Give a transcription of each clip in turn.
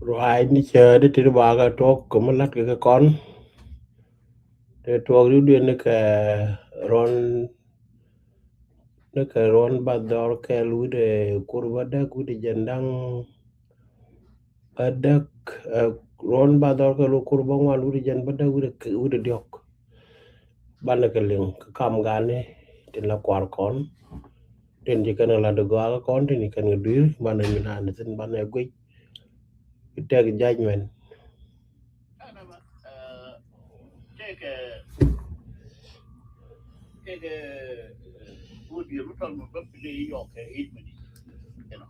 Rồi ni chờ để tìm bà cái thuốc cũng mà lát cái con để thuốc lưu điên ron nó cái ron bắt đầu cái lúa để curva đó cứ để jandang ada ron bắt đầu cái lúa curva ngoan lúa để jand bắt đầu udah diok ban cái link cái cam gane thì là quar con then chỉ cần là được gọi con thì cần người đuổi ban này mình ăn thì ban này quay take judgment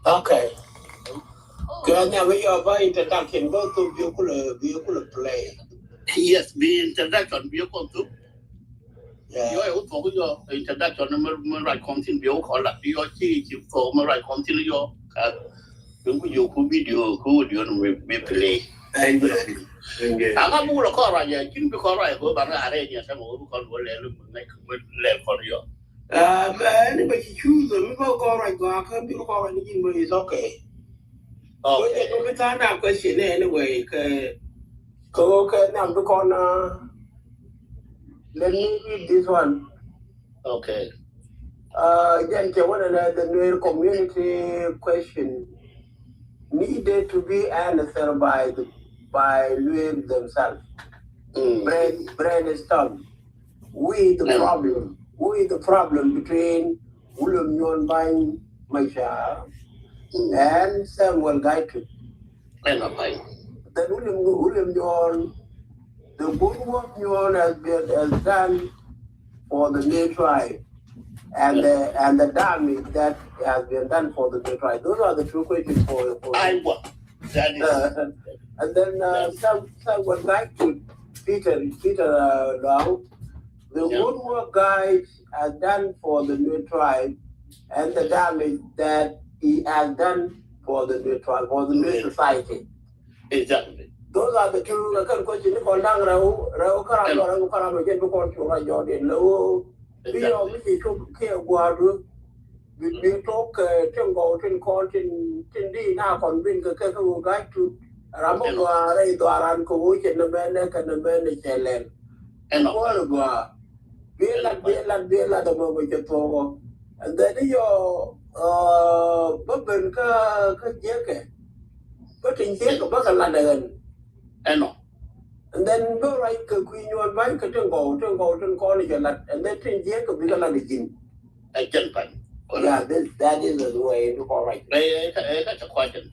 okay. Kaya we are by introduction go to vehicle play. Yes, the introduction vehicle too. Yeah. You are talking your introduction number right content vehicle call up your key for right content your you could video who you may play. And I'm more of a right, you because I go back and some who can make for you. But you choose them, go right, go, come to call anything is okay. Okay, we turn out question anyway. Okay, now the corner. Let me read this one. Okay. Then the new community question needed to be answered by Nuer themselves. Brainstorm. We the problem between William Nyon Bang Machar and Samuel Gaitu. And okay. Then William Nyon, the good work Nyon has done for the Nuer tribe and the damage that has been done for the Nuer tribe. Those are the two questions for I want. That is. And then someone like to Peter Long, the good work guys has done for the Nuer tribe and the damage that he has done for the Nuer tribe, for the Nuer society. Exactly. Those are the two questions. Rao Karam again because you are Jordan low. We obviously took care of Guadu. We talk Tingo, Tindi, now convince the Kaku guy to Ramogua, Ray Doran, Kowich, and the Bene and the Bene Chelen. And Guadua. Bela, the moment you talk. And then your Bubben Kajake. But in Jake of Bakalan. And then go right Queen your bank to go college and then Jake of Bigalan. I can find. Yeah, that is the way to go right. That's a question.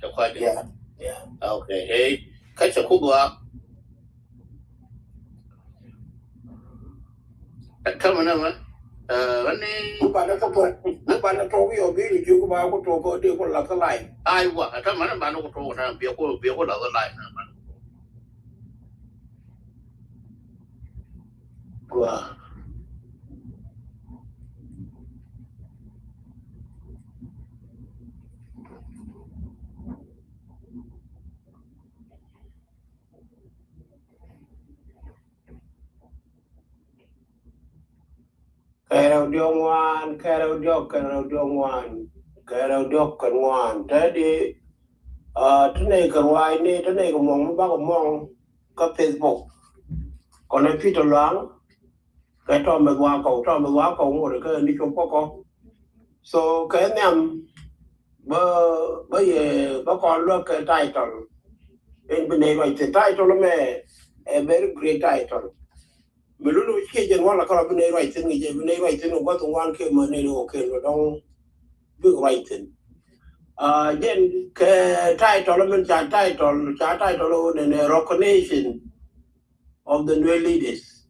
Yeah. Okay. Hey, catch a Kubua. Come on, running. Upon Toby or Billy, you go out to go to like a line. I want a come on about to be a whole other line. Wow. Carol Dongwan, Carol Dongwan. Teddy, to a wine, to make a mong, back among Facebook. On a Peter Long, get on the Wako, or the girl, Nico Poco. So, can them, but look a title. In the name of the title, a very great title. Melulu Cajun one a carbonate writing, writing what one came on any okay, don't be writing. Then title and a recognition of the Nuer leaders.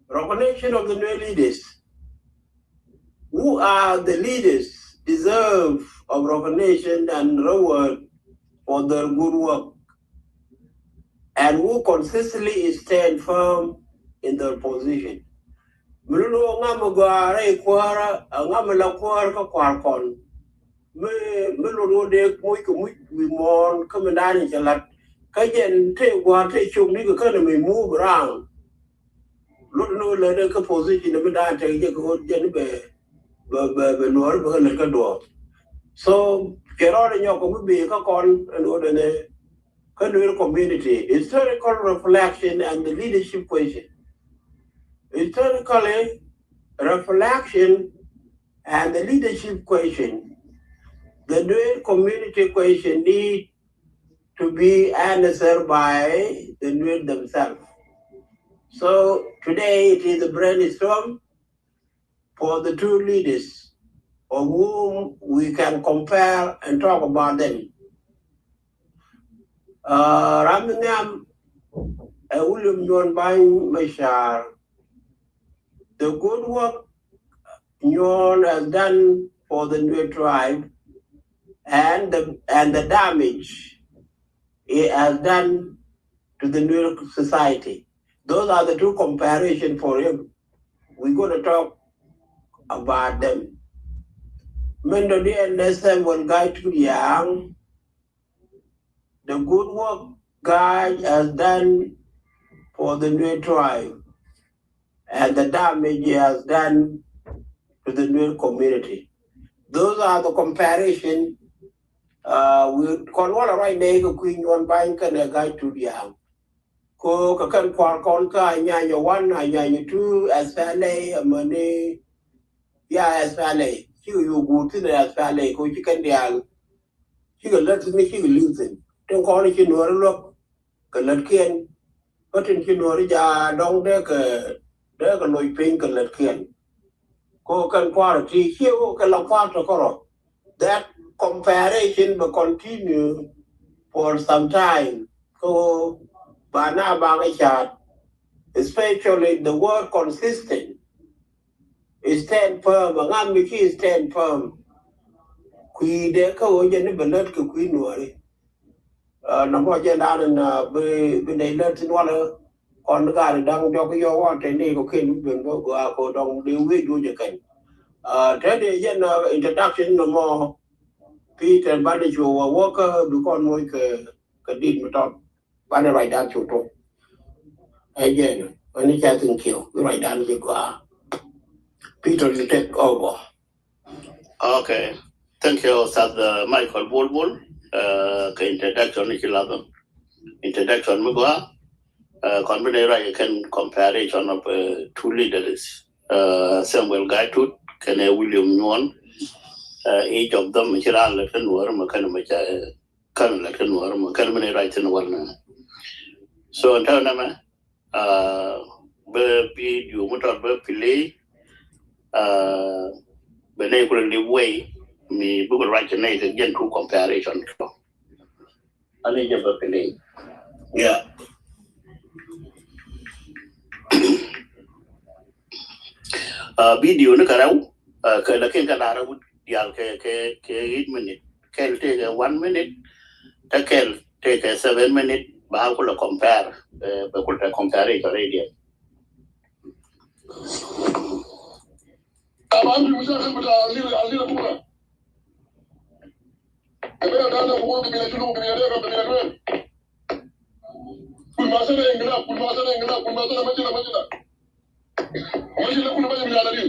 Recognition of the Nuer leaders. Who are the leaders deserve of recognition and reward for their good work, and who consistently stand firm in their position. Mulu ngamagare kwara, ngamala kwara ka kwarkon. Mulu de we mon commandan jalat. Kajen te te chum ni ka move around. Look no letter ka position of that take go jen be no ka do. So Gerard and Yoko will be a con and ordinary community, historical reflection and the leadership question. Historically, reflection and the leadership question. The Nuer community question need to be answered by the Nuer themselves. So today it is a brainstorm for the two leaders of whom we can compare and talk about them. Ramingham William John Bang Mashar, the good work Nyon has done for the Nuer tribe and the damage it has done to the Nuer society. Those are the two comparisons for him. We're going to talk about them. Mendodi and Nesem will guide to young. The good work God has done for the Nuer tribe and the damage he has done to the Nuer community. Those are the comparison. We call one right now, Queen one bank and a guide to young. Ko kakan kwar kon ka nya one nya two as fale money ya as fale you go to the as fale ko chicken dial she can let me she listen don't call it no look ka let kien but in no ja dong de ka loy pin ka let kien ko kan kwar ti hiu ka la kwar to koro that comparison will continue for some time ko bana ba chat. Especially the word consistent is stand firm. Angam miki stand firm. Kui de ka oje ni belet ka kui nuari. Namo je dan na be nei let tin wala kon ga dang jo ko yo wa te ni ko ken ben go ko dong de we du je kan. Te de je na introduction no mo Peter Banichu wa worker du kon moy ka dit mo ton. Bana right down to again. When you can kill, right down you go. Peter, you take over. Okay. Thank you, Sir Michael Bulbul. Introduction is 11. Introduction, Mugwa. Combination can comparison of two leaders. Samuel Gaitut, Ken William Nguyen. Each of them, Chiran Latin War, Makanamacha, Kan Latin War, Makanamani right in one. So, in Tanama, Burpee, you would not Burpee. Benevolently way me book right tonight again to comparison. I need your opinion. Yeah. Video no karau la ken kadara would yal ke 8 minute kel take 1 minute ta kel take 7 minute ba ko la compare ba ko ta compare it already. Aman bisa sebuta alira pura. Abera dana ko ko bila tulu bila dera bila dera. Pul masana ingla majina. Majina kun majina bila dera.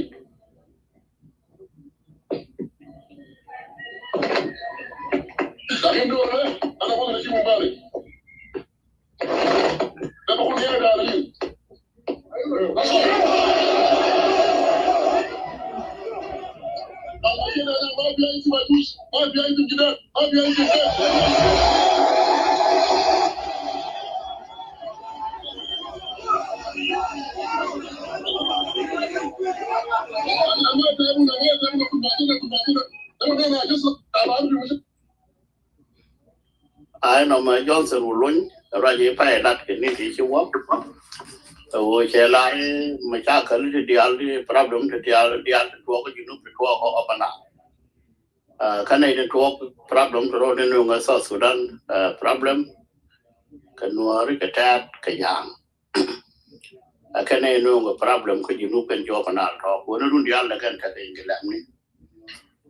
Tapi ndo ana ko na jimu bale. Dama ko yera dala ni. I know my Johnson will run, Raji Pay that can need to work. So, shall I make a little problem to the other talk you know to talk up and now. Canadian talk problem to road in South Sudan problem. Can worry a tad, Kayang. I can't know a problem could you look and job and I'll talk. When I do the other can take in the lamb.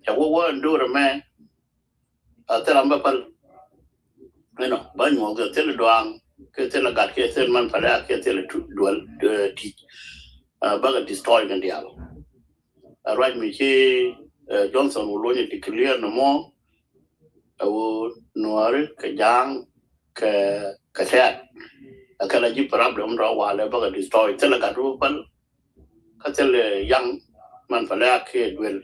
I won't do a man. I'll tell him, you know, Banyo, the Teleduang, Ketela got Ketelman Pada, Ketel dual teach. Bugger destroying the other. I write me here, Johnson will only declare no more. Nuer Kajang Kashat akala ji problem raw wala baga destroy tela ga rupal katel yang man pala ke duel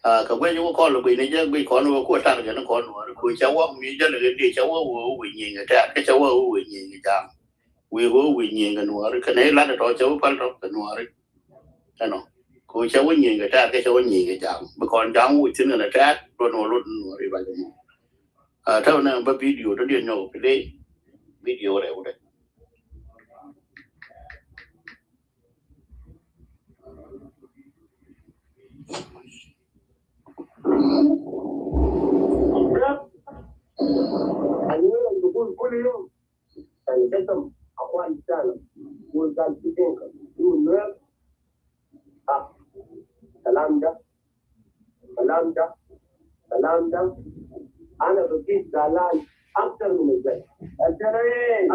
ka gwe ju ko lo ne je gwe ko no ko tar ga no ko no ko chawa mi je le de chawa wo wi ni ga ta ke chawa wo wi ni ga wi wo wi ni ga no ka ne la to chawa pal ro ka no ri no ko chawa ni ga ta ke chawa ni ga ja ba kon jang wu tin na ta ro no ri ba ni ta na ba video do de no play video re wo de أيوة يقول كل يوم يعني كتب أخوان سنة وقال في دينك يقول نوير سلام ده سلام ده سلام ده أنا بقيت زعلان أكثر من الزي الجرين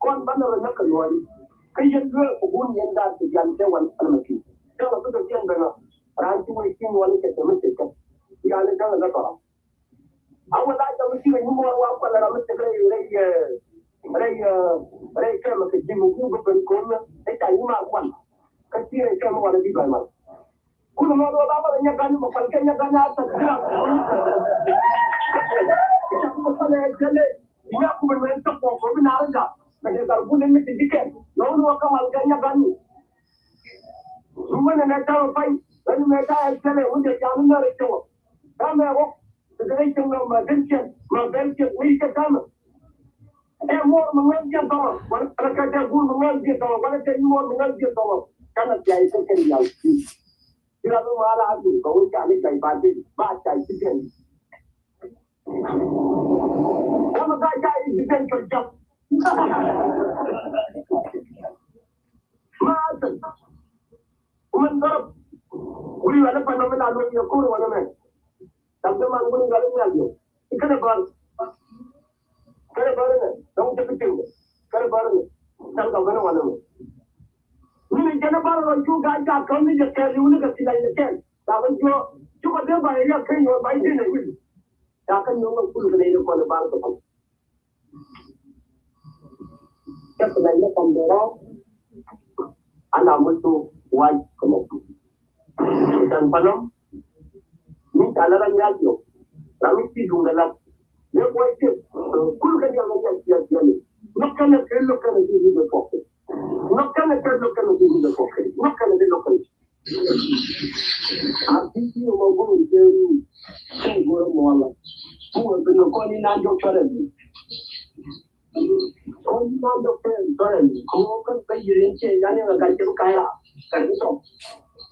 con bắt đầu nó cần nói cái dân cư của buôn nhân dân thì làm theo quan tâm mình cho nó cái chuyện này là ra chú ý xin quan cái chuyện mình cái thì anh ấy đang là đó ông ta cho mình xin mua qua qua là mình sẽ đây cái mà cái gì mình cũng phải cố gắng để chạy mà quan cái gì này cho nó là đi bài mà cũng nó đó mà nhà cái mà phải cái nhà cái nhà tất cả cái dia aku bermain tepuk, aku benar enggak? Kerja karbu ni mesti dikit. Lalu aku malkannya gani. Semua nak tahu apa? Lalu mereka actually udah jangan nak itu. Kami aku segera cuma magencet, ni kami. More mengajar tahu. Kalau kerja guru mengajar tahu, kalau kerja more mengajar tahu. Karena dia itu kerja. Tidak tu malah aku kau cari cari baju, baca itu. Kamu tak jadi bukan kerja. Macam, umumnya, uli ada pandang lalu yang kau mana mana. Tapi mangkuk ni kalau ni lagi, ikan apa? Kalau ni, kamu cepat tinggal. Kalau ni, kamu tahu mana mana. Ni jangan baru juga ada kau ni jadi ni kasi lagi kan. Tapi cuma dia bayar kau bayar ni. Akan nunggu puluh kali itu kalau baru tu. Sebenarnya pembela anak mutu wajib kemudian. Dan panom, ni kalau orang jago, kami tidur dalam dia wajib. Puluh kali yang dia ni. Nakkan nak jadi berfokus. Nakkan jadi berfokus. Nakkan jadi berfokus. Artinya mau jadi segera mualah. Semua benda kau ni nak doktor ni. Kau ni nak doktor ni. Kau kan pergi rencana jangan yang kerja kaya. Kerja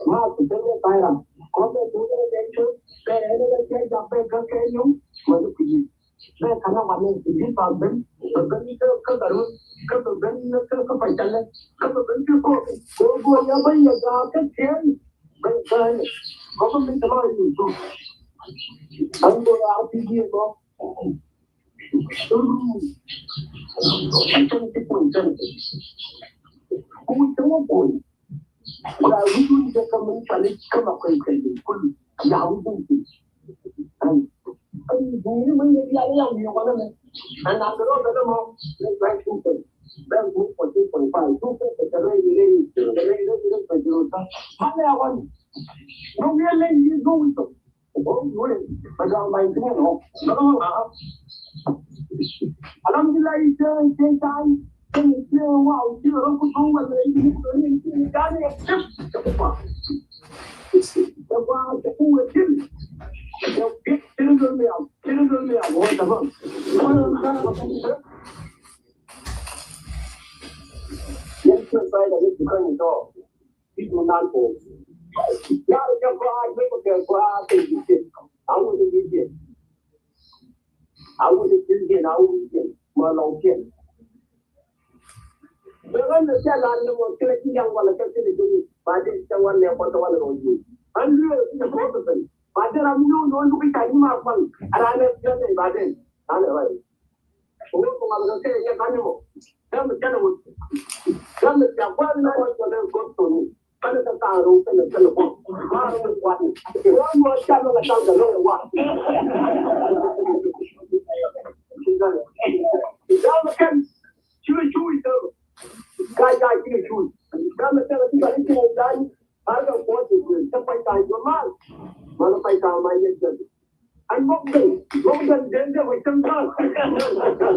mak tu kaya. Kau tu kerja kaya ni kerja sampai kerja ni. Mana pergi. Saya karena mana pergi pabrik. Pergi ke baru. Ke pancalan. Ke kau yang banyak ke kian. Baik. Kau minta maaf itu. Ando arti dia ko. Kung wala wujud dia kami cari kama kai kul ya wujud Ini menjadi yang dilakukan and after all the more like people then move for 2.5 the really how I want no really you go with them but my no alhamdulillah it's time wow you know put on what you got it the wow the who is Badan amnu non ko kai ma pan arane jane badan ane vai ko ko ma ga ke ya kanyo dam jana mo dam ja kwa na ko le ko to ni kana ta ta ro ta le ko ma ro kwa ni ko mo cha no ga ta ga lo wa dam kan chui chui to kai kai chui dam ta ga ti ga ni ko dai ada ko ti ta pai tai ko ma mana pai ta mai ye je an mok den den de wi tam ta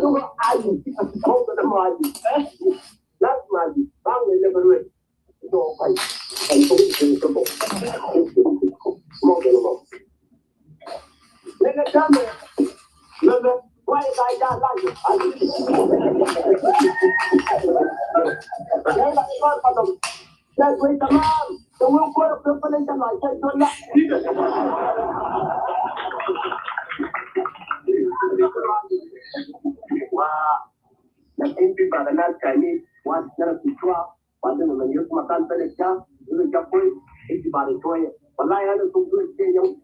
so ai ko da ma ai las ma ai bang le ba re do pai ai ko ti ko mo de mo le na ta me le why I got like it that's way the man the will put up the financial life so la wow the MP para la Chinese was there to drop but then when you makan peleknya itu campur itu baru toy wallahi ada tunggu ke yang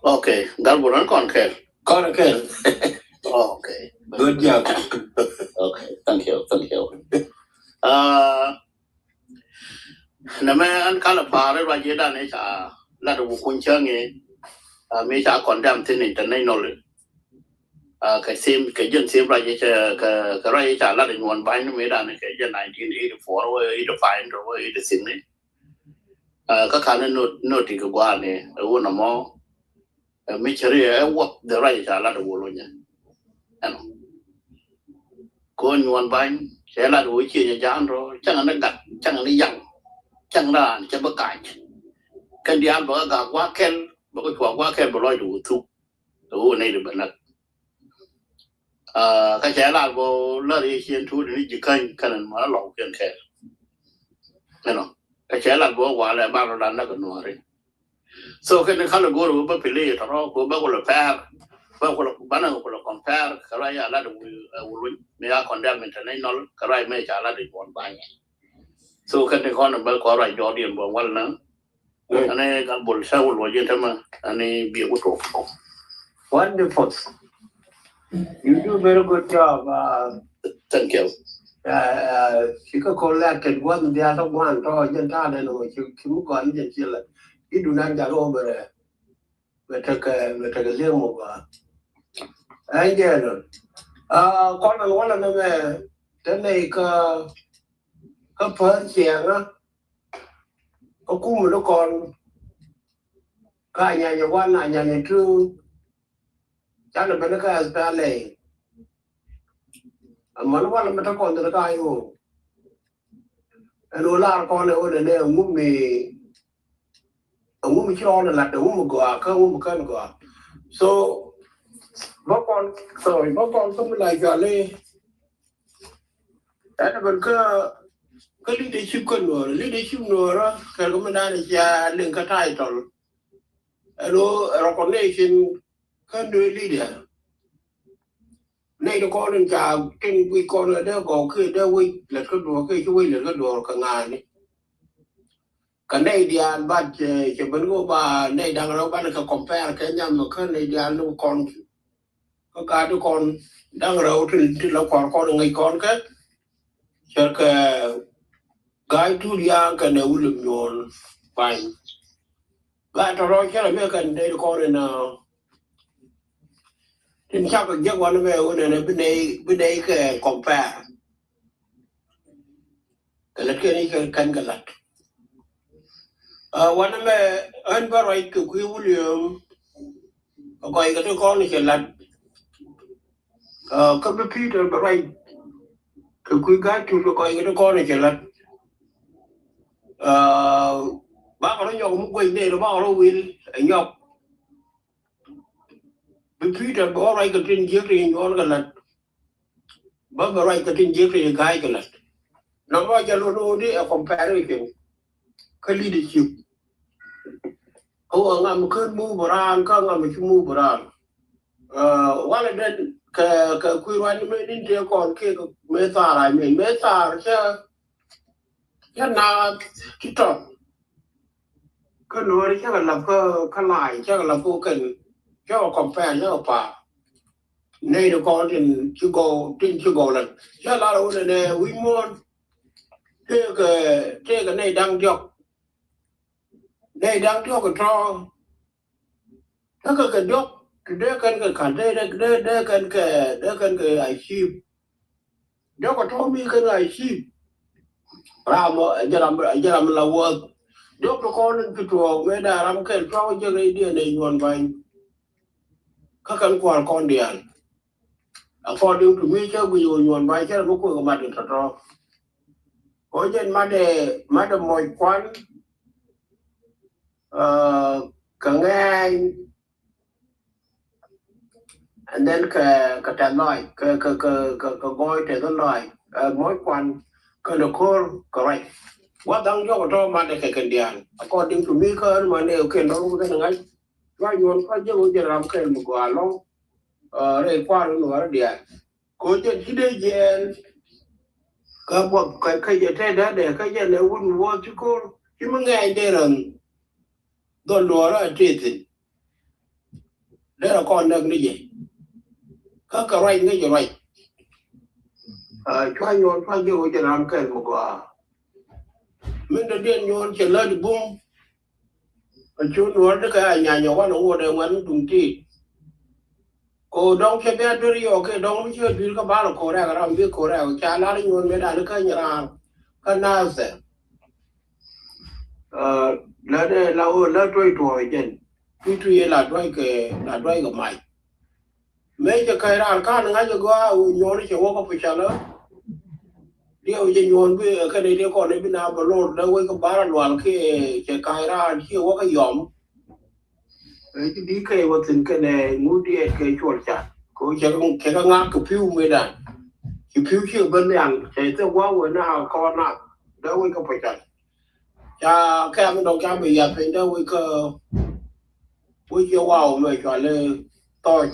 Okay, that wouldn't concur. Concur. Oh, okay. Good job. Okay, thank you. Naman kala pare wajeda ne cha la do kunchange me cha condemn tin international ka sim ka jen sim raje ka raje cha la de ngon ban me da ne ka jen 1984 or 85 or 86 ne ka kana no ti ka gwa ne wona mo me chere what the raje cha la do wolo nya ano ko ngon ban sẽ là đuổi chia cho rồi chẳng nó gặt chẳng nó dặn chẳng là chẳng bất cải cái đi ăn bữa gà quá khen bữa quá khen bữa lôi đủ thu đủ này được bận nè cái sẽ là bộ lơ đi xuyên thu để chỉ khen cái này mà lỏng tiền khen này nó cái sẽ là bộ quả là bao lần nó còn nuôi rồi so cái này khá là gỗ rồi bữa phi lê thằng của bác là fair bác là bán hàng của là compare cái này là được mình đã condemn international cái này mới trả là được một bài so cái này con nó có rồi do điểm bằng quan nữa anh ấy các bộ sao bộ gì thế mà anh ấy biểu của tổ wonderful you do very good job thank you chỉ có con là kết quân đi ăn xong hoàn rồi dân ta này rồi chứ không có những chuyện là ít đủ năng giả luôn rồi về cái riêng một anh nghe rồi con là nói là nó về cái này có phơi chèn á có cung mà nó còn cái nhà quan là nhà trương chắc là bên nó cái ta này mà nó quan là nó còn từ cái hồ nó là con này ở đây ông muốn cho nó là ông muốn gọi không muốn cân gọi so bác con không lại gọi lên đấy là mình leadership kan no leadership no ra ka ko mana ja len ka title alo recognition kan do leader nei do ko len ja tin we ko le da go ke da we le ko do ke we le ko do ka ngani ka nei dia ba che ben go ba nei dang ro ba ka compare ke nyam no ka nei dia no kon ko ka do kon dang ro tin lo ko ngai kon ka cher ka gai tu dia ka ne ulum yon fine ba to ro che me kan nei ko na tin cha ka je wa ne me ne be nei ka compare ka le ke ni kan ka lat wa ne me an ba rai ku William ko ga to ko ni che lat ka be Peter ba rai ku ga tu ko ga to ko ni che lat ba ko nyok mu ko ne ba ro wil nyok be Peter ba rai ka tin je ri nyon ga lat ba rai ka tin je ri ga ga lat no ba ja lo di a comparison ka leadership o ngam ko mu boran ka ngam mu boran wala den ka ku wan me din te kon ke me ta me ta cha na ki to ka no ri cha la ka lai cha la ko kan cha compare cha pa nei do kon tin chu go lan cha la ro ne wi mon te ka nei dang jok ko to ka jok de kan ka kan de kan ka ai chi do ko to mi kan ai chi ramo jaram la wo do ko kon ki to me da ram ke to je re die ne yon ban ka kan kwal kon dian according to me che gu yon ban che ko ko ma de to ko je ma de mo kwan ka ngai and then ka ta noi ka goi te the noi mo kwan ka no ko correct what dang yo to ma de ke dian according to me ka ma ne ke no ko ngai wa yon ka je wo je ram ke mu ko alo re kwa no wa dia ko je hide je ka bo ka je te da de ka je ne wun wo ti ko ti ma ngai de ran do lo ra ti ti de ra kon da ni je ka rai ngai je rai chwa yon ka je wo je ram ke mu ko min da den yon che la di bum chú nuôi cái nhà nhỏ quá nó ngồi đây ngoan đúng chi cô đông cái bé đứa yo cái đông chưa biết cái bao là cô ra cái làm việc cô ra cha lá đi nguồn mấy đại cái nhà cái nào sẽ là đây là tuổi tuổi là tuổi cái mày mấy cái ra cái nó ngay cái nhon nó chỉ có phải trả đó điều gì nhon với cái này điều còn đấy bên nào mà lột đâu cái bao là loạn cái ra chỉ có cái giỏm di kai watin kane mudi kai chorcha ko che ga nga ku piu me da ki piu chi ban yang che te wa wa na ko na da we ko pa cha ka am dong ka bi ya pe da we ko we je wa me cha le to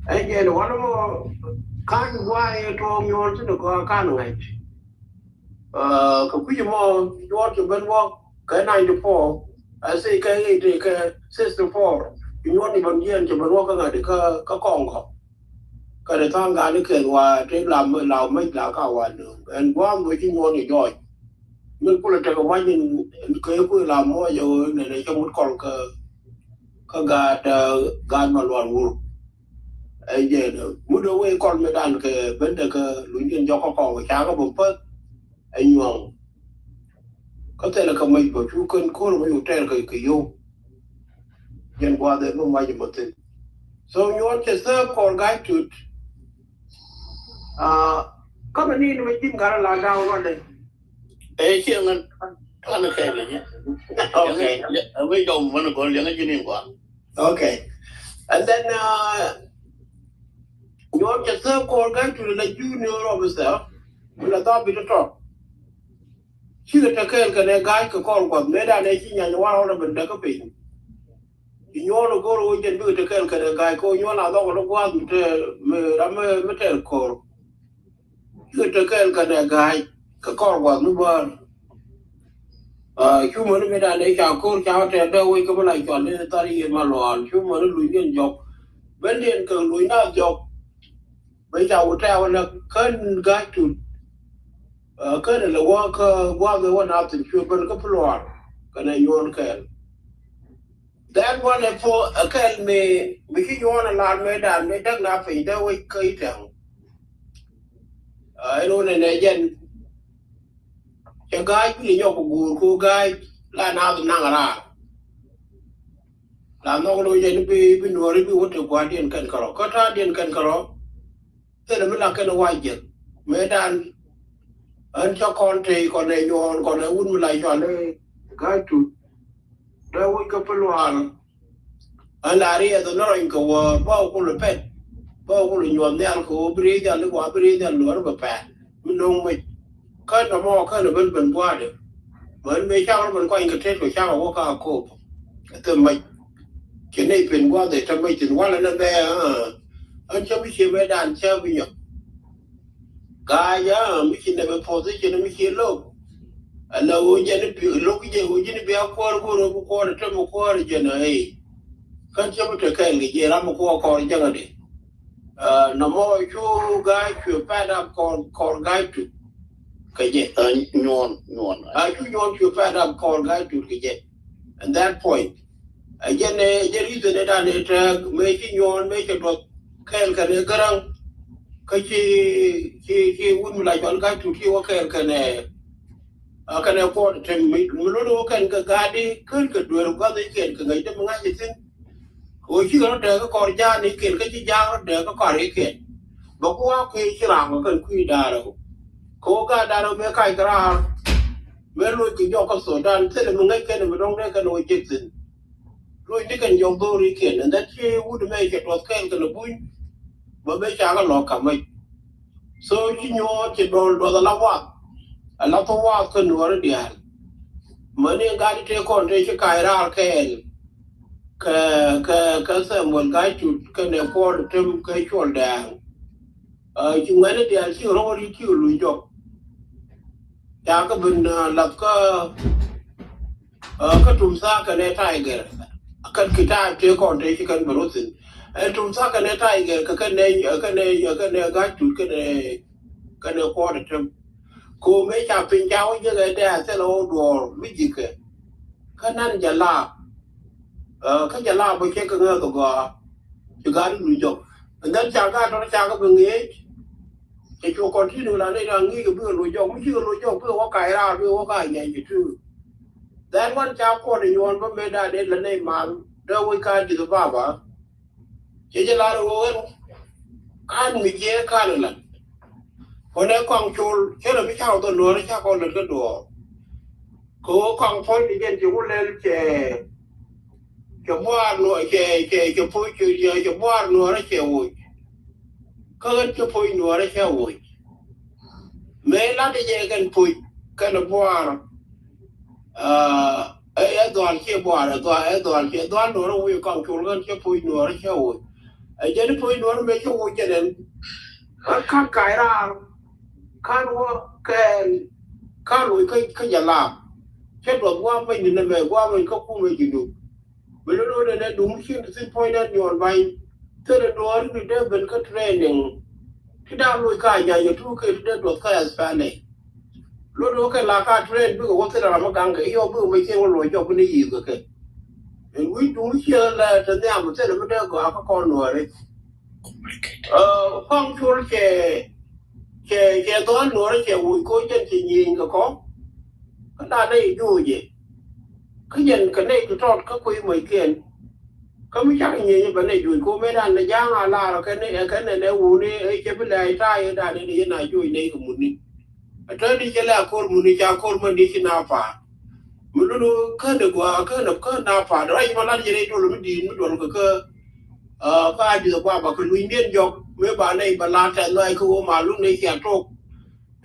ai je no wa mo ka wa e to nyon tu ko ka no ngai ko ku je mo do to ben wa ka 94 I say cái system for you want even yen cho bro ka kong ko ka de thang ga ni ken wa te lam lao mai la ka wa no en wa mo chi mo ni joy min ku le te ko wa yin ke ku la mo yo ne cho mut ko ka ga ma lo wu ai je no mu do we kon me dan ke ben de ka lu yin jo ko cha ko bu pa ai nyong có thể là không mấy bộ chú cơn cố là mấy bộ trẻ cái yêu nhân qua đấy nó mai một tin so you want to serve for guide to có cái gì nó mới tin cả là đau rồi đấy ấy chuyện anh nó kể vậy nhé okay bây giờ mình còn liên cái gì nữa okay and then you want to serve for guide to the junior officer là tao bị nó chỉ cái này gai cái con quạt mấy đàn này chỉ nhà nhau nó bên đó cái pin nhau nó có rồi trên bữa cái này gai cô nhau nào đó nó quạt mới thế cổ cái này gai cái con quạt nó bơ chú mình mấy đàn này chào cô chào trẻ đâu ấy cái này chọn nên ta đi mà loạn chú mình lùi điên dọc bên điên cường lùi nào dọc bây giờ treo là cơn gai tụt cái này là qua cái nào thì chưa bên cái loạn cái này nhon cái that one for cái mình khi nhon là mấy đàn mấy đất nào phải đâu ấy cây thằng luôn này dân cho gai cái nhau của buồn cô gai là nào thì năng ra làm nó đôi dân bị nuôi bị hút được qua điện cần caro có ra điện cần caro thế là mới là cái nó quay giật mấy đàn anh cho con thì còn này nhon còn này uốn lại cho này gai tụt đâu ấy cái loạn anh là đi ở đó rồi cầu bao con lợn pet bao con lợn nhon này cô bơi ra nước qua bơi ra lúa nó bẹp mình nông mình cái nó mò cái nó bên qua được mình mấy cháu nó bên qua cái thế của cháu có cả cô từ mình cái này bên qua để cho mình chuyển qua là nó về anh cho mình xem mấy đàn chơi bây giờ cái giá mình chỉ là một position mình chỉ lâu là ôi giờ nó bị lúc cái gì ôi giờ nó bị qua rồi trong một qua rồi giờ này kan cho mình cái gì ra một qua chẳng hạn đi nó mò chú gai chú phải làm con gai chú cái gì nhon chú nhon chú phải làm con gai chú cái gì at that point giờ này giờ đi từ đây này mấy cái nhon mấy cái đồ cái này cái răng cái chi uốn lại chọn gai chú chi cái này có thì mình lúc cái gai đi cứ cái đuôi có cái người đó mang cái gì ôi chứ nó để cái con da này kiện cái da nó để cái con này kiện mà qua khi chỉ làm cái quy đà đâu cố cả đà đâu mấy cái ra mấy lối cái dòng cái số đàn thế là mình ngay cái này mình don't cái lối chết rồi lối cái dòng tôi đi kiện nên that she would make it was cái nó bún mà bây giờ cái lọ cả mấy so chỉ nhớ chỉ đồ là lao qua cái nửa đi à mà nên cái đi con đi cái ra cái cái một cái chút cái này có thêm cái chỗ đàng chúng ấy thì là chịu rồi đi chịu lùi chọc ya cái bên lập cái trùng sa cái này tiger cái kita chơi con đấy chỉ cần bảo xin trùng sa cái này tiger cái này cái chút cái này có thêm cô mấy cha pin cháu như cái đây sẽ là đồ mấy gì cáiนั้นจะลาบเขาจะลาบไปแค่ก็เงือกก็จะการลุยจบนั้นจาการตอนจาก็เป็นงี้จะโชว์คนที่ดูแลในเรื่องนี้ก็เพื่อลุยจบไม่ใช่ลุยจบเพื่อว่าไก่ราเพื่อว่าไก่ใหญ่จะชื่อแต่วันจาก็ในย้อนว่าไม่ได้เด็ดและในมันเรื่องวิการจิตบ้าบ่จะลาโอนการมีเยอะการนั่นแหละคนนั้นกองโจรเชื่อเราไม่เช่าตัวหนูนะเช่าคนนั้นก็ตัวกูกองพลที่ยังจะวุ่นเล่นจะบ้านหน่วยจะพูดจะบ้านหน่วยแล้วจะวุ่นก็จะพูดหน่วยแล้วจะวุ่นเมื่อเราได้เจอกันพูดกันบ้านไอ้ตอนเชื่อบ้านตอนหน่วยเราวิ่งกองโจรกันจะพูดหน่วยแล้วจะวุ่นไอ้เจ้าพูดหน่วยไม่จะวุ่นจะเด่นข้าไก่ราข้าว่าแกข้าลุยข้าอย่าลาบเช่นบอกว่าไม่ยินดีว่ามันก็คุ้มไม่ยินดีเวลาเราเนี่ยดูมันสิ่งพอยนั้นย้อนไปเธอโดนที่ได้เป็นก็เทรนนิ่งที่ได้ลุยกายใหญ่อยู่ทุกที่ได้ตรวจกายสเปนเลยรู้แค่ราคาเทรนเพื่อว่าที่เรามากังเกี่ยวเพื่อไม่ใช่ว่าลุยจบเป็นยี่ก็แค่วิ่งดูเชื่อเลยแต่เนี่ยมันเสร็จแล้วไม่ได้ก็เอาข้อหน่วยเลยห้องชุดแกตอนหน่วยแกวิ่งก็จะยิงก็ก็ได้ดูยี่ก็ยันกันได้ก็ทอดก็คุยเหมือนกันก็ไม่ใช่ยังไงแบบนี้อยู่ก็ไม่ได้ในย่างอะไรเราแค่ในหูนี่จะเป็นอะไรใต้ได้ในยังไงอยู่ในกลุ่มนี้แต่ที่จะเล่าคนมุนีจากคนมันดีขึ้นนาฝ่ามันรู้ก็เด็กว่าก็นาฝ่าอะไรมาแล้วจะได้ดูแล้วไม่ดีไม่โดนก็อาจจะว่าแบบคนวิญญาณยกเมื่อบานในบรรลาแต่ลอยคือมาลุกในแขนโรค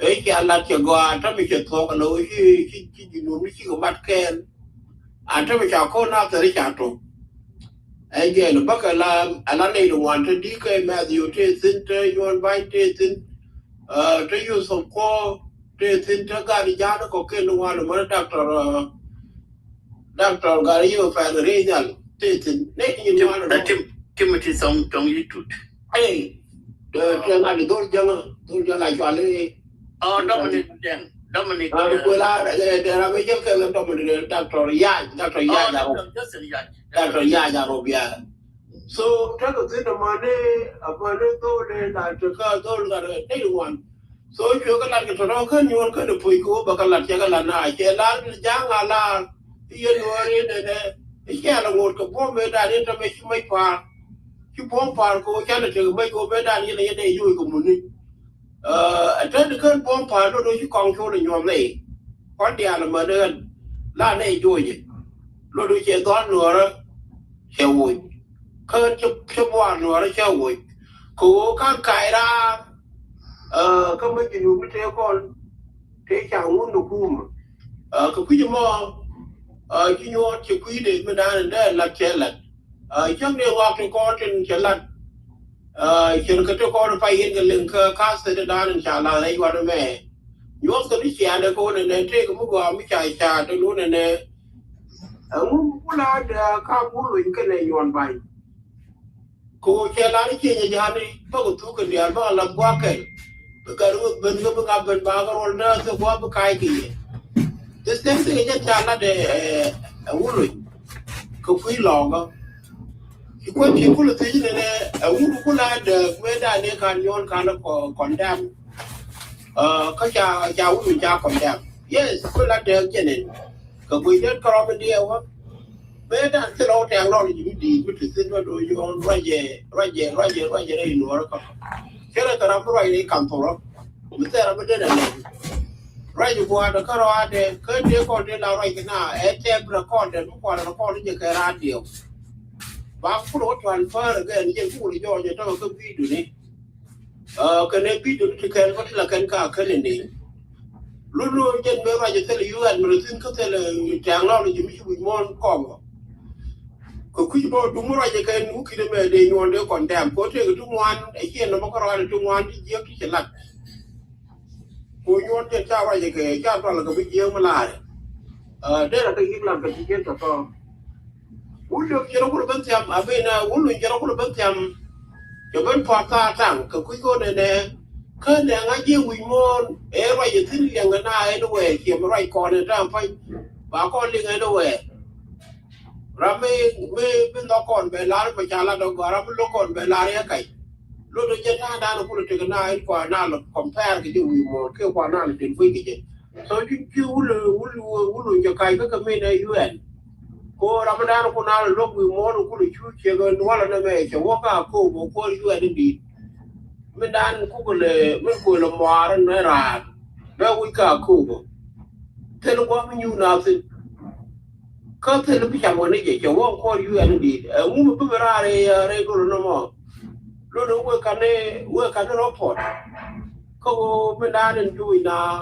ấy chả là chả quaถ้าไม่เจอทองเลยที่อยู่ไม่ชิกับบัตรแคนอันถ้าไม่ชาวคนน่าจะได้ชาตรงไอ้เงี้ยลูกบักละอันนั้นในโรงงานที่ดีก็แม่อยู่ที่สินเตยย้อนไปที่สินที่อยู่สมโภที่สินที่การยาแล้วก็เกินโรงงานมันดักตอร์การอยู่แฟนเรียนที่สินนี่อยู่ในวันนั้นที่มันที่ส่งตรงยูทูบไอ้เดี๋ยวงานที่ตัวจังหลายวันเลย ดอมินิกเวลาเดี๋ยวเราไม่เจอกันแล้วต้องดักตอร์ยาจาโรเบีย so ถ้าเกิดสิ่งมันเนี่ยตัวเนี่ยได้จะก็ตัวกันได้ทุกวัน so ช่วยกันหลังจากเราขึ้นยนต์ขึ้นปุ๋ยกูบักหลังจากกันหลังหน้าเจริญจ้างอะไรที่ยันวันนี้เนี่ยไอ้แก่เราหมดกับพ่อแม่ได้เนี่ยทำไมไม่พาที่พ่อพากูแค่นั้นถึงไม่กูไม่ได้เนี่ยยังได้ยุ่ยกับมึงนี่ถ้าเกิดพ่อพาเราโดยที่กองโชว์เลยยอมเลยพอเดียวเรามาเดินล่าในยุ่ยเราดูเจ้าตอนหนัวเชี่ยววุ่ยเคยจะว่าหนัวเชี่ยววุ่ยกูข้างไก่ละก็ไม่กินอยู่ไม่เท่าก่อนเท่าช่างวุ่นดูคุ้มก็คุยจะมองที่ยอดจะคุยเด็กไม่ได้เนี่ยหลักเชลัดช่างเดียวว่าที่ก่อนเป็นเชลัดฉันก็จะก่อนไปเห็นกันเรื่องข้าเสด็จดานินชาลาในวันแม่ยอดตัวนี้เสียเด็กคนเนี่ยเท่ก็ไม่ว่าไม่ใช่ชาตัวนู้นเนี่ยมึงพูดอะไรข้าพูดลุยกันในย้อนไปกูเชลัดที่เชียร์ยานี่พวกทุกคนเดียวพวกเราบ้ากันBecause when you look up and back on the so what Kaiki. The same thing is just a woolly. Could we longer? You quite people think that a woman who had the Meda Nekan Yon kind of condemn. Kaja would condemn. Yes, we like the Janet. Could we get corrupt in the hour? Meda still out there, not you did, which is similar to your own Roger in work. Kera tara pura ini kantor, mesti ada benda ni. Rai buat ada kalau ada kerja kau dia lau rai kena, berkon dan bukan berkon ni je kera radio. Bang puluh transfer kan, je puluh jual je tahu ke video ni. Kena video ni kena kau dilakukan kah ni. Lulu je mereka je sel UN, merusin kau sel jangan lau je mesti buat kong. Cứ bao đúng rồi thì cái nút kia mà để nhon để còn đẹp có thể cái trung ngoan ấy kia nó có rồi trung ngoan thì giết thì lật cô nhon thì sao vậy thì cái cha toàn là cái việc giết mà lại đây là cái việc làm cái chuyện thật to uống được cho nó có bên xem ở bên uống được cho nó có bên xem cho bên phạt ta rằng cái quý cô này nè cái này ngay riêng mình môn ấy rồi thì thích liền cái này nó về kiểu mà rồi còn này ra phải bà con liền nó về Rame me no kon be lar pe chala do gara lo kon be lar ya kai lo do je na da no ku te na ko na lo compare ke ju mo ke ko na le tin fu ke so ju ulu je kai ka me na UN ko ramadan ko na lo ku mo no ku chu che go no la na me che wo ka ko bo ko UN di me dan ku le me ko lo mo ran na ra da wi ka ku bo te lo ko me yu na sin có thể lúc chạm vào này chỉ cho ông coi UN đi, ông mới bây giờ đây có nó mà, lúc đó quay cái report, có bên đó nên chui na,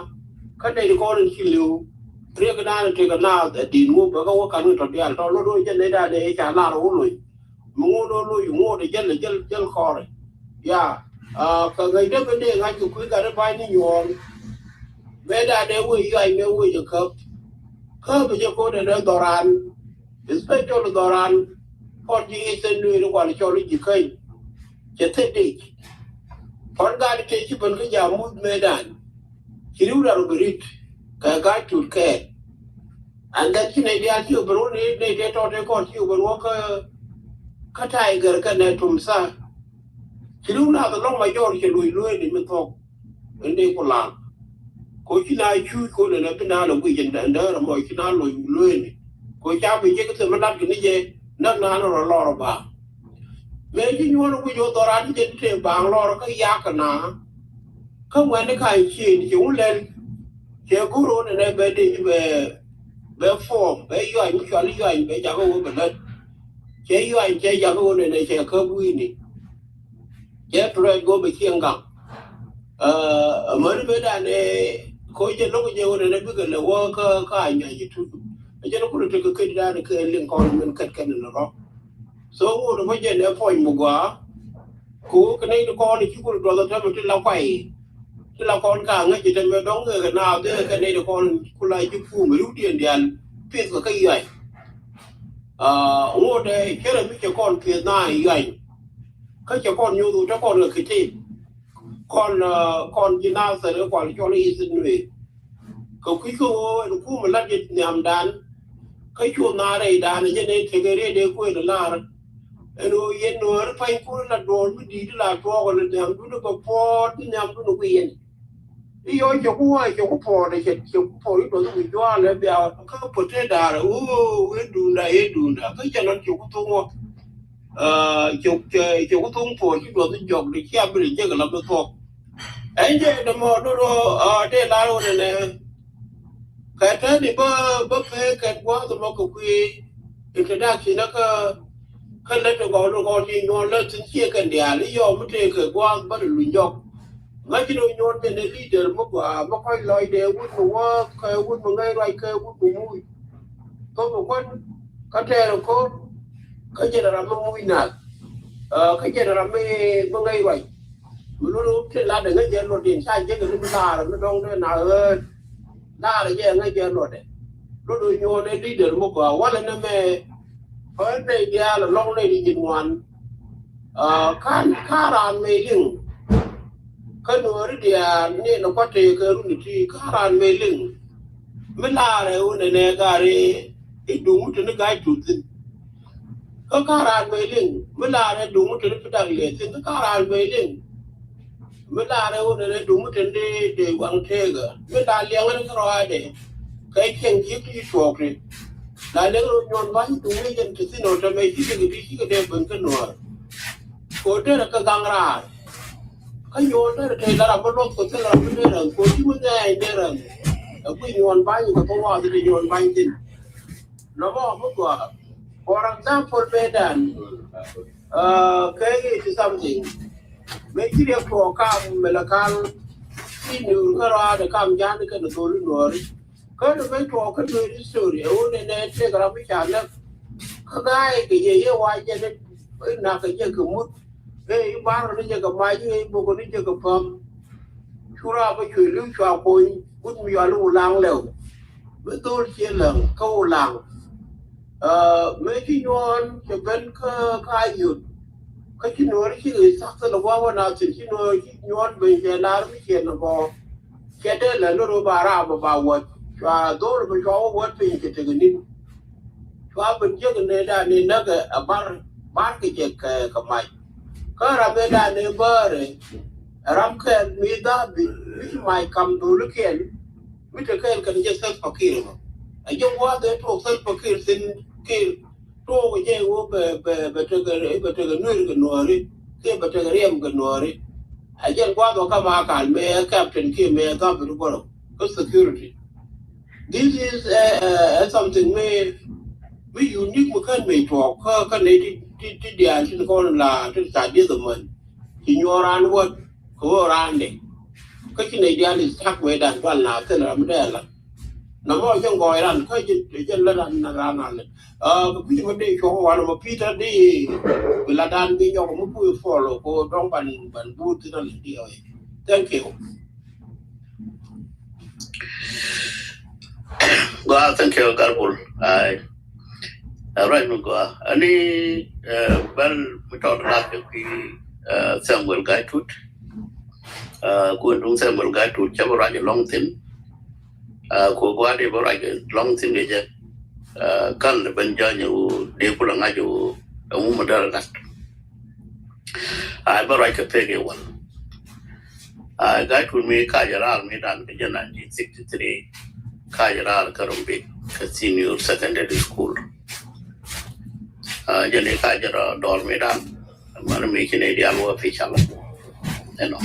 cái này có nên chịu liu, riêng cái đó thì cái nào để tiền mua, bởi có cái nó tiền, đó lúc đó chân này đã để trả lại rồi, mua để chân kho rồi, ya, cái người đó bên đây ngay chụp cái đó bay đi nhon, bên đó để quay cái mấy quay được không? Kalau begitu kau ada doran, inspektor doran, kau jadi sendiri tu kalau curi jikai, jadi dik. Kau gak ada ciri pun kerja mud medan, kiri udah berit, kagak turket. Anda cina dia cium baru ni dia tahu dia kau cium baru ke tiger ke netumsa. Kiri udah tu long major ciri lui ni mentok, ini pulang. Cô chỉ nói chui cô này là cái nào là quy trình đó là mọi cái nào lùi lùi cô cháu bị cái sự mất đất cái này gì nó lo rồi bà mấy cái nhua nó quy vô tòa án trên trên bảng lo cái giá cả nào không phải nó khai chuyện chúng lên chỉ cố rồi này về đi về form về doanh cho lý doanh về trả cô cái lên chế doanh chế trả cô này chế khớp quy này chế rồi cô bị khiêng gặng mới bây giờ này coi như lúc giờ này bây giờ là cái anh ấy chút giờ nó cũng được cái ra cái liên quan mình cắt nó đó so nó bây giờ này point một quá cố cái này nó con thì cũng được rồi thôi mình lao quay lao con cả ngay chỉ cần đóng người cái nào thế cái này nó con cũng lại chụp phù mới rút tiền điện biết cái gì vậy ngô đây cái này mới cho con tiền này vậy cái cho con nhiều cho con là cái gì con chỉ nào sẽ được quản cho lý sinh người cậu cái cô mà lát dịch nhầm đàn cái chuột nào đây đàn này cho nên thì cái đấy đều quên là rồi yên nữa phải cô là đồn mới đi là cho còn là nhầm nó có phò nhầm nó quên ý ơi cho cô phò này cho cô phò nó bị cho là bây cái phụ thế đà rồi cái đùn này cái cho nó cho cô tung cho cô tung phò cái đồ nó chọc để chia bên cái làm nó thuộc anh chơi đầm mò đó đây là rồi này cái thế thì bơ phê cái quá tụi nó cũng quy cái đó chỉ nó cái lấy nó gọi thì nó lấy chính chia cái địa lý do mới thấy cái quá bắt được luyện dọc ngay cái đôi nhon cái này leader mà quả mà coi lời đều quên mà cái quên mà ngay rồi cái quên mà mui tôi mà quên cái thế là có cái gì là làm mui nè cái gì là làm mà ngay rồi lúc thế là để ngay giờ luật điện sai chứ cái lúc là nó đông thế nào ơi là giờ ngay giờ luật đấy lúc đôi nhon này leader mà quả quá là nó mẹ ở đây là long này đi nhìn ngoan khá là mê linh cái nửa đi nên nó có thể cái lúc này khá là mê linh mới là đấy này cái này đúng cho nó cái chủ tin cái khá là mê linh mới là đấy đúng cho nó phải đặc biệt thì cái khá là mê linh mới là đấy này đúng cho nó để quăng thế cơ mới là liang nó rồi đấy cái chuyện gì thì thuộc đi là nếu nhon bánh tụi mình chân thì nó cho mấy cái đẹp hơn cái nồi có thể là cái gang ra cái nhon đó thì là một lúc có thể là một cái rằng có chứ mình nghe nghe rằng cái nhon bánh cái phong hoa thì nhon bánh thì nó có một quả for example bedan cái is something mấy cái điều của cam mà là cam khi nữ cái ra để cam dán cái nó tôi nồi cái nó mấy trò cái người đi xử lý nên nên cái làm cái chả nó cái gì vậy hoài cho nên cái nào cái gì cũng mất cái bán nó chơi cái máy cái bộ cái chơi cái phim chú ra cái chuyện lưu trò coi cũng nhiều lưu lang lều với tôi chia lần câu làng mấy cái nhon cho bên cái gì cái chuyện nó cái người sắc là quá nào chuyện nó nhon bên cái là cái chuyện nó có cái đấy là nó bà ra bà vật và đó là mình có vật gì cái cái này và bên dưới cái này là nên nó cái bán cái máy cái làm cái này nên bơ rồi làm cái mi đã bị máy cầm đồ lúc kia mi cái cái cái sel fakir mà ở trong quá để thuộc sel fakir xin cái thuộc cái gì वो về cái nuôi cái riêng cái nuôi ở trong quá đó cái mà cả mẹ captain kia mẹ đó bị rút vào cái security. This is something we unique một cái mình thuộc cái này thì địa chỉ còn là cái sản địa của mình thì nhiều ran vật của ran đấy cái này địa là sắc về đàn quan là thế là mới là nó mới trong gọi ran cái chân là ran là cái vấn đề cho họ mà Peter đi là đàn đi cho một buổi follow của trong bản bút thì nó là điều thank you. Well, thank you, Garbul. Right, Mungo. Any we talk about the Samuel Guy Tooth. Going to Samuel Guy Tooth, Chavaraj a long thing. Kuguadi Baraj a long thing. Kan the Benjanu, de Pulangaju, a woman that I baraj a peggy one. I got with me Kajara made on the 1963. Kajara Karumbi, senior secondary school. Jene Kajara Dormedan, I'm making a dialogue official. You know.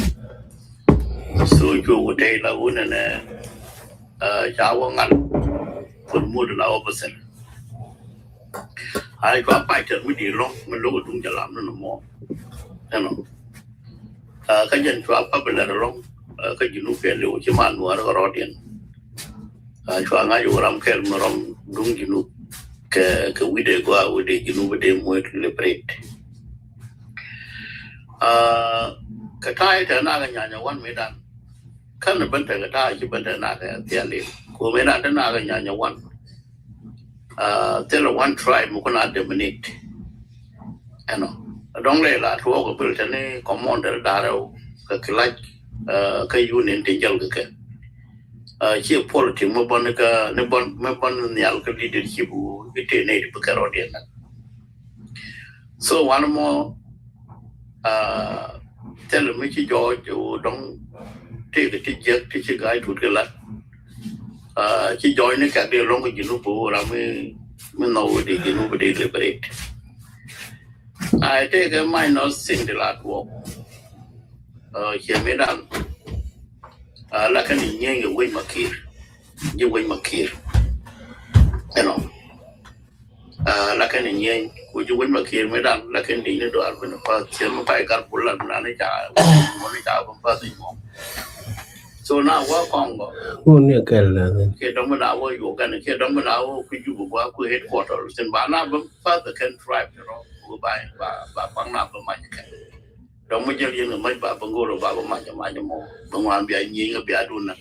So you would take a woman and Jawangan for more than our percent. I got fighted with the long Melo Jalam no more. You know. Kajan to a popular long cái gì nó phải lưu chứ mà nuôi nó có tiền cho ngayอยู่รำแค่มารำดุงจีนูcáiวิธีกว่าวิธีจีนูวิธีมวยliberate cái thái thế nào cái nhà quan mấy đàn khăn là vấn đề cái thái chứ vấn đề nào cái tiền liền của mấy đàn thế nào cái nhà quan thế là one tribe một con dominate anh know đông lệ là thua cái bữa thế này commander đã đâu cái like cái union thì chơi cái chia politics mà bọn cái mà bọn nhà cái leadership cái thế này được cái rồi đấy so one more tell me chỉ cho đông thì cái guy thuộc cái là chỉ join cái cái điều long cái gì nó bù ra mình nói đi cái nó bị liberate I take a minor single artwork here mấy đàn là cái này nghe người mà kia như quay mà kia you know là cái này nghe của chú quay mà kia mấy đàn là cái này nó đoạn với nó phải chơi một vài cái buồn lần là nó trả không phải gì mà so now what con go cái đó mới nào với cái này cái đó mới nào cái chú của cái headquarters trên bản nào vẫn phải the can drive rồi của bài và bằng nào cũng mạnh cái đó mới chơi riêng là mấy bà bằng ngô rồi bà cũng mạnh cho mà bằng ngoan bia nhí cái bia đun nè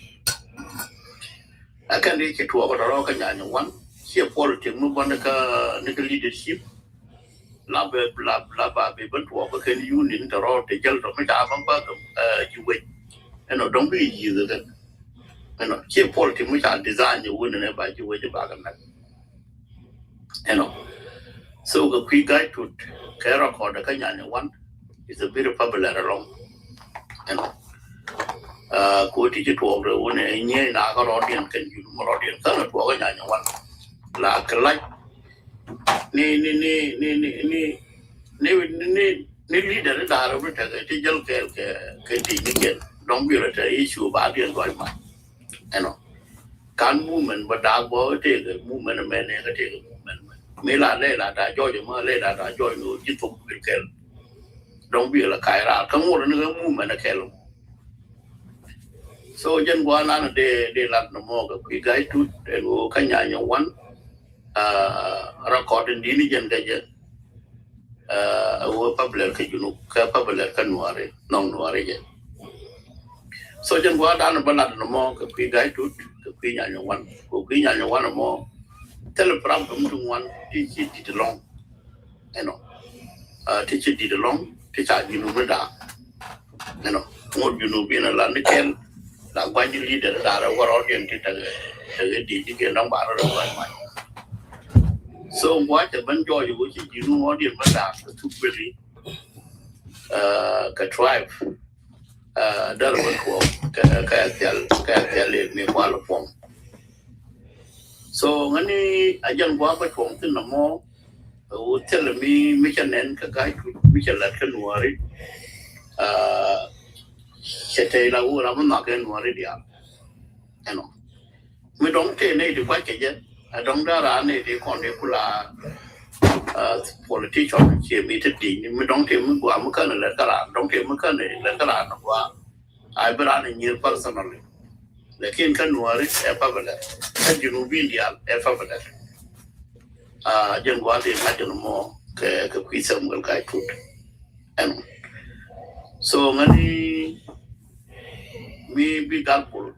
cái này cái thua của đó cái nhà quan chia politics mới bằng cái leadership là về bên thua cái union đó thì chơi rồi mới trả bằng bao chịu vậy nó don't be gì rồi nó chia politics mới trả design nhiều hơn này bài chịu vậy cho bà cái này so the quick guide to cái record cái nhà quan is a bit popular along của thì chỉ thuộc rồi này nhé là có rõ điện cần dùng một rõ điện rất là thuộc cái nhà quan là cái like ni leader đã rồi biết cái dân cái gì như vậy don't be là issue ba điện gọi mà can movement but đã có cái movement này cái mấy là đây là đã cho chúng mà đây là đã cho người chỉ thuộc cái đông bị là cái ra không một nữa mu mà nó kêu so dân qua nó để làm nó mua cái chút để ngủ cái nhà nhau quán recording đi dân cái gì ở public cái public cái nuôi đấy nông nuôi đấy so dân qua đó nó bắt nó mua cái chút cái nhà nhau quán cái nhà nhau quán nó mua telegram cũng trung quan thì chỉ đi long thì chỉ đi long thì trả gì nữa đã một gì nữa bên là nó kén là quan như leader đã rồi qua rồi thì cái đi cái đóng bảo rồi mà so quá thì vẫn cho dù chỉ nữa điện vẫn đã thu về cái tribe đó là một cái liền miền qua là phong so ngani ajan gua ba thong tin namo o tell me cho nên cái mi là cái nuari sẽ thấy là u làm nó cái nuari dia mi dong te này thì quay cái gì dong ra ra này thì còn đấy là politician chỉ mi thích đi mi dong te mi gua mi cái này là cái là dong te mi cái này là cái là nó gua ai bữa nay nhiều personally लेकिन kan nuari everywhere kan junubin dia everywhere jen wali ngajon mo ke kuisam gal kai tut so ngani mi bi galpul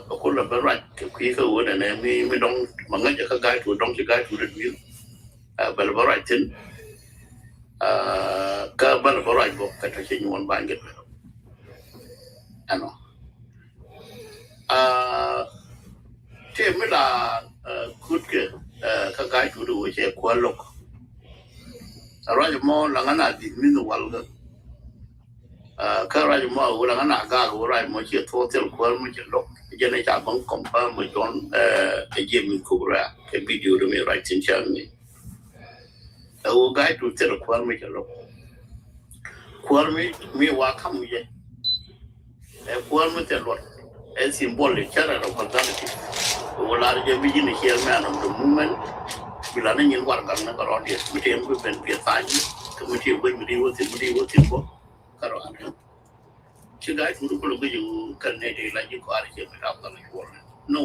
bakul la barat ke kuika wona ne mi dong manga ka gai tu dong ka gai tu de wi bal barat tin ka bal barat bo ka ta chi won banget thế mới là cút cái cái chủ đồ sẽ qua lộc rồi mà là ngân hàng thì mình nuôi cái cái rồi mà là ngân hàng cả rồi mà chỉ thua tiền qua mà chỉ lộc cho nên chả bằng công pa mà chọn cái gì mình cũng ra cái video đó mình right trên trang này cái chủ tiền qua mà chỉ lộc qua mình qua không gì qua mà chỉ lộc a symbolic chara of conservative wala je bi ni chairman of the movement bila na nyin war kan na karo dia mitem ko ben pia tani ko mitem ko mi wo tin bo karo an chứ gái thủ đô có cái cần này để lại những quả để chơi phải đào tạo lại quần no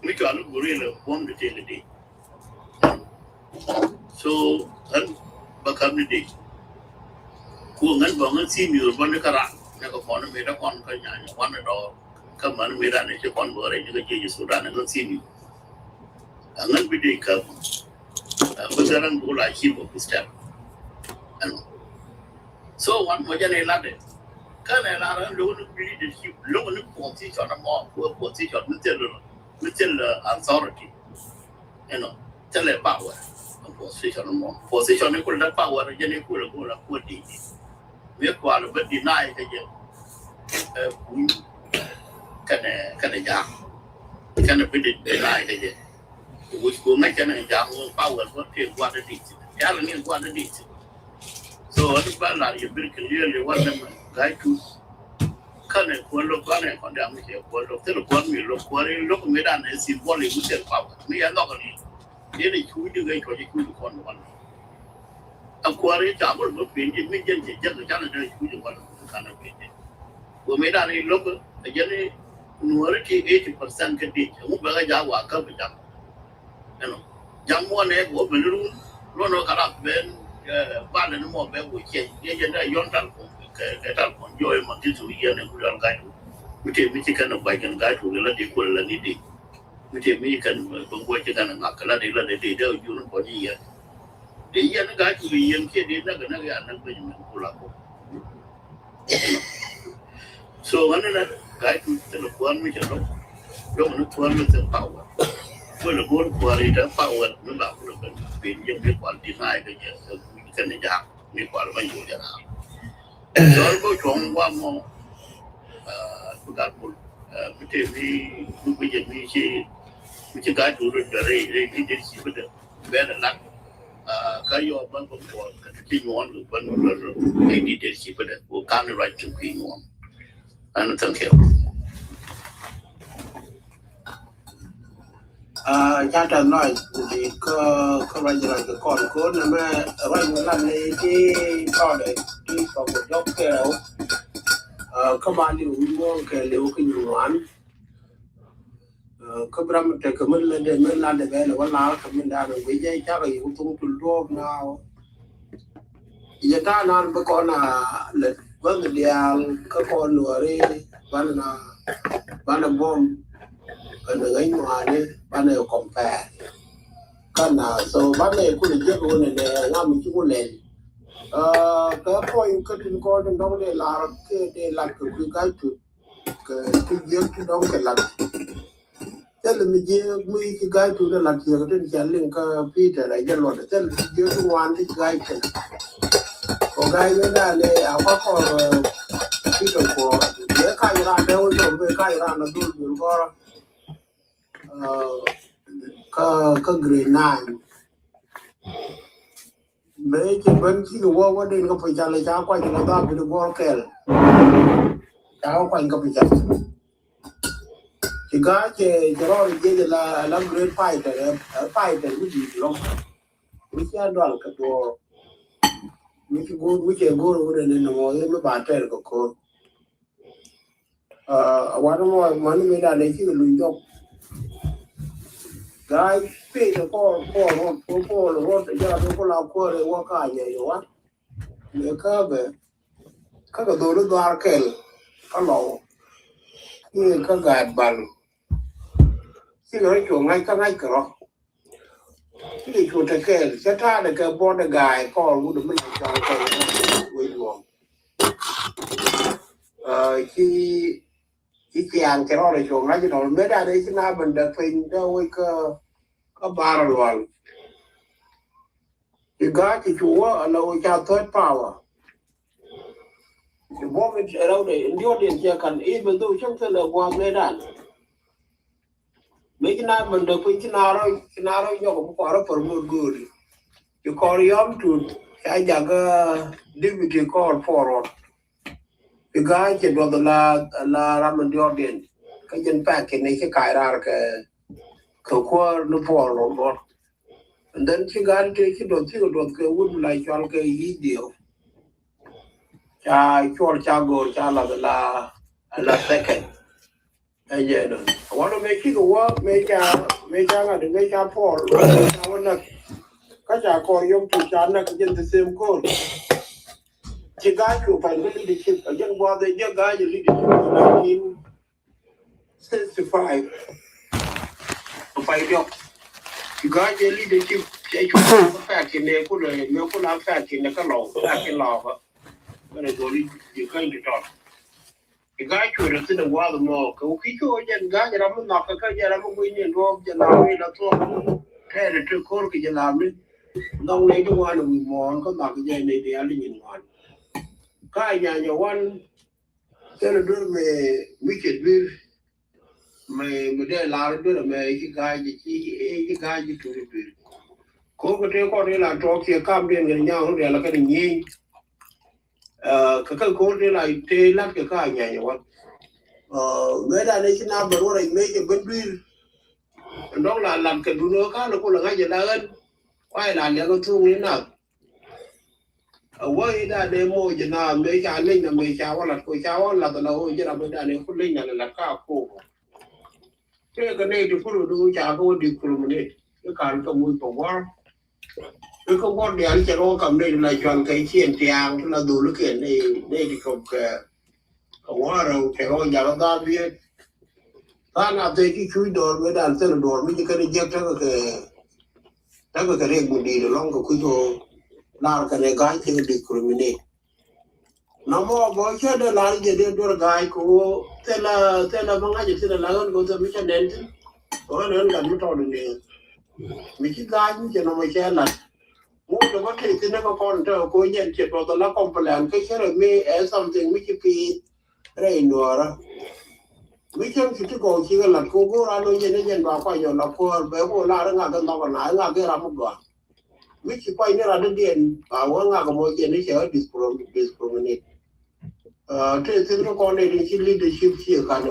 mấy cái lúc bữa là quần để chơi đi so anh bắt cầm đi cuồng anh bảo anh xin nhiều bọn nó cả ran nó có con nó mấy đứa con cái nhà nhà con nó đó cầm anh mấy đứa này chứ con bữa này những cái chơi số đàn nó xin nhiều anh bị đi cầm bây giờ anh cũng lại chịu một step anh so one more này là đấy cái này là nó luôn bị đi chịu luôn nó position nó mò position nó tên là authority you know tên là power position nó mò position nó cũng là power rồi nên cũng là quân đi việc qua là vẫn deny cái gì cái này giảm cái này bị deny cái gì của mấy cái này giảm power có thể qua được đi cái là liên quan đến đi so anh bạn là những việc clear quan điểm cái thứ cái này quan lúc cái này còn đang cái quan lúc tức là quan mình lúc người ta này xin quan liền muốn power mấy anh đó cái này để chui được cái chui được quan ông quan ấy chả có một biến gì mấy dân chỉ chắc là đây chui được quan cái này của mấy ta này lúc cái dân này Nuer ki 80% cái đi không bao giờ giáo hóa các bây giờ jam mua này của mình luôn nó cả là bên ba lần nó mua bên của chị cái dân này yon tan cái tan còn rồi mà cái chủ yếu này cũng là cái mình chỉ cần bài cái chủ là đi quên là đi mình cần công việc chỉ cần ngắt là đi đâuอยู่nó có gì để dân nó cái chủ yếu kia đi nó cái nó bây giờ mình cũng làm so anh là cái thứ là quan mới cho nó quan mới được power với là quan đi đã power nó bảo là cái biến những cái quan đi hai cái gì cái này giảm mấy quan là bao nhiêu giờ nào rồi có chọn qua mà tôi cảm ơn cái gì bây giờ mình chỉ cái thứ rồi đây cái gì bây giờ bé là lắc cái gì mà cũng có cái nhọn rồi vẫn là cái đi để gì bây giờ của cái này right to cái nhọn anh thank you cha trần nói thì có bây giờ cái con cố nó mà bây giờ làm này thì có đấy thì có một dốc kèo các bạn đi uống mua cái liều cái nhiều ăn các bạn để cái mình lên để mình làm để về là quan lao cái mình đã được bây giờ chắc là cũng tung từ lâu nào giờ ta nói với con là lịch vấn đề các con nuôi đi bạn là bom cái người ngoài đi bạn này còn phải cái nào so bạn này cũng được luôn này làm mình cũng lên cái point cái tin coi trong đó để là cái việc cái đó cái là thế là mình cái chủ đề là chuyện cái chuyện liên cái Peter này cái luật thế là việc cái quan cái có cái này là có Peter có cái ra đâu rồi cái ra nó đủ cái green nine mấy cái bên khi cái qua đây nó phải trả lời cháu quay cho nó ta bị được qua kẹt cháu quay cái phải trả thì cái rồi cái là làm green fighter cái gì đó mình sẽ đoán cái đồ mình cái rồi nên nó mới bán cái côวันนั้นมันไม่ได้เลยที่ลุยยกได้พี่จะพ่อหรือว่าจะยอดเราพ่อเลยว่าข้าใหญ่หรอวะเนี่ยข้าก็ดูดูอาร์เกลก็หล่อที่ข้าแกดบันที่เราช่วงไงก็ไงกรอที่ช่วงตะเกลจะท่าตะเกลบอลตะกายก็รู้ดูไม่ได้จองไปวิ่งรวมที่เกี่ยงcái đó là chuồng nó chứ nó mới ra đây chứ nào mình đặt phim đâu có ba rồi thì cái chúa ở đâu cho third power thì bố mình ở đâu để điều điện chia cần ít mình tôi trong thời là qua người đàn mấy cái nào mình đặt phim cái nào đó nhau cũng có đó phần một người thì có yếm tụt cái nhà cái DVD call forward cái gái chỉ đồ là làm điều điện cái dân phải cái này cái ra cái qua nó bỏ rồi and then cái gái cái đồ cái wood lại cho cái gì điều cha chol cha go cha la second no I want to make it work make Paul I want to catch a call you to China get the same code she got to find leadership again while the young guy leadership in 1965 to fight you got your leadership fact in there could have fact in the color back in law when I go you kind of talk the guy could have seen a while more. Okay, and guy, and I'm not a guy, I'm a winning dog, and I'm in a talk. Tell it to Corky and Army. No later one of me more, come back again, the alien one. Guy, and one, tell a girl, me, wicked bill, my dear Lara, me, guy, the guy, you to the bill. Coco take on it, I talk here, come in and young, they're like a yin. Kakal Cordy, I tell like a guy, and what. Whether they can have a right make a good bill. And don't like do no kind of pull a guy. Why not never too enough? A way that they more you know, make a link and make our like which I want like the low you know, but then pulling and a car cover. Take a native to do which I go discriminate. You can't come with for war. You can want the answer all come in like John Casey and Tiang to do look at native of a water, okay, all Yalaga beard. I'm not taking two door with answer the door, which you can eject a ring would be the longer quick now can a guy can discriminate. No more boys, the large a guy who tell a manga to the lion goes to Mission Denton or an uncontrolled. Which is guy, you know, my child. Most of what is never called to a coin chip or the lock of land, picture me as something which you pay rain or we can to go here like go around and Papa, you're not poor, but who are not another night, I get up a which you find out again, I won't more initial discriminate. To connect she leadership here can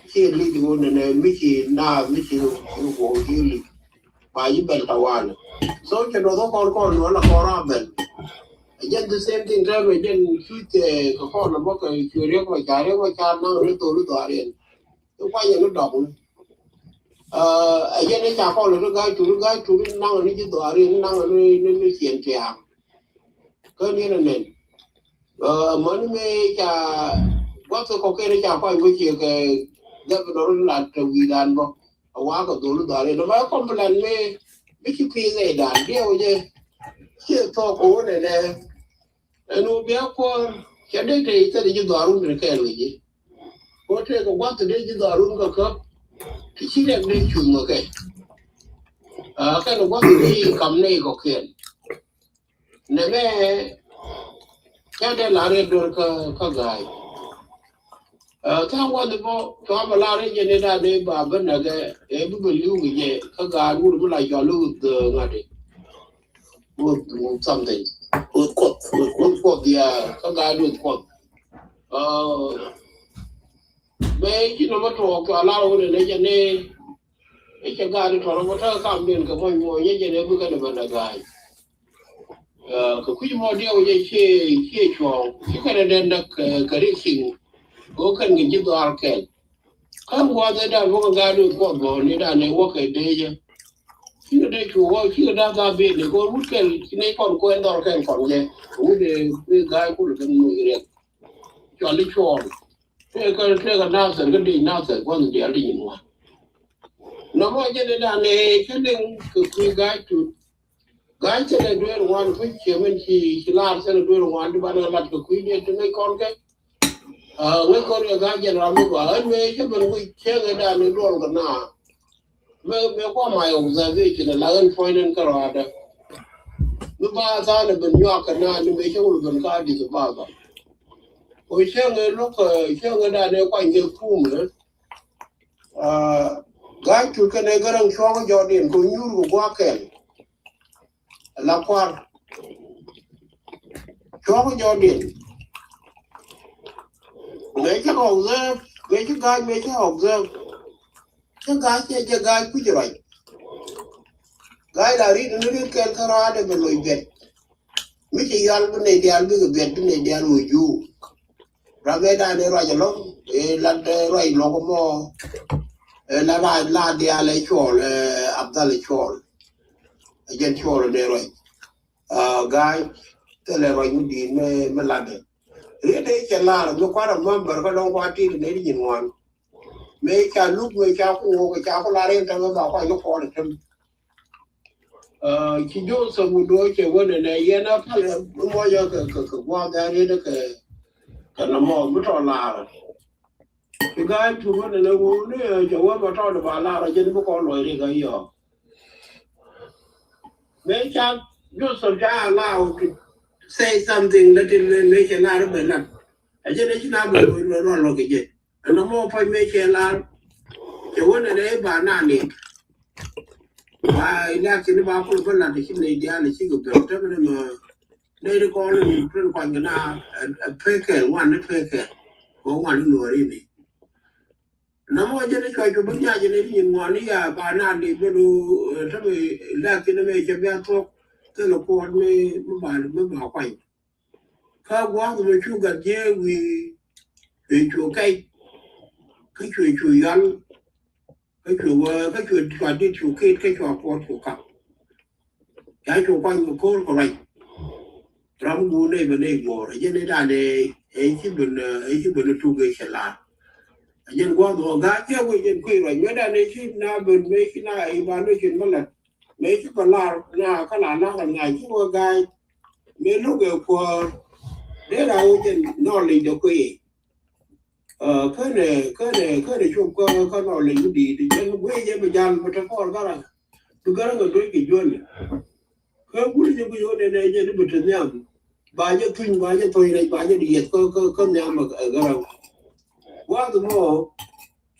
she lead one and Mickey now Mickey who go here by you better one. So you know the call one of our men. Again the same thing drive again shoot a call a book if you read my child now little Arian. You find a double. Again, I call a guy to now and you are in now and in Tiang. Come in and then. Money make what's the cocaine point which you governor like we done a walk of the dollar. The my complaint may make you pay a done. Dear, we just talk over there. And we'll be up for Cadete said you got room to carry you. What take a what the day you got room to cup? She didn't make you okay. Kind of what the come name okay. Never. Cái là cái đồ cái gai, thằng quan đó cho mà la cái này ra đây bà bên này cái bữa lưu cái gì cái gai luôn bữa lại cho lưu từ ngay đấy, wood something, wood quote cái gai wood quote, mấy cái nó mà trộn cho la cái này cái gai nó trộn nó thở cảm biến cái mồi như này bữa cái này bên này gai. Cái quy mô điều gì chia cho cái này đền được cái riêng có cần cái gì đó cái không qua đây đã vô cái được qua bộ này đã này qua cái đấy chứ khi cái đấy chủ khi cái đó ra bên để có một cái này còn quen đó cái còn gì cũng để cái gai cũng được cái người đấy cho lấy cho cái nào sẽ cái gì nào sẽ quan gì ở đây mà nó mà cái này đã này cái này cái gai chủ guy said I do one quick when she laughs and do one to banana like the queen to make on get. We call your guy and Ramuga, and we check it down the door of now. May call my observation, a lion point and Carada. The bars on the New York and now the Major Urban card is a barber. We shall look, shall down there quite a fool. Guy to Canada and Shaw Jordan, who knew walk in. La quan cho cái do điện mấy cái hộp dơ mấy cái hộp dơ cái gai cứ vậy gai là đi nó đi kèm theo ra để mình lùi việt Michi yal bune dial big bed bune dial with you. Raveda de Rajalong, a lad right locomo, a la dial chol, Abdal chol, a gent chol de right. Guy, tell her you did me lade. Really, a lot, no quite a member, but don't want it in any one. Make a look, make a walk, a chocolate, and about what you call it. Chỉ do some would do it when a year up, more young, one that in a more good on Lara. The guy to one and a woman, you want to talk about Lara, you book on Loriga. Make a do some guy allowed to say something that will make a lot of a I just not look at it. And no more point make a lot. You want a banana. Why, that's in the Bible for not the Indian single girl. They call him Pangana a pecker, one pecker, or one who are in it. No more than try to be in 1 year, but not the little lack in the major battle, then afford me by the point. How was the sugar dear we to okay? Could you young? Could you work? Could you try to kid catch your port for cup? I to find the cold correct. From good neighbor more, a general a human two gates a lot. A young one or that year we can queer, and whether they should now be making a evaluation mullet. Make it a lot now, can I not and I you a guy may look for there I would knowledge the quay. Can show knowledge you did, the young way ever done, but a call gara. To go and drink it, Johnny. How would you be on an agent with them? By your twin, by your toilet, by your diet, come down a girl. What the more,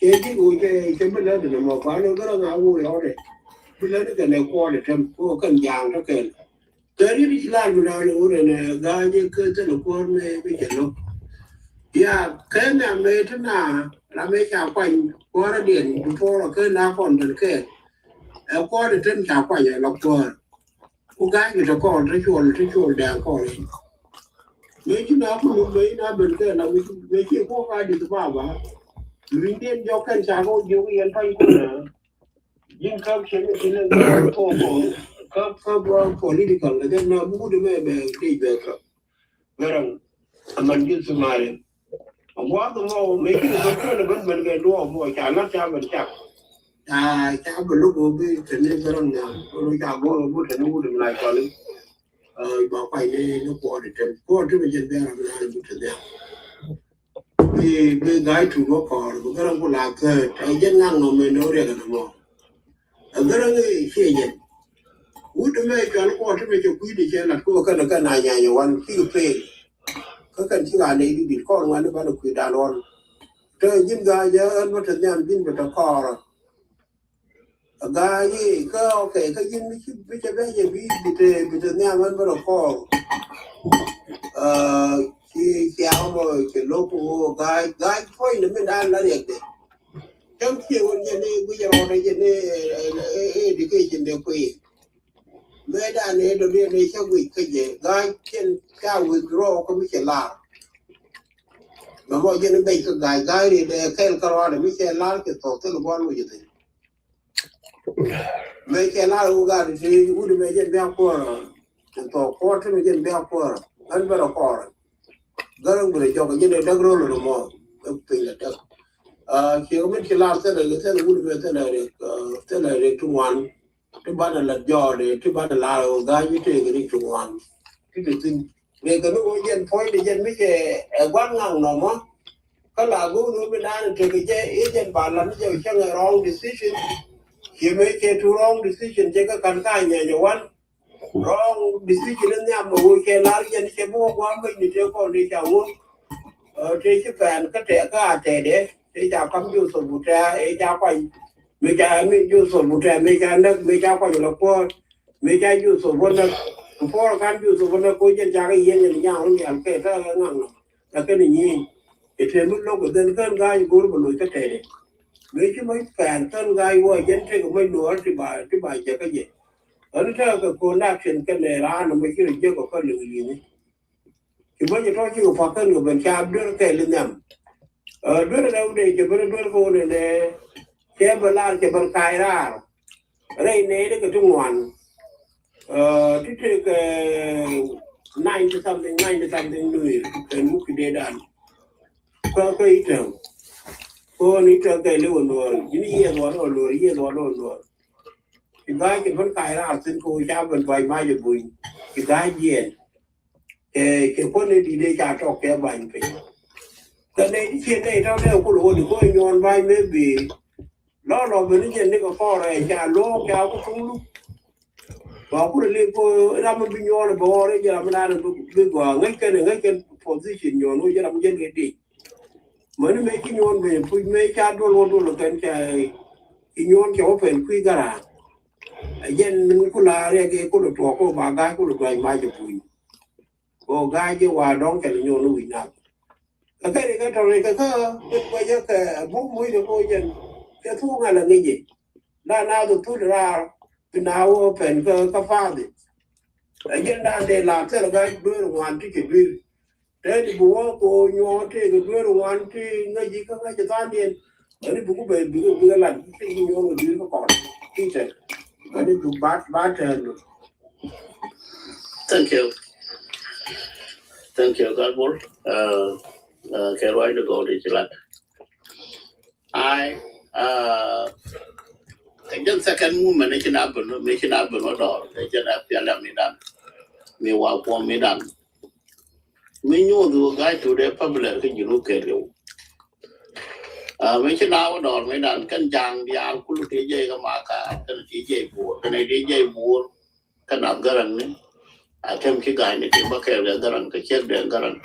changing with a temper in the more final girl, I will order. We let it and a quarter temp, or come down, okay. 30 land without a guy, you could tell a poor man, we can look. Yeah, can I made now? I make a point, quarter din before a curl up on the care. A quarter 10 chapaya, look for. Who guy with a call, ritual, down calling. Make you up, you may not be there, and we make you walk out of the Baba. You didn't your can travel, you and find Jim Compton in a come political, and then no mood maybe better. Where I'm on you to marry. And what the more making a tournament when they do a boy, I not have a chap. I have a look over it and never on them, or we can go over and wood like Ollie. By no quarter, quarter is there to them. We guy to work on, we're going to go like that. I didn't know no more. A very change. Would make an quarter make a good jail at go can a one few pay. Cook see our lady be called one about a quid alone. Turn Jim guy, and what a damn been with a car. A guy, go okay, because you which a very big with the name under a call. She almost a local guy point the middle like that. Come here when you need, we are already education the queen. Made an head of the nation with guy can withdraw commission law. The more you make a guy in the Kelcar, we say lark is total one with you. Make a lot who got it, would make it down for and talk quarter again down for and better for. Going with a job again, a dog roll no more. She went to last said would tell her to one. To battle a jaw, to battle a guy, you take it to one. People think they can go point again, make a one now no more. Kala go over down and take a agent balance, you can a wrong decision. You make a wrong decision, take a campaign, you one wrong decision in the we can large and say more one way you take all the own. Take a fan, cut a car, they come to some butter, a japan. Make I make use of butter, make I make up on the poor, make I use of one before I can't use of one of Kojan Jari Yen and Yang and Peter. Like any yin. If you look at the guy, go to look at it. Make you my fan, some guy who I can take away no to buy Jackajet. Ở đây cái connection cái này ra nó mới cái gì có cái gì này. Chỉ bây giờ thôi chỉ có phát cái bên cha đưa cái lên nhầm. Đưa đâu đây chỉ bây giờ đưa cô này cái bên là cái bên cài ra. Ở đây này cái trung ngoan. This cái 90 something người cái mức cái đàn. Có cái ý tưởng. Cô ní cho cái lưu luôn, những gì đó luôn. Cái gái cái vẫn cài ra xin cô cha vẫn vài mai rồi bùi. Cái gái gì cái con này đi đây trả trọc cái bệnh phải. Cái này đi chuyện này tao đeo cô đồ thì cô nhon vai mới bị nó bên trên này có kho này trả lô cái áo có không lúc. Và cô lên cô ra mình bị nhon là bỏ đấy giờ mình đang được vào ngay cái position nhon nó giờ làm dân cái đi. Mới mấy cái nhon về phui mấy cha đô là cái nhon cho phải phui gara. Dân mình cô là cái cô được bỏ cô bà gái cô được vài mai cho phui. Cô gái chứ hòa đón cái nhon nó bị nặng. Cái trò này cái bây giờ cái bút mũi được cô dân cái thuốc này là cái gì? Nào được thuốc ra từ nào phải cái pha gì? Dân đang để làm thế là cái đứa hoàn thì cái đứa thế thì bố cô nhỏ thì cái đứa hoàn thì ngay gì cái cho ta điên ở đây bố về bố làm cái nhỏ nó đứa nó còn cái thế ở đây bố bát rồi. Thank you, God bless. Cái rồi được gọi đi chợ. Cái dân second movement này trên áp nó đó, cái trên áp phía làm đàn, mi vào qua mi đàn, mi nhô được cái chủ đề public cái gì nó kể rồi. Mấy trên áp đó mi đàn cân giang đi ăn cũng thế dây cái mà cả cái này dây buồn, cái này dây buồn, cái nào cái răng này, thêm cái gai này thì bao kêu là cái răng cái chết để cái răng.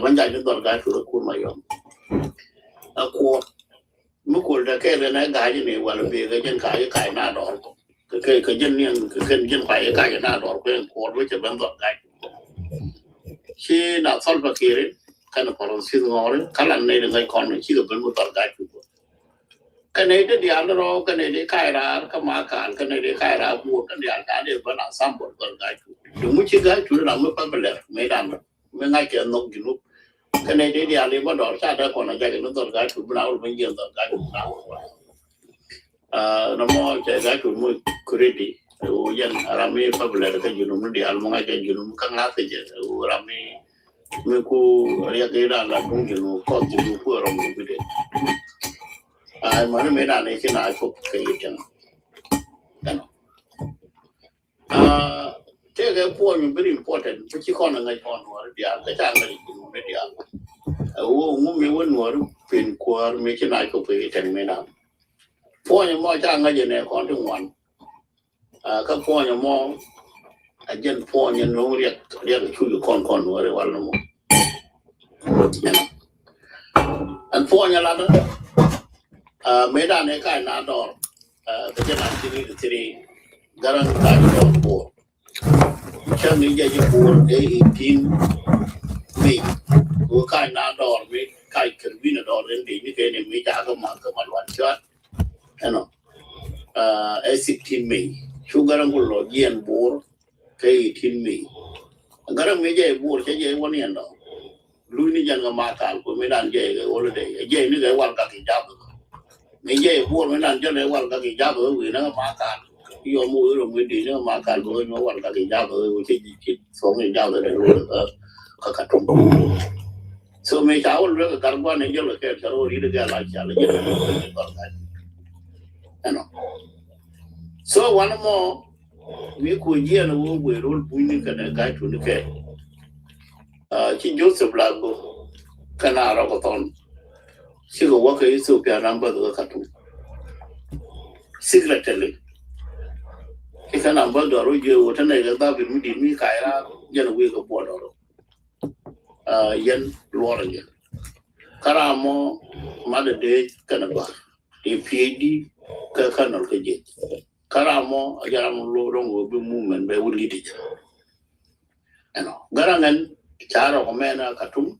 Vẫn dạy những toàn cái chủ lực của mày không? Cô mức của cái này cái gì này gọi là vì cái dân cái na đỏ cái dân niên cái dân phải cái na đỏ cái cô với chợ vẫn toàn cái khi nào xong vào kia đấy cái nó còn xin ngó đấy cái lần này là ngày còn chỉ được vẫn một toàn cái này để đi ăn rồi cái này để khai ra cái má cản cái này để khai ra buộc cái để ăn để vẫn là xong một toàn cái đúng mới chỉ cái chủ là mới bắt bẻ mấy đàn mới ngay cái nông kiểu cái này để đi ăn đi bắt đầu ra đó còn là cái nó toàn cái chủ nào mình giờ toàn cái chủ nào nó mua cái chủ mua credit rồi dân làm gì bắt bẻ cái chủ nó đi ăn ngay cái chủ nó căng lát thì rồi làm gì mình cô cái đó là cũng chủ có chủ của rồi mình biết mà nó mấy đàn này cái nào cũng cái gì chẳng cái point is very important. Chứ còn là ngày còn nữa đi ăn cái trang này cũng mới đi ăn. Ngô mấy vấn nữa phiền qua mấy cái này cũng phải thành mấy năm. Point như mọi trang cái gì này còn trong ngoan. Các point như mọi dân point như nó riết chui con nữa để vào nó một. Anh point như là đó. Mấy đàn này cái nào đó cái dân ăn thì garang cái đó bộ. Cho nên giờ như buồn để tin mình của cái nào đó với cái cần vi nào đó đến thì như cái này mới trả cái mà loạn chết, anh nó, tin mình, chú garang của lo diện buồn cái tin mình, garang mấy giờ buồn cái giờ quan niệm đó, lui ní dân cái mà cả của mấy đàn giờ cái ổ đấy, giờ ní cái quan cái giáp rồi, mấy giờ buồn mấy đàn cho nên quan cái giáp rồi vì nó mà cả yo mua rồi mới đi nữa mà cả rồi nó còn cái giao rồi chỉ số người giao rồi rồi các trung số mấy cháu rồi cái cán quan này cho là cái rồi đi được lại trả lại còn cái nó so one more we could hear no we roll puni cái chủ cái chỉ Joseph Lago kana ra có ton chỉ có cái số cái number của các trung secretly cái nào bắt đầu rồi giờ thế này người ta vì mình đi mình cái là dân quê có bỏ đó dân loa rồi karamo mà để cái nào thì phía đi cái nào cái gì karamo giờ làm lo rong với movement về ulit đi anh nó garangan cara của mẹ nó cả chúng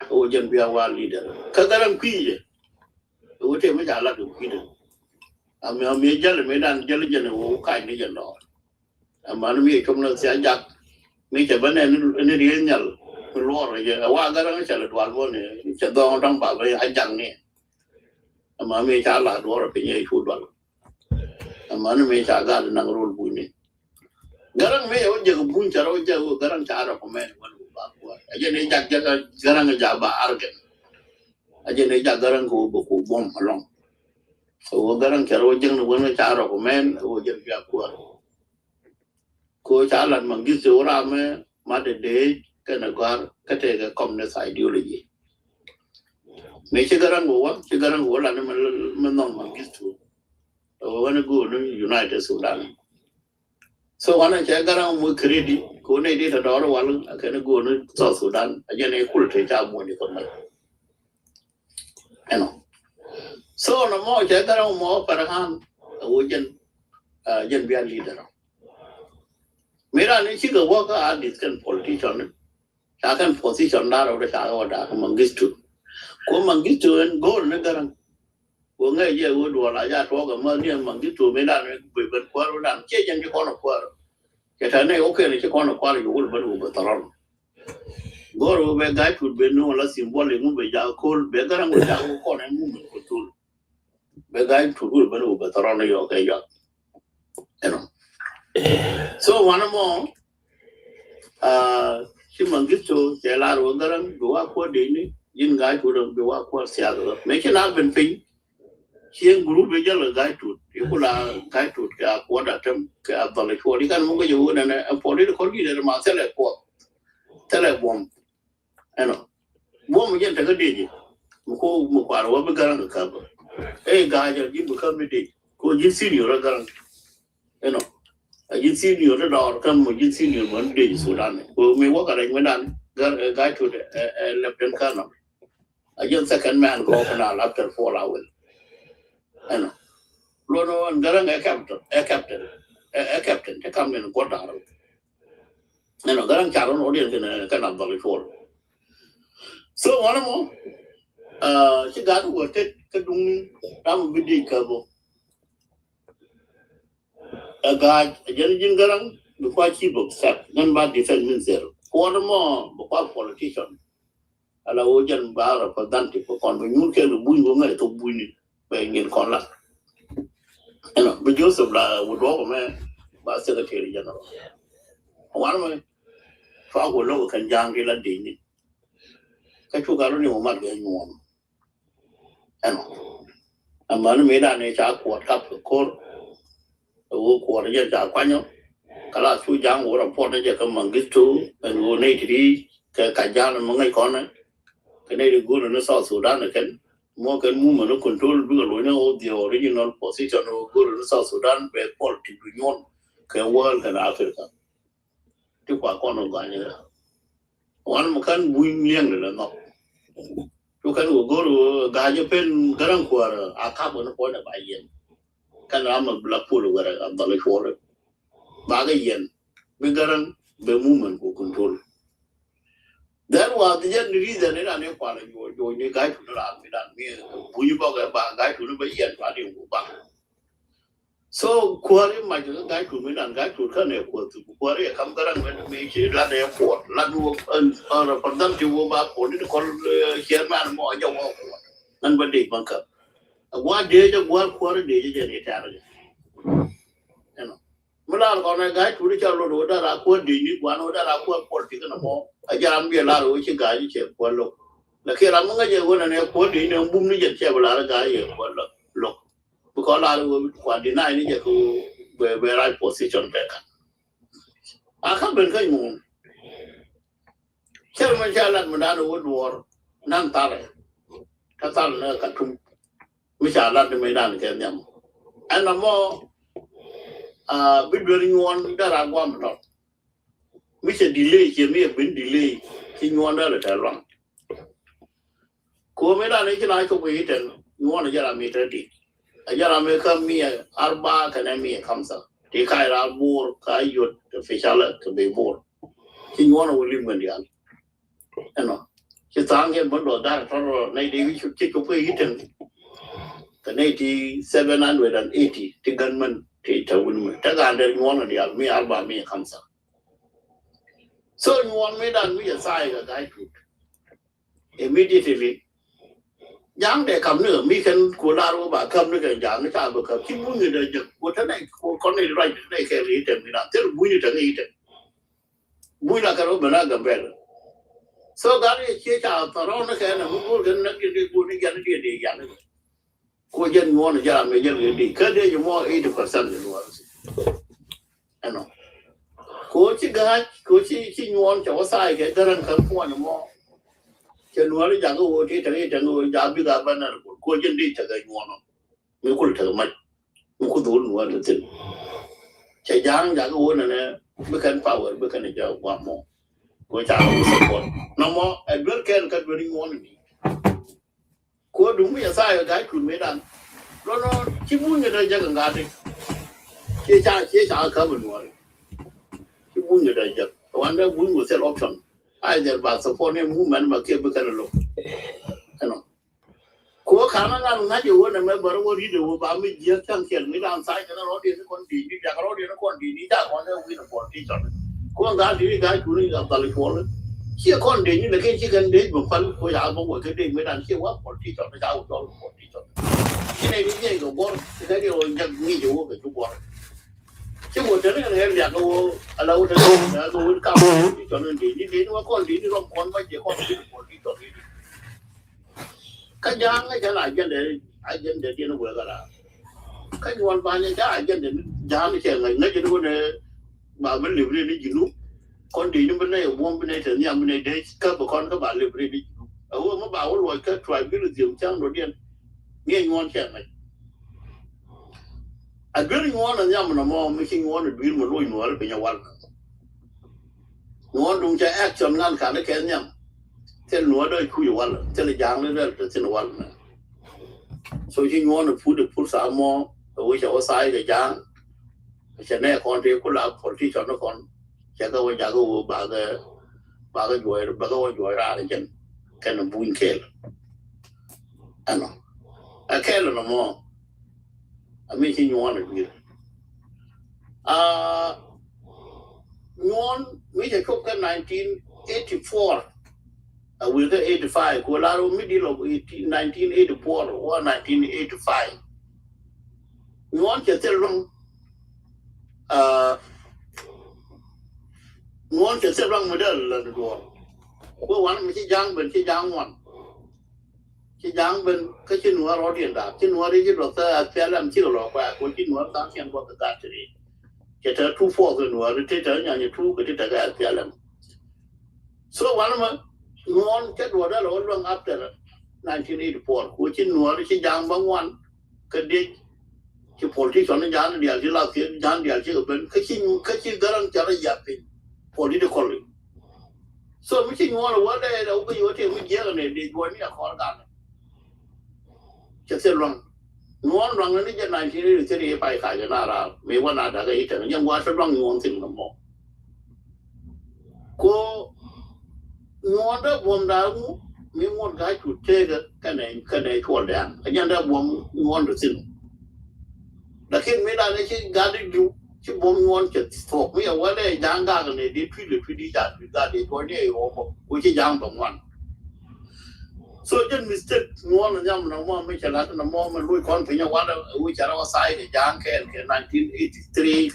ô dân bia qua leader cái garan quy gì ô thế mới trả lại được quy được mình giờ là mấy đàn giờ là dân ô cái này dân đó man mi chom na sia jak mi che ban ne ri nyal lo re ya wa ga ran cha le dwal bo ne che do dang ba ba a jang ne man mi cha la do re pe ye chu dwal man mi cha ga na ro bu ni garang me o je bun cha ro je garang cha ra ko me wan ba ko aje ne jak garang ja ba argen aje ne jak garang ko bom along so garang cha ro je no wan cha ra ko men o je ya ko cha lan mang gi so ra me ma de cái này qua cái thế cái communist ideology mấy cái garang wo là mình non mang gi so wan go no United Sudan so wana cha garang mo credit ko ne di ta dor wal ka ne go no South Sudan aje ne kul te cha mo ni ko mai eno so no mo cha garang mo parahan o jen bia leader mera ne chi ga wa ka diskan politician cha kan position da ro da cha wa da mangistu ko mangistu en go ne garang ko ngai ye wo do la ya to ga ma ni mangistu mera ne be ben ko ro dan che jen ko no ko cái thằng này ok là chứ con nó qua là dùng vẫn dùng tao rồi rồi bé gái tụt bên nó là symbol để muốn bây giờ cô bé cái thằng người ta con em muốn mình tụt bé gái tụt bên dùng tao này ok giờ so one more khi mà biết cho sẽ là rồi cái thằng đùa qua đến đi những gái tụt được đùa qua xe rồi mấy cái nào bên pin chiếc group bây giờ là gái tụt thì cũng là gái tụt cái qua đã trong cái vào lại qua đi cái nó có nhiều này này em đi con đi để mà sẽ lại qua sẽ lại bom anh bom bây giờ cái gì một quả rồi bây giờ nó cầm gái giờ chỉ một cái gì cô chỉ xin nhiều rồi cái chỉ xin nhiều rồi đó cầm một chỉ xin nhiều vấn đề Sudan cô mới qua cái này mới đàn gái tụt left hand can nó giờ second man có cái nào after 4 hours anh luôn anh garang captain cái cam này có đào anh garang chả nó điên cái nào vào phổ so one more chỉ gạt của cái đúng làm cái gì cơ bộ gạt dân garang được qua chi bộ sạch nên ba defense minister one more một qua politician là ô dân ba là phần đan thì còn phải nhún cái được bùi của người thuộc bùi này về nhìn còn là bây giờ sắp là một đó của mẹ bà sẽ có thể đi cho nó không ăn mà phá của lâu khăn giang cái là đi đi cái chú cá nó nhiều mặt cái ngon mà nó mấy đàn này trả quạt cặp cột quạt nó trả quá nhau cái là chú giang của nó phốt nó chỉ có mang cái chú rồi này thì cái cả giang nó ngay con này cái này được nó South Sudan này cái mua cái mua mà nó control bây giờ lối nó the original position of go to South Sudan về politics union cái world cái Africa thì quả con nó gọi như là one một cái bùi miếng rồi là nó chú cái của go to gái Japan cái răng của Akap nó có là bài yên cái nào mà Blackpool rồi cái đó là số rồi ba cái yên bây giờ răng về movement của control that was the reason that I never found you the guy to the land with that me who you bought a guy to the yen value back. So quarry my guy to me and guy to come airport to quarry come around when me land airport, land or for them to go back or to call chairman more young and but they bunker. One day the one quarry day in Italy. Mula còn gái chủ đi cho lô đó là quân đi như quán đó là quân politics nó mò ở nhà làm việc là rồi chỉ gái chỉ quân lô là khi làm cái gì quân này quân đi nó bung nó giật xe vào là gái gì quân lô bữa có là quân đi này như vậy về right position đấy à khác bên cái mùng chứ mà cha lần mà đã được đùa năng ta này ta là cả trung mới trả lần thì mới đàn cái nhầm anh làm mò biết được nguồn đã ra qua một lần, mới sẽ delay chỉ mới biến delay khi nguồn đó là thay đổi. Cô mới đã nói cái này không phải thế, nguồn là giờ làm gì đấy, giờ làm cái mi arba cái này mi không sao, thì cái là bor cái yết cái phải trả lại cái bị bor, khi nguồn nó liền mình đi ăn, anh nói, cái sáng cái vấn đề đó rồi này đi cái không phải thế, cái này thì 780 thì gần mình thì thấu mình ta gan đến ngon là đi ăn mi ăn ba mi không sao so ngon mấy đàn bây giờ sai cái chút immediately giang để cầm nữa mi cần của la rồi bà cầm nữa cái giang nó chả bực cầm khi muốn người đời giật của thế này con này right này cái gì thế mình làm thế là vui như thế này thế vui là cái đó mình làm gần về so cái chia chào tao nó cái này muốn cái nó cái của nó cái gì đi giang của dân ngon là giang mấy dân đi cái đấy chúng mua 80% rồi anh nói của chị ngon cho sai cái đó là không mua nữa mua cho nó là giang cái thì thằng ấy giang bị gặp anh của dân đi thằng ấy ngon mình cũng thằng mày mình cũng đủ ngon được chứ chạy giang cái này mới cần power mới cần cho qua mua của cháu support nó mua anh biết cái very ngon này của đúng bây giờ sai cái chuyện mấy đàn nó chỉ muốn người ta chơi gần gà đi chia cha cả mình rồi chỉ muốn người ta chơi còn nếu muốn người sẽ option ai giờ bà support em muốn mình mà kia bây giờ luôn anh nói của khả năng là nó chịu cái này mới bảo nó đi được bà mới giết sang tiền mấy đàn sai cho nó đi nó còn đi ra cái đi nó còn đi ra còn nó đi nó còn đi chọn của gà đi cái chủ này gặp tài liệu chia con đi như là cái chỉ cần đến một phần của nhà bố của cái đi mấy đàn chia quá còn đi chọn nó giao cho còn đi chọn cái này cái gì của bố cái điều nhận nghi dụ của chú bố chứ một cái này em nhặt đâu đâu thế đâu cao cho nên đi đến nó con đi nó con mấy chị con đi chọn đi cái giang cái lại dân để đi nó vừa cả là cái quan ban như cái dân để giang cái chuyện này nó chỉ nó để bà mới liều lên đi lúc con đi nó bên này buông bên này thường nhà bên này đấy các bà con các bạn liều lên đi ở mà bảo rồi cái trại biết được dùng trang rồi điên nghe ngon chuyện này anh biết ngon là nhà mình nó mấy khi ngon là biết mà lôi ngon là phải nhà quan ngon đúng cái action ngăn cả cái kén nhầm thế ngon đây khui quan là thế là giang lên đây thế là quan này so khi ngon là phút sáng mò ở chỗ sai cái giang cho nên con thì cũng là phần thi cho nó còn chắc cái nhà cô bà cái juồi ra đấy chân cái nó buồn kêu anh nói cái là nó mò mình chỉ ngon được gì ngon mình chỉ chụp cái 1984 với cái 85 của là rồi mình đi lâu 1984 hoặc 1985 ngon chỉ theo luôn ngon chỉ xếp răng mới được là được rồi. Cô quán mình chỉ giang ngon, chỉ giang bên cái chuyện nuôi rau điền đã, chuyện nuôi đi chỉ là phải làm chỉ là qua, còn chuyện nuôi tăng tiền qua cái gì, chỉ là thu phô cái nuôi, thì thế nhà thu cái thế cái phải làm. Số quán mà ngon cái nuôi đó là luôn after 1984, của chuyện nuôi chỉ giang bằng ngon, cái đi chỉ politician nó giang điều chỉ là giang điều chỉ ở bên cái chuyện garang cara yapin politically so mình chỉ ngon là vấn đề đâu có gì thì mình giết cái này đi đuổi mình là khó làm chắc sẽ rằng ngon rằng nó cái này thì đi phải khai cái nào là mấy vấn đề cái ý tưởng nhưng qua sẽ rằng ngon thì nó mỏ cô ngon đó buồn đau mình ngon cái chủ chế cái này thua đạn cái nhân đó buồn ngon được xin là khi mấy đàn này chỉ gà đi du chỉ buông ngon chỉ thuộc mấy ở đây giang gà cái này đi truy đi chặt gà đi thôi này ô cô chỉ giang bằng ngon so chân mistake ngon là nhầm nó mà mấy chả là nó mà lui con phải nhau quá là ui chả nó sai để giang cái 1983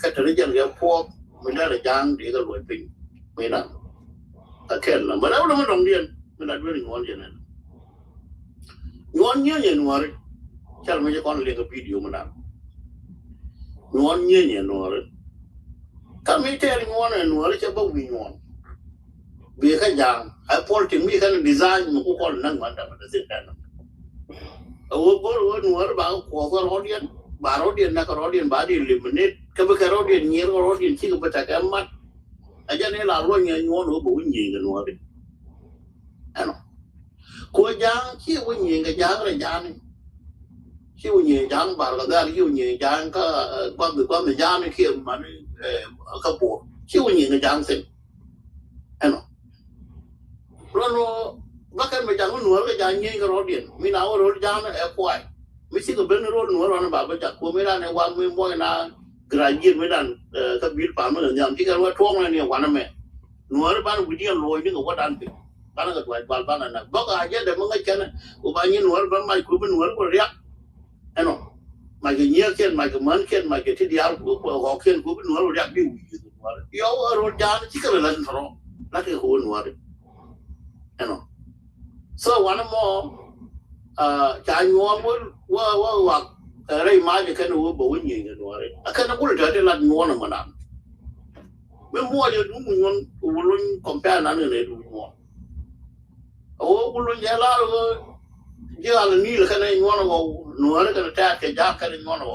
cái thời gian cái phố mình đã là giang để cái lối pin mấy đàn cái là mà đâu nó đồng điền mình đã biết ngon gì này ngon như vậy ngon chả mấy con lên cái video mà làm ngon như vậy ngon các mấy thế ngon này ngon chứ bao nhiêu ngon vì cái dạng hay politic mi cái design mà cũng còn năng quan trọng là gì đó ở bố ngon bảo có rau điền na cái rau điền bà đi eliminate cái rau điền nhiều rau điền chỉ có bắt cái mắt ở trên này là rau nhiều ngon ở bụng nhiều cái ngon đấy anh nói cô giang chỉ có nhiều cái giang này chiêu nhiều giang bảo là ra chiêu nhiều giang có quan người giang này kia mà cái bộ chiêu nhiều cái giang xin anh nói rồi bác em bây giờ nó nuôi cái giang như cái rau điền mình nào rau giang nó ép quay mình chỉ có bên rau nuôi rồi nó bảo bây giờ cô mới ra này qua mình mua cái nào graduate mới đàn các biết phán mà nhầm chỉ cầnว่าท่วงอะไรเนี่ยวันนั้นแม่หนูบ้านวิทยาลอยนี่ก็ว่าดันไปบ้านก็ตัวบ้านนั้นบอกอาจจะเดี๋ยวมึงก็แค่นั้นอุบายนี่หนูบ้านไม่คุยเป็นหนูก็เรียกไอ้น้องมาเกี่ยเขียนมาเกี่ยมันเขียนมาเกี่ยที่เดียวกูหอกเขียนกูเป็นหนูเรียกดิวเดี๋ยวรถจานที่ก็เลยลั่นทรมนั่นคือหัวหนูไอ้น้องส่วนวันนั้นมอจ่ายงวงว่าอะไรมาจะแค่หนูบอกว่ายิงกันหนูอะไรแค่นั้นกูเลยจะได้ลั่นงวงมันนั่นไม่มั่วจะดูมึงมันกูลุ้นคอมเพลนั่นเลยดูมั่วโอ้กูลุ้นเยอะแล้วเยอะอะไรนี่เลยแค่นั้นงวงเราหนูอะไรกันแท้แค่ยากแค่นั้นงวงเรา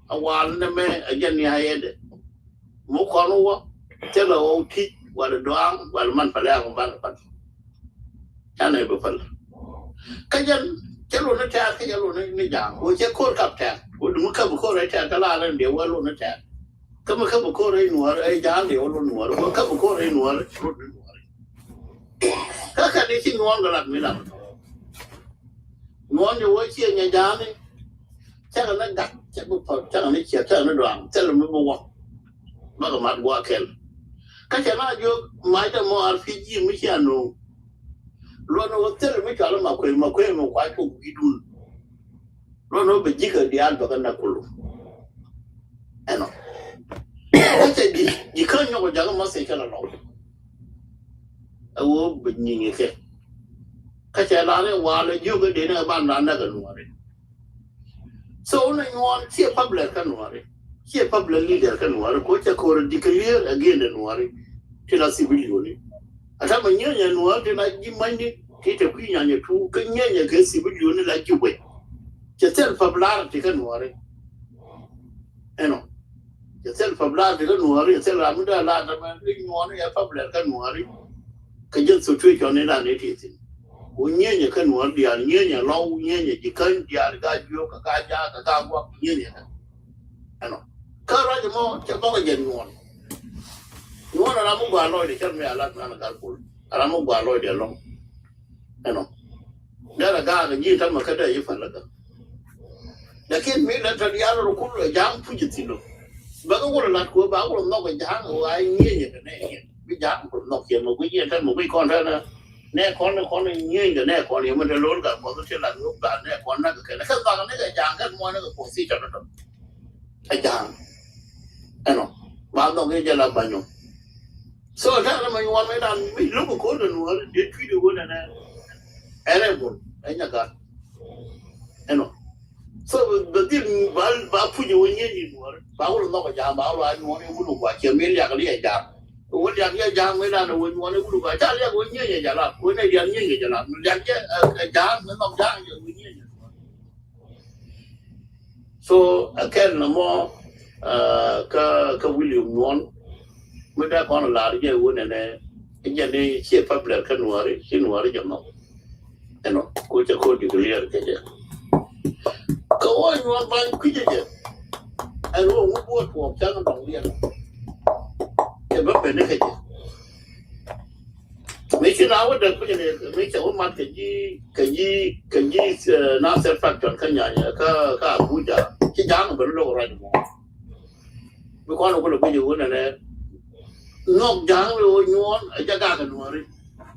เอาวันนั้นแม่ยันนี่ให้เด็กมุขของว่าเจ้าเราคิดว่าดวงว่ามันไปแล้วของบ้านปัจจุบันนั่นเองเป็น cái dân cái luôn nó cha cái dân luôn nó giảm của cái cốt cặp trẻ của đúng không một cốt đấy trẻ cái la lên điều luôn nó trẻ cái mà không một cốt đấy nùa đấy giá điều luôn nùa đúng không một cốt đấy nùa đấy cái này chỉ ngon cái làm mới làm ngon nhiều cái chia nhà giá đấy chắc là nó đặt chắc một phần chắc là nó chia chắc là nó đoạn chắc là nó mua mà cái mặt qua kẹt cái chuyện nó vô máy cho mua phi gì mới chia nụ luôn nó rất là mấy chỗ mà quên mà quái cùng cái đun luôn nó bị chỉ cái đi ăn vào cái nào cũng anh nói cái chuyện gì không nhau cái gì mà sẽ cái nào bị nhìn cái chuyện đó là qua là yêu cái đến là ban làm cái nữa đấy số này ngon chia public cái nữa đấy chia public leader cái nữa đấy có chắc có declare again cái nữa đấy thì là civilian đấy à mà nhớ nhà nữa thì là gì mấy đi thì tôi nghĩ nhà thu cái nhớ nhà cái civilian là chịu vậy chỉ selv public thì cái nữa đấy anh nói chỉ selv public thì cái nữa đấy selv làm cái là mà cái nữa này public cái nữa đấy cái dân số thuê cho nên là này thì của nhớ nhà cái nữa đi à nhớ nhà lâu nhớ nhà chỉ cần đi à cái vô cái giá cái qua nhớ nhà anh nói cái đó thì mà chỉ có cái dân nữa nữa là làm một quả lôi để cho mẹ làm cái cối làm một quả lôi để long anh nói đó là cái gì thằng mà cái đấy phải là cái để khi mình làm cho đi ăn rồi cũng là dám phụ giúp gì đâu và cái gọi là của báo là nó cái dám của ai nhớ như cái này cái dám của nó kia một cái gì thằng một cái con thằng nè con này nhớ cái nè con này mình đã lớn cả một cái là lúc cả nè con nó cái này không có cái dám cái mua nó cái cổ xí cho nó cái dám anh nói báo nó cái gì là bao nhiêu so that là mình quan mấy đàn mình lúc mà có được nữa đến khi được cái này em buồn anh nhắc cả anh nói so đầu tiên bảo phụ nữ như gì nữa bảo là nó phải giảm bảo là anh muốn cái vụ quả chuyện mấy liệt cái này giảm vụ liệt cái giảm mấy đàn nó muốn cái vụ quả chắc là cái như vậy chả là cái này điền như vậy chả là liệt cái giảm nó giảm như vậy so cái là mo cái William muốn mới đã con là cái vụ này này cái nhà này chia pháp lệ cái nùa đấy chậm nó anh nói cô cho cô đi clear cái gì câu anh nói bằng cái gì anh nói muốn buat cuộc chẳng đồng liên cái bất bình cái gì mấy cái nào được cái này mấy chỗ mặt cái gì nó sẽ phát triển cái nhà cái bùi giả cái giá nó vẫn lâu rồi mấy con nó có được cái vụ này ngọc giang rồi ngon ở jaga cái nữa đi,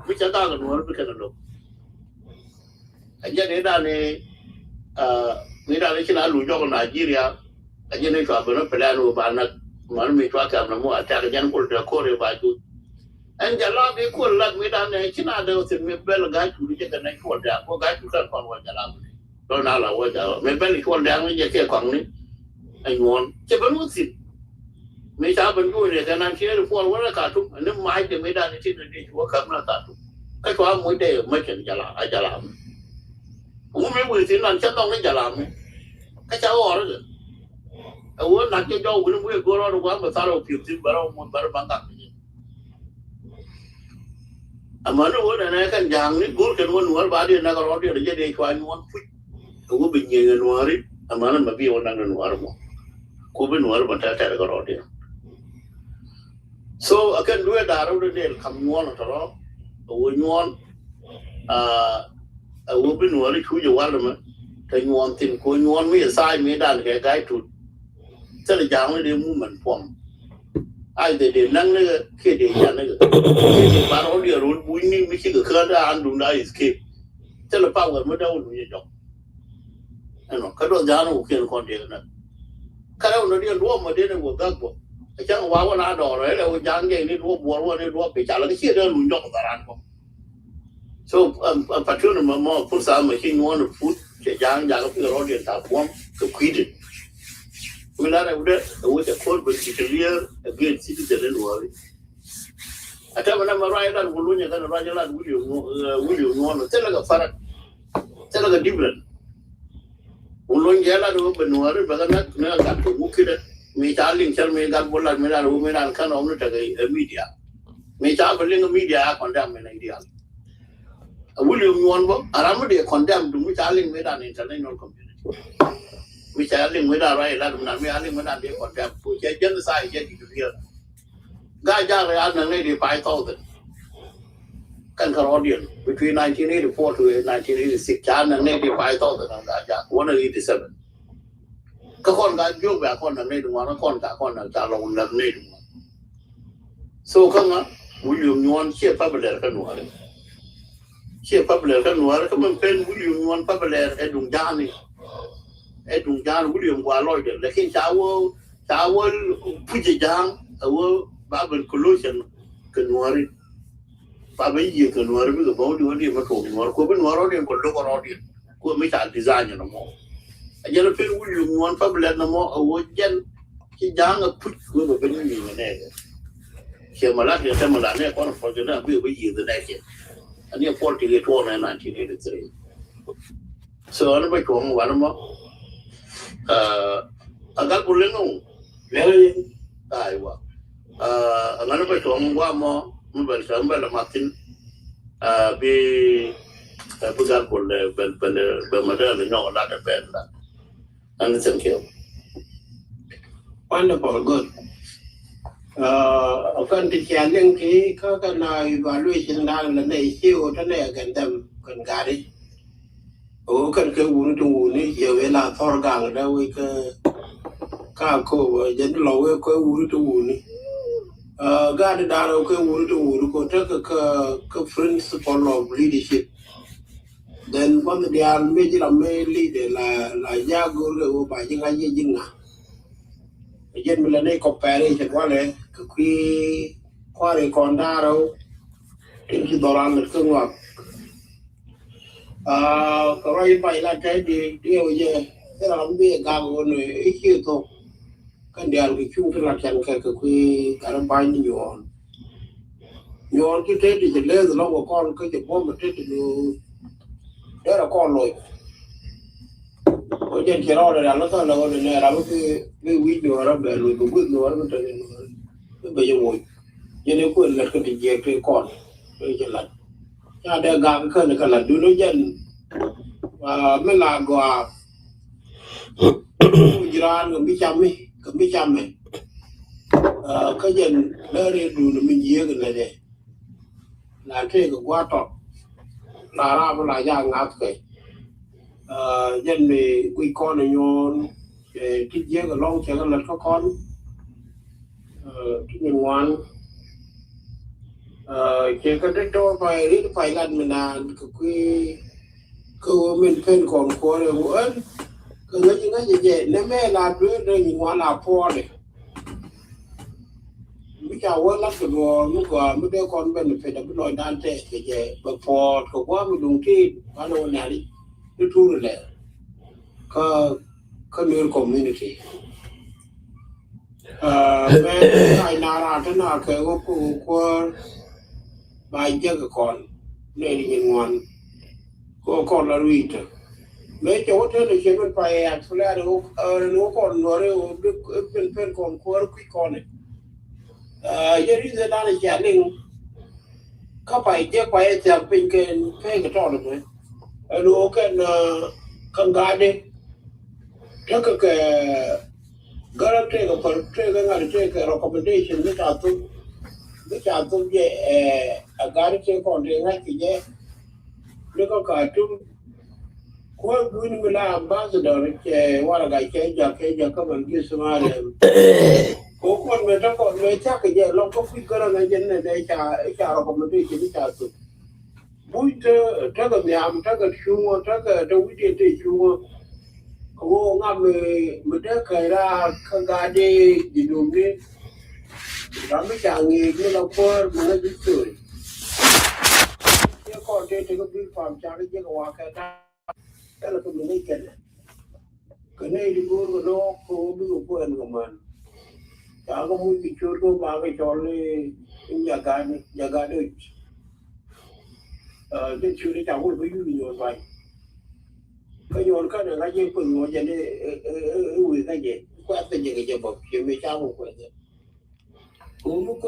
với jaga cái nữa với cái nào anh ấy đến này người ta lấy cái nào lùi cho con Nigeria anh ấy nói cho bọn nó phải làm rồi bạn mà mình cho cả nó mua trả cái dân quân được coi rồi bài chú anh giờ làm cái quân là người ta này cái nào đâu thì mình bên là gái chủ đi cái này quân đẹp có gái chủ cần còn quan giờ làm rồi nào là quan giờ mình bên là quân đẹp với cái khoảng này anh ngon chứ vẫn muốn xin mấy cháu vẫn vui để cái năng kia được quan quá là cả chúng nếu mai thì mấy đàn thì đi chúa khẩm là cả chúng cái chó mỗi đề mấy chuyện giờ làm ai giờ làm cũng mấy buổi thì làm chắc đông cái giờ làm cái cháu họ đó rồi ở nãy cho cháu cũng mới qua đó quá mà sao đâu phiền xin bảo muốn bảo bằng cả mà nó này cái giang này cuốn cái nuôi ba đi nó có đó đi để để cho anh muốn phút cũng bình như nuôi đấy mà nó mà bị ông đang nuôi rồi cũng bị nuôi mà ta ta có đó đi so akan dua darah udah del kamuan atau awuan awubin wari kuju walam kenyuan tin kunyuan mi sai mi dan kayak gay tu 这里讲的movement form， 哎，对，那个开的讲那个，把老弟罗不你没去个看的安东那 escape， 这里把我们都弄一种，看到讲我看看这个呢，看到那点罗么的那我干过，像娃娃拿到了，然后讲这里罗波罗那罗被加了个些的弄着在那过。So, patrol mama put some machine on the foot, young Rodia one to quit it. We let out with a court, but she clear against citizen and worry. I tell them I'm right on Wulunya than a Rajalan William want to tell a farad, tell a different. Ulunjala to open water, but I'm not got to book it. Me darling tell me that will let me out of women and can only take a media. Me traveling a media condemn an idea. William Yuan, Aramadi condemned to which Alling made an international community. Which Alling made a right, and we Alling made a condemned, which a genocide yet to hear. Gaja and lady 5,000. Cancarodian between 1984 to 1986, and lady 5,000 on Gaja, 187. Kakon got you back on the native one, contact on the Talon native one. So, Kanga, William Yuan, she a public letter. She public kan war ka man pen William one public edung jan William wa loy de lekin chawo puje jang awo babel collusion kan war babel yi kan war bi go di woni ma to war ko ben war de ko do ko di ko mi ta design no mo ajelo pen William one public no mo awo jen ki jang a put ko ben ni ne she mala de mala ne ko for de na bi yi de ne and you 48 in 1983. So I'm going to one more. I got Bulino. Very Iowa. I'm going to one more. Mubel Martin. Be a Pugal, but Madame, no, not a bad. And thank you. Wonderful, good. Kan ti chiang leng ki ka na evaluation dan la nei siu ta ne gan dam kan ga ri o kan ke wun tu ni ye we la thor gang da we ka ko jen lo we ko wun tu ni ga da ro ko wun tu ko ta ka principle of leadership then when they are me la me leader la ya go le ba jinga jinga jen mi la nei comparison wale khi qua đây còn đa đâu trên khi đó làm được cương ngọc có ai vậy là cái điều gì cái là không biết gặp người ít khi thôi cái điều cái chung cái là chẳng cái khi cả nó bay nhọn cái thế thì lấy rồi nó con cái chụp bom một thế thì đó là con rồi ở trên kia đó là nó thôi là cái này là cái quý điều nó về rồi cái quý điều nó trở nên bây giờ ngồi cho nên quên là cái gì cái con bây giờ là nhà đại gà cái là đứa nó dân và mới là gà Iran cũng biết chăm ấy cái dân đó đi đủ nó mình dễ cái này đây là thế cái quá to là ra mà là ra ngáp cái dân này quy con này nhon để thích dễ cái long sẽ cái lật có con cái ngoan chỉ có cái đó phải làm mình là cái mình phên còn qua rồi muốn cái gì vậy nếu mẹ làm đứa đây ngoan là po này bây giờ quên lắm rồi mới đeo con bên phải đập nồi đan thế cái gì bậc po của quá mình đúng khi bao nhiêu nhà đi nó thu được lệ cái nơi community cái nào thế nào cái của bài chơi cái con này thì nhìn ngoan của con là ruột mấy chỗ thế này chỉ bên phải là nó còn nó bên còn của cái con này giờ đi ra đây chả nên có phải chơi phải chả bên cái trò được đấy nó cái con gái đi cái gara trega par trega ngari trega recommendation cái trả tu về gari trega còn trega ngay cái gì nó có cả chung Kwa guni mila ambassador ke wala ga ke ja ka man ki sumare ko kon me ta kon me ta ke je lo ko fi kara na je ne de cha ro ko me ti ni ta tu bu ta ga mi am ta ga shuwo ta ga da wuce te shuwo ko nga me da ka ra ka ga de di no me ra me cha ngi ni la ko me na di tu ye ko te ko bi fam cha ke ko wa ka ta la ko me ke cái này thì cô nó cô biết cô quen của mình chả có muốn cái chỗ cô mà cái chỗ này nhà ga được cái chỗ này chẳng có cái gì nhiều vậy cái chỗ cái này cái gì cũng ngồi trên đây uống cái gì quát cái gì cái gì bọc chuyện mấy cháu không quen đấy cô muốn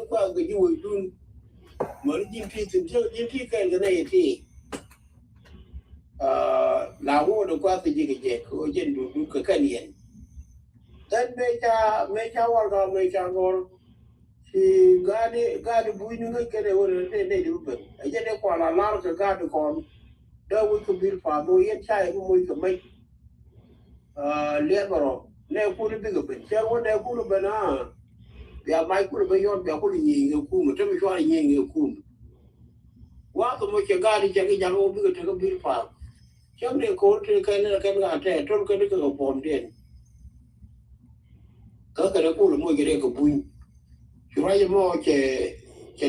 quát cái gì uống luôn mà nó nhìn thấy cái này thì là vô được quát cái gì cô trên đủ cái này dan mecha warga mecha gol si gadi buini ngai kere wona ne du be aje de ko la lar ka gadi ko da wi ko bil fa mo yen chai mo ko mai le baro ne ku ni bigo be che wona ku lu bana ya mai ku be yon be ku ni ngi ku mo temi so ni ngi ku wa ko mo che gadi che ga jalo bigo te ko bil fa chem ne ko te ka ne ka ga te ton ko ni ko pom den ka ka ko mo ge ko buini Churaje mo che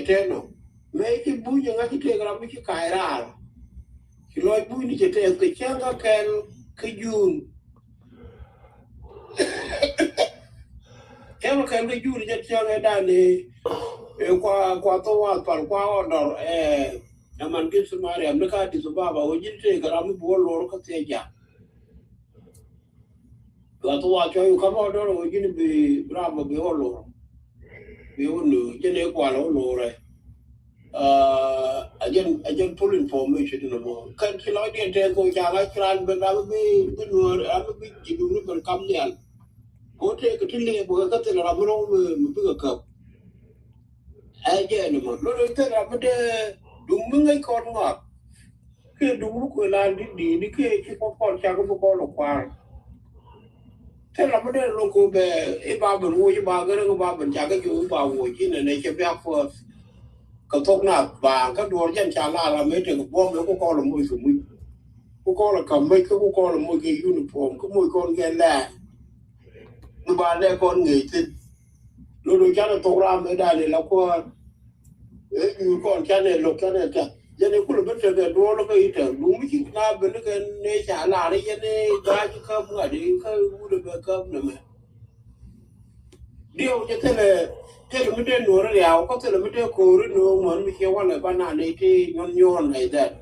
teno me che buja nga che te gra mi che kaira che loi buini che te che changa ken che jun che ken che jun che changa dani qua to wa par qua odor na man ki sumare am ka di subaba o jin te gra mi bo lor ka te ja qua to wa cho yu ka mo odor o jin bi bravo bi olor bi unu che ne qua lo re again full information no more kan ki lo den te ko ja ga kran be ga be nuor am be ji du no kam nyal ko te ko tille bo ga te ra bro mu bi ka aje no mo lo te ra be du mu ngai ko ngak ke du mu ko la di ke ki ko cha ko lo kwa te ra be lo ko be e ba bu wo ji ba ga ko ba ban cha ga ju ba wo ji ne che ba ko ka tok na ba ka do yen cha la me te ko bom ko lo mu su mu ko lo kam me ko lo mu ke uniform ko mu ko ge la nu ba le ko ngi ti lo do cha to ra me da le la ko e yu ko cha ne lo cha ne ta ye ne ku lo be te do lo ke ite lu mi ki na be ne ke ne cha la re ye ne ga ji ka bu ga de ka u de be ka ne me dio je te le mi de no re ya ko te le mi de ko ri no mo mi ke wa le ba na ne ti nyon like that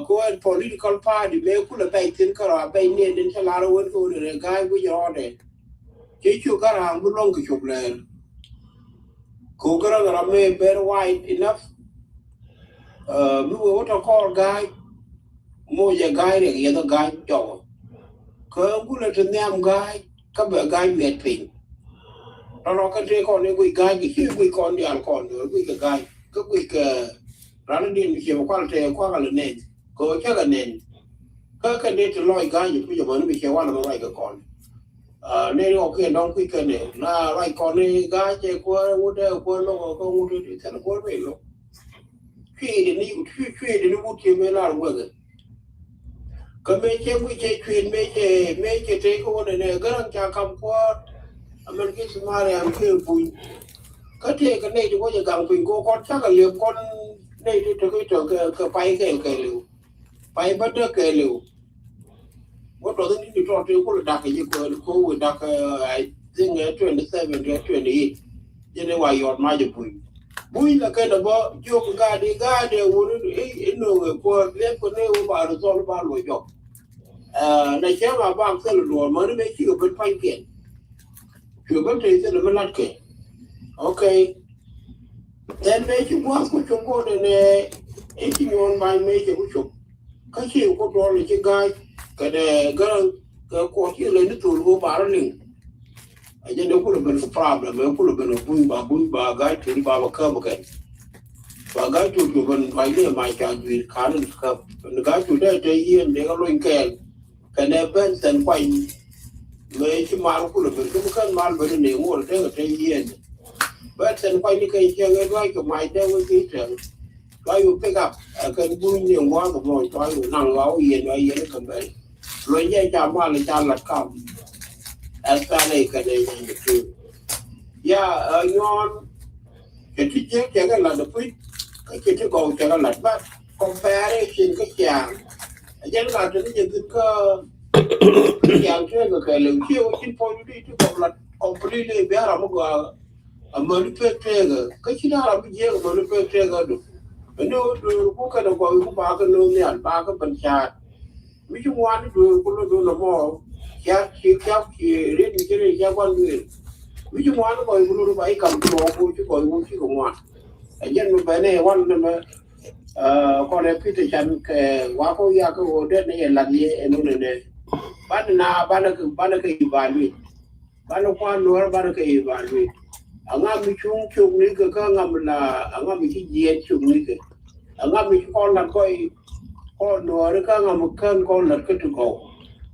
ko en political party me ku le bai tin ka ra bai ne den cha la ro won ko re ga bu yo de ke chu ka ra bu long ku le ko ka ra me better white enough mi wo to ko ga mo ye ga re ye da ga to ko ku le te nyam ga ka ba ga me pin nó cái thế con này quỳ gai cái khi quỳ con đi ăn con nữa quỳ cái gai cái quỳ cái rắn điên khi mà quan thế quan là nền có chắc là nền cái này thì lôi gai như bây giờ mình bị kéo qua là nó lại cái con nên ok nó quỳ cái này là lại con này gai chơi qua uống đây qua nó có uống đây thì nó qua về luôn khi thì nó uống thì mới là được cái mấy chơi quỳ chơi chuyên mấy chơi thế con này cái thằng cha cầm qua mình cái smart em kêu bùi cái thế cái này thì có thể càng bình cô con chắc là liều con này thì cái bay cái liều bay bắt được cái liều có trò thế thì trò chơi có là đặt cái gì cô đặt cái riêng cái 27 cái 28 cho nên ngoài giọt mai được bùi là cái đó bao vô cái ga đi uống ít người qua biết con này bà rồi cho bà lùi giọt này chứ mà bà cái lùi mà nó mấy chịu bên phanh kiện chưa có thể sẽ là lát kệ, ok. Then mấy chú quá của chúng cô này, ấy chỉ nhon bài mấy chú chụp, cái chiều có đo là cái gai, cái này cái cô chỉ lấy nước tủi của bà lên, ở trên đó cũng là bên problem, mấy cũng là bên bùi bà gai thì bà cơm một cái, và gái chủ chủ vẫn phải để mà trả việc khá là cấp gái chủ đây thấy yên để có lôi kèn cái này bên sân quay mấy cái mal cũng là cái cân mal với nếu mua được cái thấy yên bên sân quay đi cái chơi cái gái của mày theo cái trường gái của cái gặp cái vui nhiều quá một rồi cho anh năng gáo yên và yên cầm đấy rồi dây chạm qua là chạm lật cầm ta này cái này là được ya ngon cái thứ nhất cái là được biết cái thứ còn cái là bắt comparison cái chàng dân là cái gì cái chàng chơi cái lượng chiêu chín point đi chứ còn là completely bé là một cái manufacturer cái gì đó là cái gì cái manufacturer được nó có cái đâu có ba cái nơi này ba cái bản chất ví dụ ngoan thì cũng là một chỉ đến cái này chỉ quan người ví dụ ngoan nó coi cũng là bảy cầm đồ chứ còn ngoan dân mình phải này quan mà con này phía tây chân cái quá có ya cái hồ đất này là gì nó này bán cái value bán quan nuôi bán cái value anh em mình chung này cái anh em mình chỉ giết chung này cái anh em mình con là coi con nuôi cái anh em con là cái trụ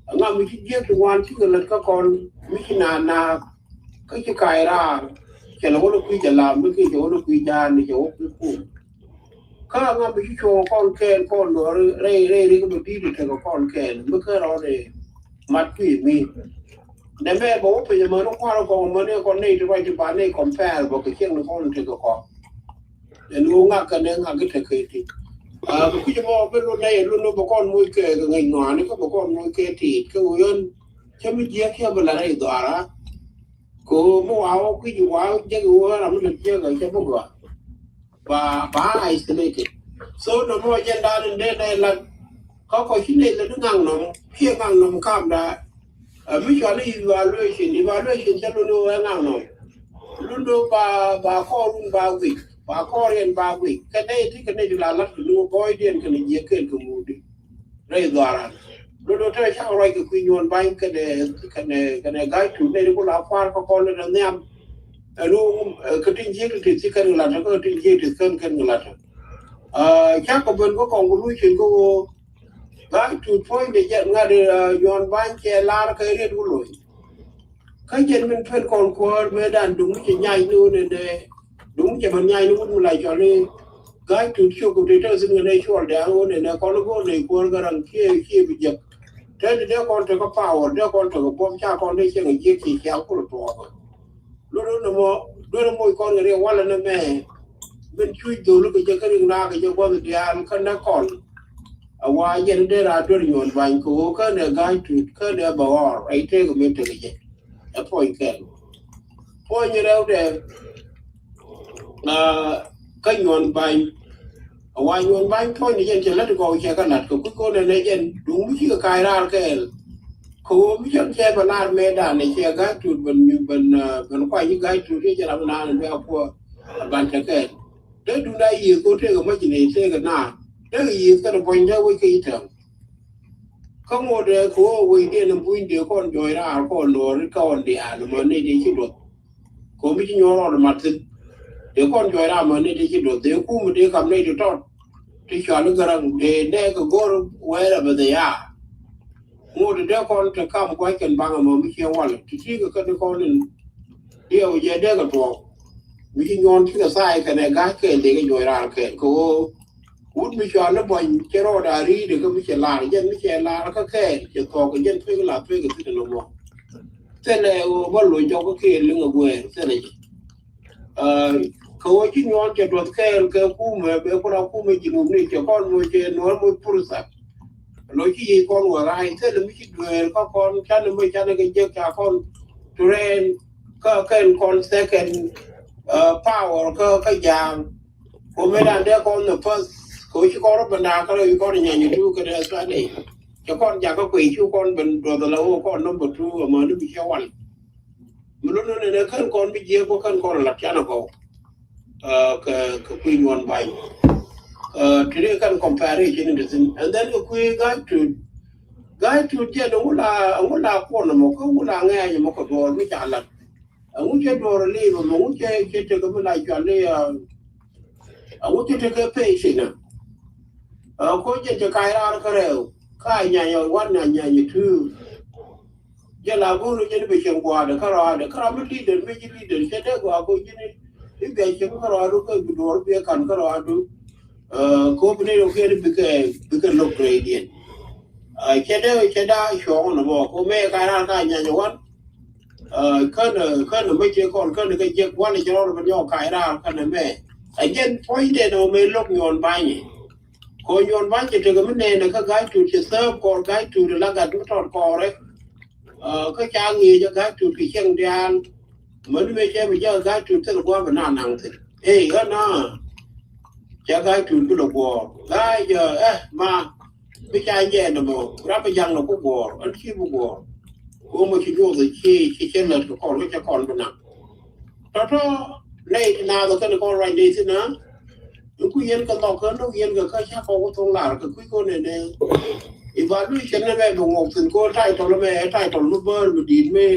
anh em mình chỉ giết trụ ngoan chỉ là cái con mình na cái cái ra cái nào nó quyจะlàm cái chỗ nó quy ra này chỗ cái phụ các anh em bị cho con kèn con nó rây cái bút đi thì con kèn mới cái đó này mặt quỷ mi nếu mẹ bố bây giờ mới nó qua nó còn mới con này thì quay thì bán này còn phe vào cái chiếc nó con thì có con để nó ngắt cái này ngắt cái thời thì cái chỗ bên luôn này luôn nó con nuôi kè cái ngày ngoài nó có con nuôi kè thịt cái người chứ mới giết theo bên là này đó đó cô mua áo cái gì áo chứ cô làm được chưa cái chứ không có và bá isolated số nó mua chân đa đến đây là có chuyện này là nó ngang nòng cam đã ví dụ là evaluation cho nó ngang nòng luôn đâu bà kho luôn bà kho liền bà vị cái này là lát nó coi điện cái này dễ cái mù đi đây rồi lúc đó chắc rồi cái quy nhon bay cái này gai chủ này cũng là khoan có con là nhầm lúc cái trình diễn thì chỉ cần là nó có trình diễn thì cần là chắc có bên có còn có nuôi chuyện có gai chủ thôi để nhận ra được nhon bay che la cái này cũng lỗi cái chuyện mình phải còn qua mấy đàn đúng chỉ nhảy luôn này đúng chỉ mình nhảy nó cũng lại cho nên gai chủ chiều của tôi xin người này cho để ông này có nó này qua cái đằng kia bị giật thế thì nếu con có power nếu con có bom cha con đi chơi người kia thì kéo cũng được rồi lúc đó là mỗi con người ta qua là mẹ bên chui từ lúc cái đường na cái chỗ con thì ăn con đã còn qua dân đây là tôi nhổn vàng cố cái này gai cái này bảo ấy thế của mình cái gì ở point như đâu để cái nhổn vàng ngoài nhổn vàng thôi thì dân chỉ lấy được gọi xe cái lật của cái cô này dân đúng chứ cái ra cái cô mới chọn xe vào lan mẹ đàn này xe gái chuột mình quay những gái chuột đi cho làm lan để học qua bàn chơi cái đấy đúng đây gì cô chơi của mấy chị này xe cái nào đấy là gì cái là quanh ra với cái thằng không một cô quay đi làm vui điều con rồi ra con lúa con đi ăn mà này đi chứ được cô mới chỉ nhớ là mặt thịt để con rồi ra mà này đi chứ được để cô mới đi cầm này được thôi thì cho nó rằng để cái go wherever they are mua được conจะข้ามquay cần bằng mà mới chơi hoàn thì chỉ cái con này điều gì đấy cái đồ mình chỉ nhon cái sai cái này gái cái để cái rồi ra cái cô hút mới cho nó bồi cái rồi đã đi được cái mới chơi là dân mới chơi là nó cái to cái dân thuê cái là thuê cái thứ nó thế này bao lùi cho cái lưng ở quê thế này cô chỉ nhon cái đồ cái khu mà bây giờ khu mà chỉ muốn đi cho con mua chơi nó mua puru sa lối chỉ con của ai thế là mới chỉ người có con cha nó mới cha nó cái cha con train cái con second power cái dạng của mấy đàn đứa con là first của chỉ con nó bận đà cái này con nhà như cái đấy sao này cho con dạng có quỷ chú con bận rồi lâu con nó bận chú mà nó bị xéo ăn mà lúc này nó con bị giết con là cha nó có cái quỷ ngon bay today can comparison is and then we got to je no la ko no mo ko la nga mo ko do mi cha la ngu che do le mo ngu che ko la cha le I want you to take a patient. Ko je ta kai ra ka re kai nya ya wan nya two je la guru je be chen kwa de kara mi leader je de gwa ko je ni be chen kara ru ko bi dor be kan kara du ko bi ne ro ke bi ke lo gradient che da sho no mo ko me kai ra ka nya wan kan me che kon kan ke je wan je ro be yo kai ra kan me again point no me lok nyon ba ni ko yon ban je te ga ne ka ga tu che serve ko ga tu la ga du tor ko re ka cha ngi je ga tu ki chen dian men me che me je ga tu te ko ba na nang te ga na cha ga tu ku lo ko ga je ma bi cha je no mo ra ba yang no ko go an chi bu go ko mo chi yo de chi chen la ko ko cha kon ba na to nei na do ka ko right day ti na ku yen ka lo ka no yen ka cha ko thong la ka ku ko ne evaluation na me ngo tin ko tai to me tai to lu ber mi di me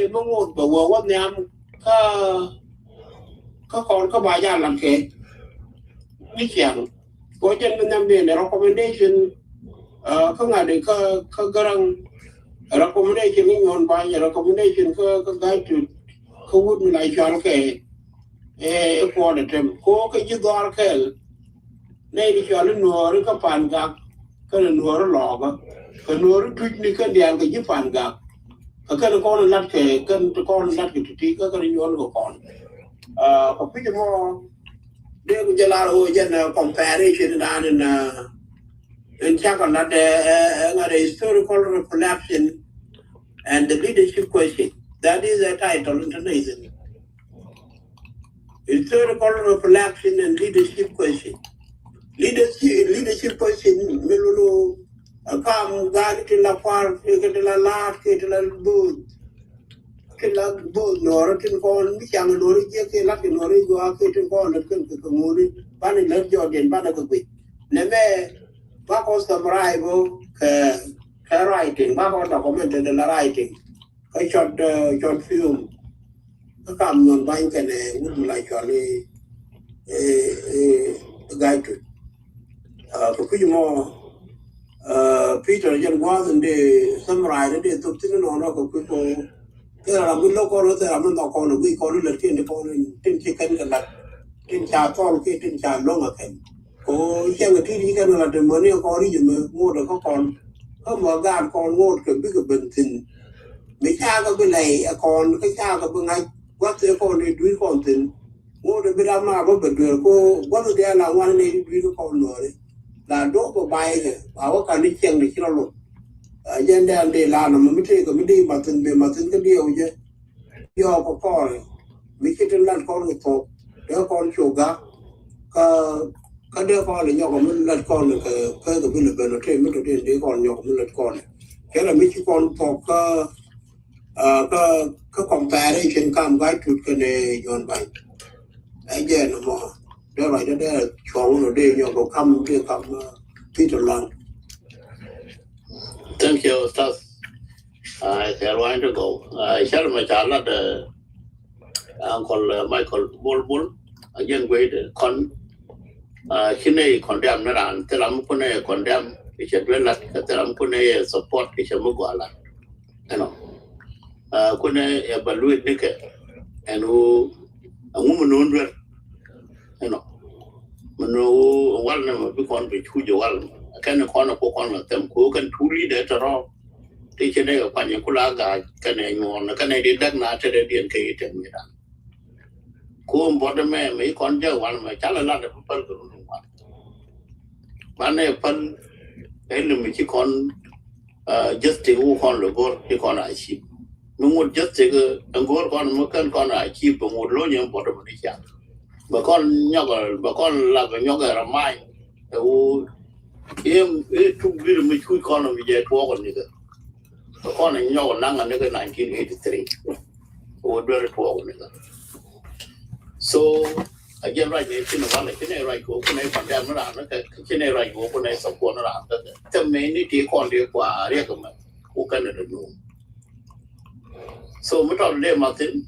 ngo ba wa nyam ka kon ka ba ya lan ke ni chiang ko chen nam ne recommendation ka nga de ka garang recommendation ni ngon ba ya recommendation ka ga tu ko wud mi lai char ke ko de tem ko ka ji dor ke nei di char no ri ka pan ga ka nuor lo ka nuor tu ni ka dia ka ji pan ga ka ko lat ke kan ko lat ke ti ka ni yon ko kon ko pi mo de ku jala o je na comparison dan in chakon that the historical reflection and the leadership question. That is a title international. Historical reflection and leadership question. Leadership question. Melulu kam gari tila far, tila lat, tila bud, nor tin kon michang nori je lat nori go tin kon lat kan ko muri bani lat jordan bana ko bi. Neme bako summarize ke writing bako document the writing ka short film ka kam non ban ke ne would like chali guide to ko mo Peter jan wasn't the summarize the to tin no no ko ko ra mun lo ko ro ta mun to ko no wi ko le tin ko tin chi kan ka la tin cha to ke tin cha lo nga ken ko chen ga ti ka la de mo ne ko ri je mo do ko kon ko mo ga kon mo ke bi ke ben tin mi cha ko bi lai kon ka cha ko bi ngai wa te ko ni du kon tin mo de bi da ma bo be ko wa de la wa ni du ko no re la do ko bai ke ba wa ka ni chen ni chi lo jen dan de la no mi te ko mi di ma tin ka dio je yo ko mi chi tin lan ko to de kon chu ga ka de ko le yo ko mi lan ko ne ka ko bi le be no te mi to de kon yo ko mi lan ko ne ke la mi chi kon to ka comparison kam ga tu ke ne yon bai ai je no mo de right de chong no de yo ko kam Peter Long. Thank you, Stas. I want to go. I shall my child, Uncle Michael Bull, again, wait, Chine condemn Naran, Telamukune condemn, which had been like Telamukune support, which a Muguala. You know, Kune Baluit Nicke, and who a woman under, you know, Manu, one of the one which who you are. Kan kono ko kono tem ko kan tuli de taro ti chene ko panya kula ga kan nyon kan di dak na te de dien ke tem mi dan ko mbodo me kon je wan me chala la de pal ko no wan mane pan el mi chi kon just te u kon lo gor ti kon a chi no mo just te ko ngor kon mo kan kon a chi bo mo lo nyam bodo mo di cha ba kon ba kon la ga nyoga ra mai u took really much economy yet walk on nigger. The corner in your Nanga nigger 1983. Or very poor nigger. So again, right, it's in one like in a right open a condemn around, in a right open a support around the many take on the recommend who can know. So, Mutal Le Martin,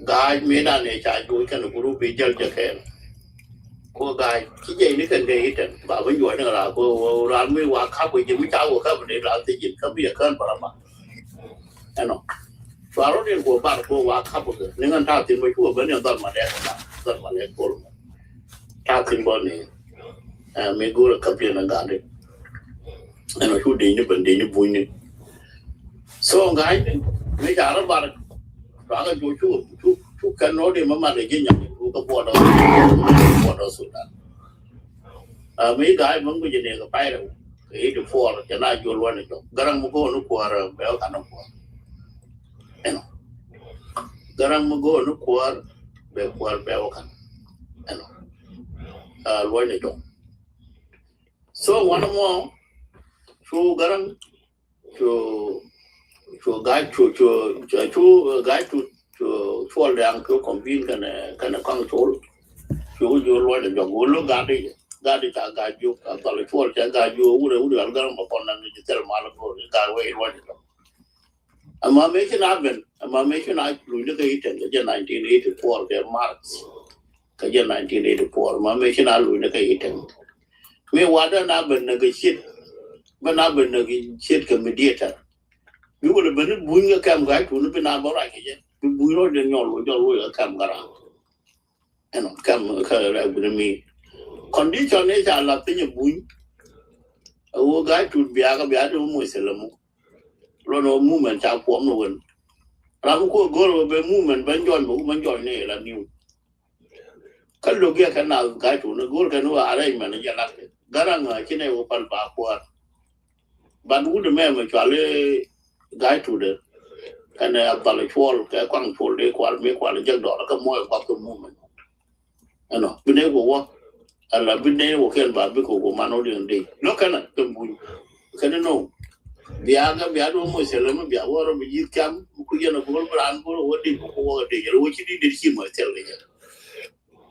guy made an HI can group be judge again. Ko guy, TJ Nikan Gayton, but when you are not go run me walk up with Jimmy Tower company, I'll think it can be a current parama. I know. So I don't go back go walk up with it. Ningan Tatin, which were burning on my neck, that one neck for me. Tatin Bonnie, and may go a couple and got it. And I should independent in the bunny. So, guy, make out about it. Rather go to cannot remember again who the border Sudan. Me guy, Mungo in the Pyro, 84, and I go one. Garamugo no quarter, Belcano. You know, Garamugo no quarter, Belcan. You know, one. So, one more to Garam to guide to guide to fall down to convene can control you want to go guide you about the fall guide you would have gone upon them to tell Malaco guy way what it a mamation advent a mamation I look at it in 1984 their marks 1984 mamation I look at it me what an advent negotiate but not been negotiate mediator. You would have been doing a cam guide to look in our barrack again. We wrote in your cam around. And come with me. Condition is I love in your boon. A war guide to be a Muslim. Run no movement, I form no one. Ramco go over movement, Ben John, movement, join nail and you. Can look at canal guide to the gold canoe arrangement and Jalak. Garanga, Chine open backward. But would the man actually guide to the and about wall, quang for the qual make qual a jug dollar come more about the movement. I know, been able to walk. I love been able to kill Babico, Manodian day. No cannot come with can know. The other almost element be a war of you come, Kuyan of Gold Brand, what did you day, which you did see my tell you.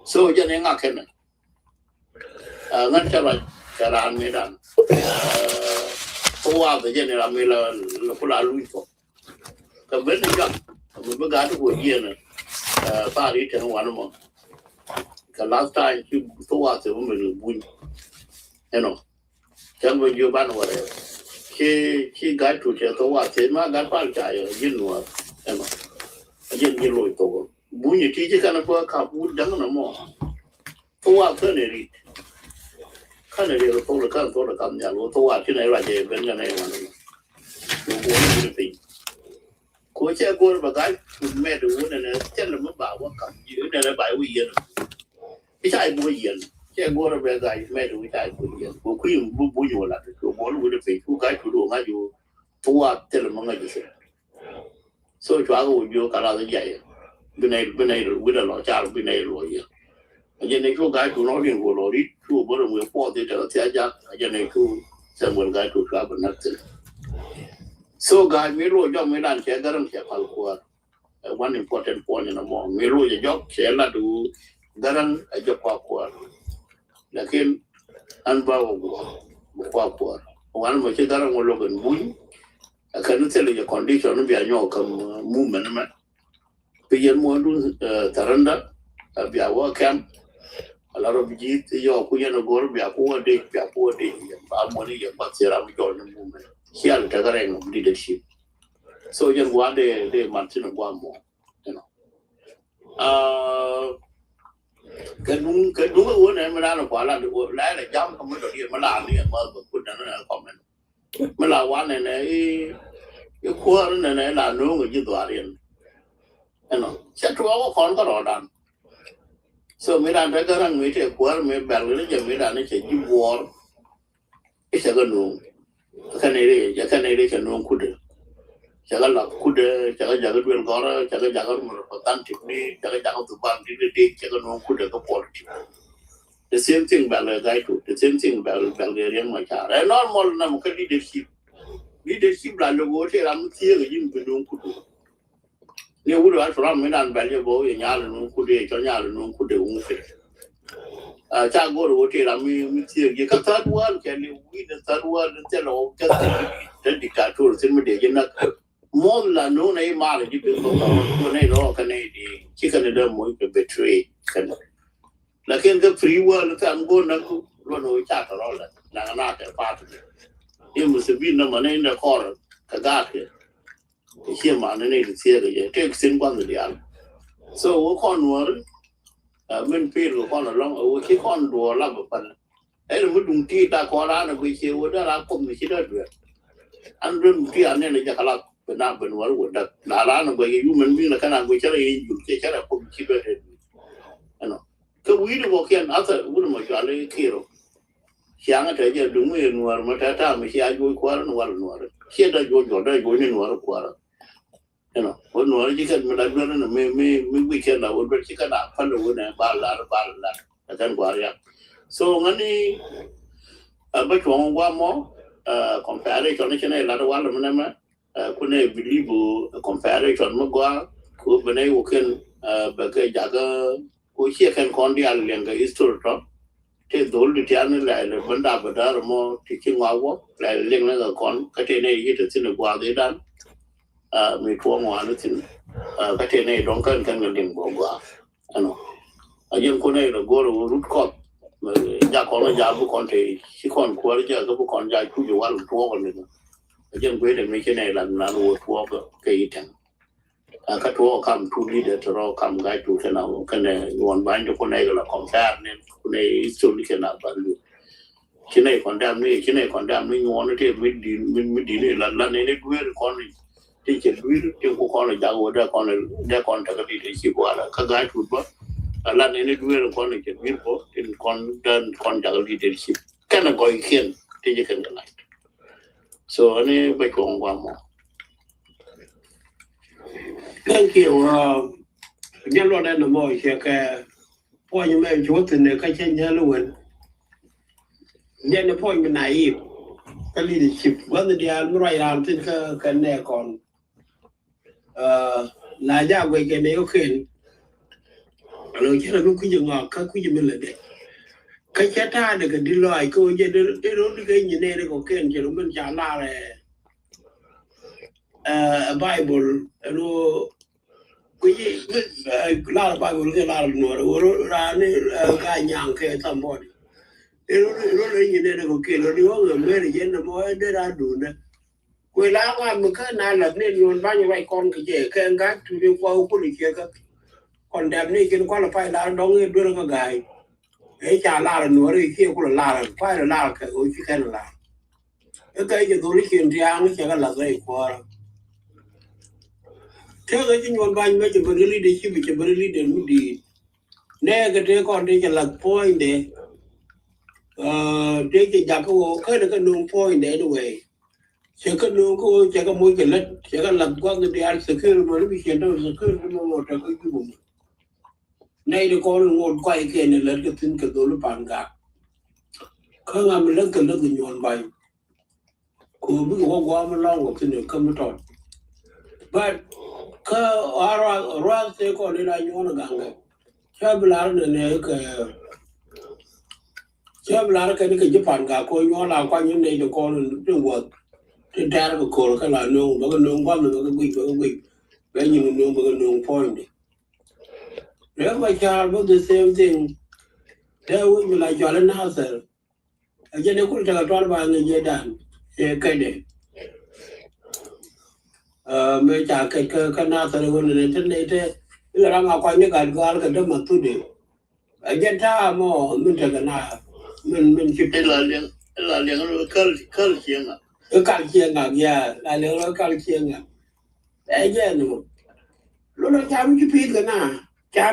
So, Jananga can. Not Charan, Charan Medan. Who are the general Miller Lopula Luico? The very young, we got to go here, party and one more. The last time she saw us a woman who would, you know, tell me you ban whatever. She got to tell what said, my godfather, you know, Emma. I didn't get Lloyd over. Bunny teacher can work up wood down no more. For our turn Canada told the country to come down, to watch in a ragged Benjamin. Coach, I go to a guy who met a woman and tell them about what comes you never buy we. It's I boy yen. She go to a guy met with I could yen. Who queen who you like to one with a face who guy to do my you to what tell them what you say. So travel with your Canada Jay. Been able with a lot child, been able here. Again, they go guy to not in Wolori, two bottom will pour the Tiaja, again, they two someone guy to travel nothing. So, guy, Miro, young man, and Chagaram Chapalqua, one important point in the morning. Miro, a job, Chella to Garan, a job, Lakin, unbowable, one which Garan will look in Boon. I cannot tell you your condition, be a yoke movement. Pigeon Moon, Taranda, be a work camp. A lot of G, your Kuyan Gor, be a poor day, money, but Seram Jordan movement. Here, the of leadership. So, just one day, Martin and one more, you know. Can do one emerald of Walla, like a jump community, Malani, and mother put another comment. Mala one and a quarrel and a la no, you do Arian. You know, set to our conquer or done. So, Miranda Garang made a quarrel, made Bangladesh, and Miranda said, you war. It's a good room. Canadian no could. Chagala could, Chagajagat will go, Chagajagat Tanti, Chagajagat to Ban did the day, Chagano could have quality. The same thing Balagay to, the same thing Bulgarian Machar. And normal Namaka leadership. Leadership, Landogote, I'm here in Bedun Kudu. You would have from Milan valuable in Yalan could, Yalan could the Chago Hotel, I mean, you can third one, can you win the third one and tell all just the dictator, similarly, more than no name mar di pe ko ne ro ka ne di chicken de mo ke betray kan la ken the free world kan go na ku lo no cha ta ro la na ta pa tu e mo se bi na ma ne na ko ka ga ke che ma ne ne ti ga ye te sin kwan de ya so wo kon wor men pe lo kon long o ki kon do la ba pan e mo dum ti ta ko la na bi che wo da la ko mi chi da du an dun ti an ne ja kala na ben war wo da la la na ba yu men bi na kana go chere yin ju ke chere ko chi da de ano ko wi do ko ken ata wo mo ja le kiro xiang ta je du mo nuar ma ta ta mi sia ju ko no war nuar che da jo da go ni nuar ko ara ano wo nuar ji kan ma da do na me wi ken da wo do chi kana pan do na ba la ta kan ko ya so ngani ba chong wa mo compare cho ne la do wa na ma kune believe comparison magwa ko bane woken ba ke jaga ko che kan kon dia lenga history to te dol di tian la le banda badar mo ti kingwa wo la lenga ga kon ka te ne yite tin gwa de dan mi ko mo anu tin ka te ne don kan leng go gwa ano ajen ko ne go ro root ko ja ko na ja bu kon te si kon ko ja ga bu kon ja ku ju wal to ko ne dân quê để mấy cái này là nó thua cái thằng các thua cầm thu đi để cho cầm cái thu thế nào cái này nguồn bán cho con này là còn xa nên con này xử lý cái nào bán được cái này còn đam này nguồn nó thì mới đi này là này đuôi con này thì chỉ đuôi tiếng của con là giàu ra con ta cái gì để chịu qua là các gái thu bớt là này đuôi con này chỉ biết có thì con giàu đi để chịu cái này gọi khiên thì chỉ cần cái này so anh bây giờ qua mà thank you nhân loại này là mọi chuyện cái point như mấy chỗ thì này cái chuyện nhớ luôn nhân cái point bên này cái leadership vấn đề là right làm trên cái này còn là ra về cái này có khiển rồi chứ là lúc cái gì ngọt cái gì mình là đấy cái chết tha được cái đi loài cô giờ đi rồi cái như này có cái gì mình trả la là Bible rồi cái gì la Bible cái la nó rồi ra này cái nhang cái thầm body rồi như này có cái rồi đi vào người mới dân nó mới để ra đủ nè quay lá qua một cái này là nên luôn bao nhiêu vậy con cái gì cái anh gác tụi đi qua khu đi kia cái còn đẹp này cái con là phải là đóng cái đưa cái gài ấy chả la nữa rồi kia cũng là phải là cái ôi chứ cái là cái gì tôi chuyện riêng nó chỉ là cái qua thế cái chuyện quan trọng mấy chuyện vấn đề leadership chuyện vấn đề leader mới đi nè cái con đi là point để để cái giá cái là cái nông point để rồi sẽ cái nông cô sẽ có mối cái lết sẽ có làm qua cái điều sự kiện mà nó bị chuyển đâu sự kiện nó một cái bụng này được con ngồi quay kia này lấy cái tin cái đồ nó bàn cả không làm lấy cái nhọn bay cô biết qua mà lo cái tin không có tròn but cái ra sẽ có đi ra nhọn nó găng cái cho bây giờ này cái chụp bàn cả cô nhọn là qua những này cho con đừng quật trên trái cái cổ cái là nung và cái nung qua mình cái quỳ bây giờ mình nung cái nung point nếu mà child was the same thing, they would be like your house. I just couldn't take a tour by the Jedan, a kid. Make a canasa when an internet, you rang up on your guard, and them today. I get time more, Mintagana, Minship, là liền cơn chiêng à a calcium, yeah, I never calcium. Again, Luna Jam, you pick the na. Chả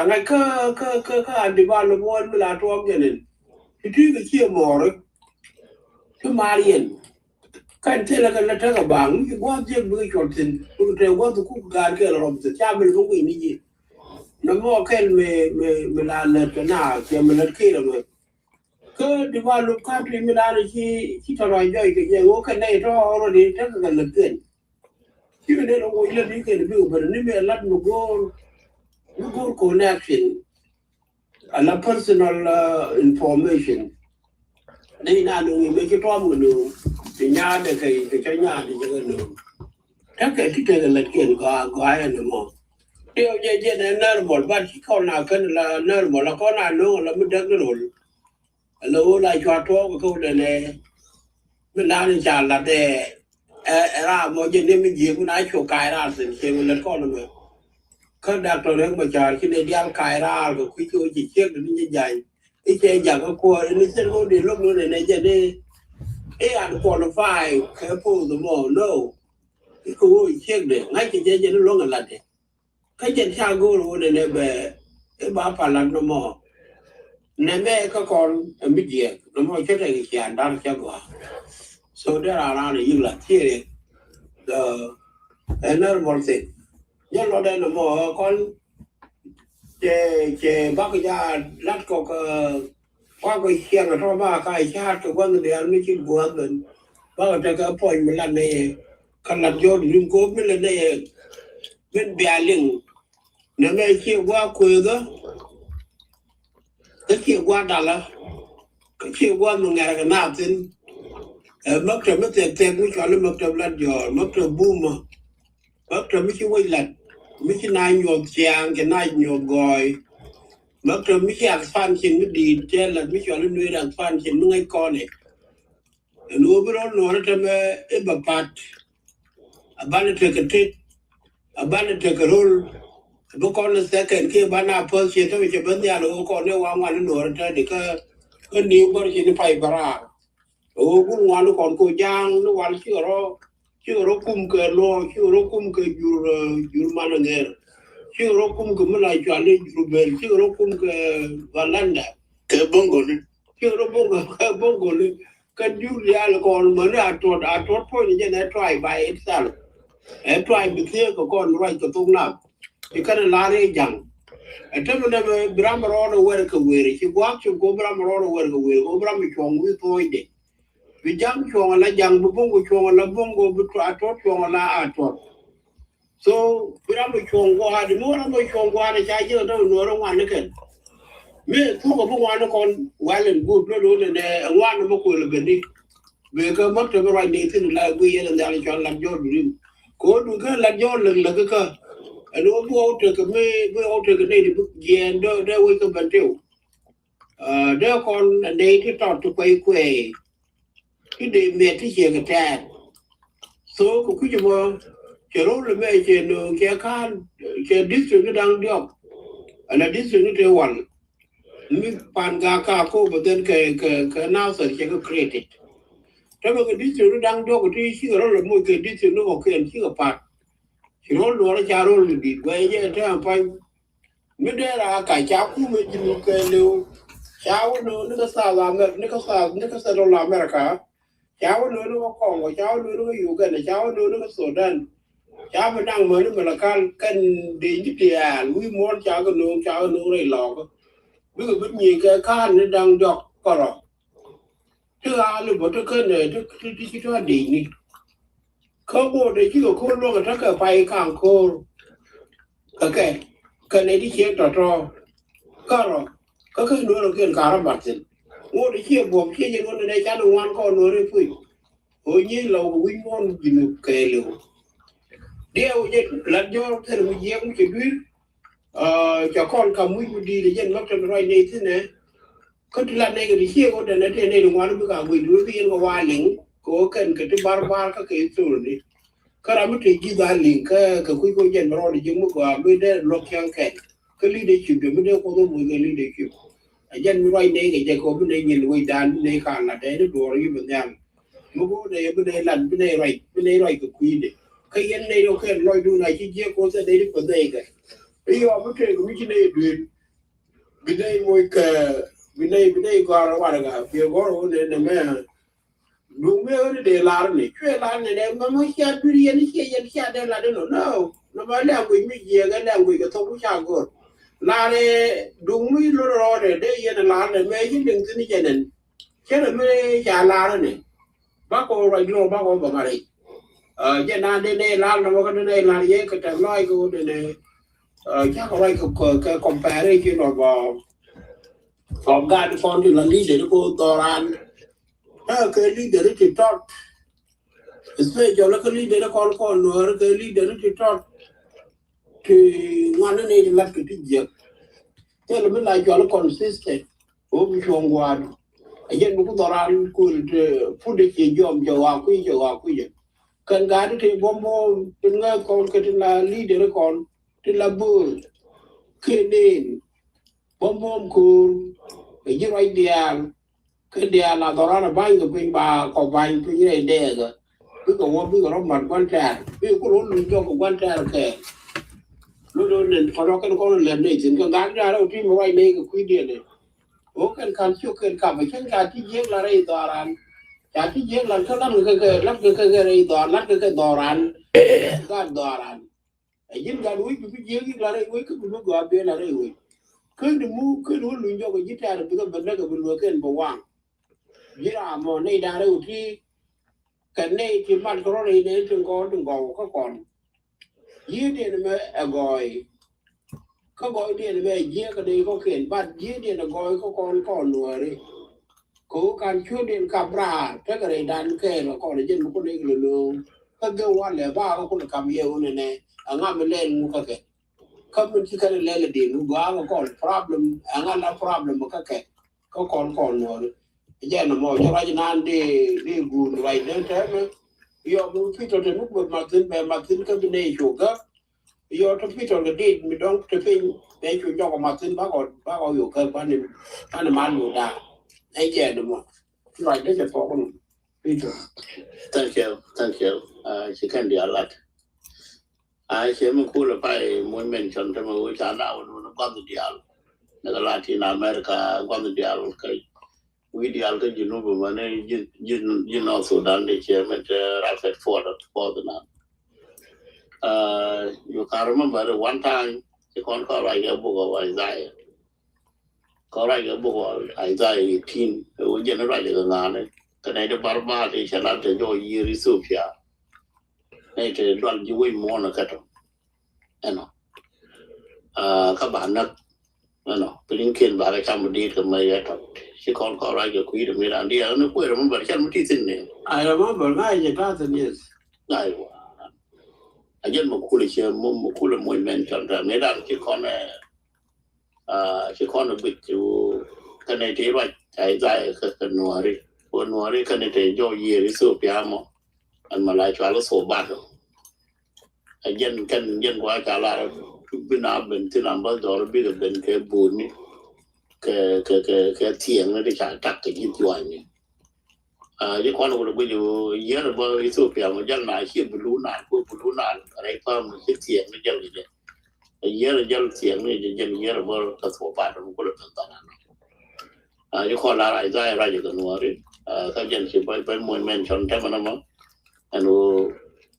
ngay cái đi vào là muốn là trong cái này thì cái chia mỏ rồi cái marian cái thế là cái là cái bảng cái quan trọng với cái chuyện cái điều quan trọng cũng gần cái là làm gì cha mình không nghĩ gì nó mua cái mình là cái nào thì mình là kia rồi cái đi vào lúc khác thì mình là chỉ cho rồi cái gì cái này rồi đi chắc là lần tiền chứ nên nó ngồi lên cái này biểu mình nếu mình lăn một good connection and a personal information. They not doing make it wrong with you. The yard, the China, the Chắc cái cái là chuyện có ai nữa mà điều gì này nó một bắt chỉ con nào cần là nó một là con nào nữa là mình đắc rồi lâu lại cho thuốc cái câu này mình đang trả là để ra một chuyện này mình gì cũng đã cho cái ra rồi thì mình con nữa các đặc thù đấy mà chờ khi này đang cái ra rồi quý cô chỉ chiếc được như vậy cái chơi chẳng có qua nó sẽ có đi lúc nữa này giờ đi ăn qualify cái phụ the more no cái cô chiếc được ngay cái chơi nó luôn là thế cái chuyện sao cô rồi này về cái bà phải làm nó mò nên mẹ các con biết gì nó mò chết này cái chuyện đang chơi qua so there are là như là thế another one thing nhớ nó đây là mò con chế bác gia lát có qua cái chuyện là cho ba cái chat cái vấn đề anh mới chịu buồn rồi bác cái cái point mình làm này cần làm cho đừng cố mình làm này mình bẻ lưng nên mẹ chịu qua quê đó cái chịu qua đó là cái chịu qua một ngày cái nào tin mất rồi mất tiền tiền cũng cho nó mất rồi lăn giò mất rồi boom mà mất rồi mới chịu quay lật mới chịu nai nhột chàng cái nai nhột gòi mất rồi mới chịu fan trên mới đi trên là mới cho nó nuôi đàn fan trên mới ngay con này nuôi bữa đó nuôi nó trong cái bắp bát bán được cái thịt bán được cái roll bữa con nó sẽ kèn kia bán nào phân chia cho mình cho bên nhà nó con nó qua ngoài nó nuôi ra để cái nhiều con chỉ nó phải bara cũng ngoài nó còn cô giang nó qua chưa có cung cái lo chưa có cung cái jur mà nó nghe chưa có cung cái mà lại cho anh jur bel chưa có cung cái valanda cái bông gòn chưa có bông cái jur ya là còn mới là trot point như này try by itself try bị kia của con right cái tung nào thì cái là đấy chẳng thế mà nó bram rồi nó cái quỷ thì quá chứ có bram rồi nó cái quỷ có bram chọn quý thôi đấy vì jam chọn là jam bông chọn là bông có bị trot chọn là trot so bram chọn qua thì mua bram chọn qua thì chạy chưa đâu nó ra ngoài nữa kìa mình không có ngoài nó còn ngoài lên good nó đối này ngoài nó quỷ là bên đi về cái mất rồi cái right này thì là quỷ là đang chọn làm cho đúng có đúng cái làm cho là cái anh nói vô trường cái mấy ô trường cái này thì bây giờ đeo cái bản tiêu đeo con đây thì trọt tụi quay cái đề mẹ thì chỉ cái tràn số của cái gì mà chỉ nói là mấy chuyện cái khan cái district nó đang đi học là district nó đều hoàn mình pan cả cô mà tên cái nào sẽ cái credit thế mà cái district nó đang đi học thì chỉ có là mỗi cái district nó có cái chỉ có pan chỉ nói là cha rồi đi quay chứ thế là phải mới đây là cái cháu cũng mới chỉ một cái liều cháu nó có sao làm nó có sao đâu làm cả cháu nó có còn của cháu nó cóอยู่กันcháu nó có sổ đen cháu mới đang mới nó là can đi như thế à lui muốn cháu nó này lò bây giờ biết nhìn cái can nó đang dọc có rồi thứ hai là một cái này thứ đi đi không có để chỉ có khôn luôn là cái phải càng khôn cái này đi chơi trò có rồi có cái nữa là cái cả là bạc tiền ngô để chơi buộc chơi những con này cha nó ngoan con nữa đấy phui hồi như là win ngon gì một cái liều đeo như là do thế là mình giang chỉ biết cho con cầm mũi đi để dân mắc trong rồi này thế này có thứ lần này cái chơi con này thế này là ngoan với cả mình đối với nó qua lính có cái bar các cái rồi này cái làm cái gì đó lính cái quý cô dân mà rồi chúng nó mới để lọc nhang cái leadership để mới đeo con tôi mới cái leadership dân rồi này cái gì có bên đây nhìn người đàn này cả là đấy nó đùa như vậy nha mà có bên đây lần bên đây rồi cái quý đấy cái dân này đâu cái rồi đu này chỉ có sẽ đấy cái đây cái bây giờ mới cái cái này bên đây mỗi cái bên đây có ra ngoài cái phía có rồi này mẹ đúng rồi để làm này chuyện làm này mà mới chơi đi này chơi đây là đâu nó mới làm cái gì cái làm cái thông cũng sao cơ là này đúng rồi để yên là này mấy cái đừng tin cái này chứ là mới trả là này bác cô rồi luôn bác cô bảo này giờ nào đây làm nó cái này là gì cái trò nói cô này chắc có cái compare cái nó vào phòng gan con thì là lý để cô to ran cái leader thì tốt especially local leader call Nuer leader to talk to one and eight like to get. Tell me like you're consistent. Obi Shongwan. Again, Bukudoran could put it job, Joaquin. Can guide it a bomb to not call Katina leader con to la bull. Kidin. Bomb cool. A year idea. Kadia la Dorana buying the wing bar or buying 2 years there. We go one big Roman one time. We could only talk of 1 time. Lulu and Forokan call Lennis and Ganga team right leg quid in it. Open can you can come. I can't get Jay Doran. Yaki Jay Lankalan, Lapka Doran, Lapka Doran, God Doran. I didn't got weak to be Jay Larry, we could go up there. Could the move could only enjoy a guitar because the nigger will work in for one. Gira more need a roti. Can they keep my glory to go on? You didn't a boy. Coboy didn't a year they go in, but you didn't a boy go on worry. Go can shoot in Cabra, take a dan care or college in Mukululu. But go one a bar could come here on an a I'm a lane mucke. Come and chicken and lady who go out call problem, another problem, okay. Go on worry. Again, more Jarajan de good right then. You're moving to the book with Martin by Martin combination sugar. You're to fit on the date, we don't to think they should talk Martin back or your company and a man will die. Again, the more. Right, that's a problem. Peter. Thank you. She can be a lot. I see a cool pie, one mentioned them which are now on the deal. The Latin America, on the deal. We the altar you know money you know so done the chairman Rapid for the now. You can remember the one time you can't call like a book of Isaiah. Call like a book of Isaiah 18, we generate the name. Can I the barbar is a lot to joy year is so pure. Nature don't you win more on cattle. You know. Cabana, you know, Blinking by the Camberdy to my she can't call like a queen of me and the other queer remember Chamberty's in there. I remember 9,000 years. I get Makulish, Mukula mentioned that made out she can't bit to Canada right. Isaiah Nuari, or Nuari Canada Joe year is so piano and Malay so battle. Again, can get white a lot of been up until numbers or bigger than Kabuni. Tiang the child tactic into one. You can't go to year about Ethiopia, Majana, here balloon, right from 60 and jelly. A year a jealousy and made a year about the four part of you call our Isaiah Raja than worry. Surgeonship by one mentioned Tamanama and who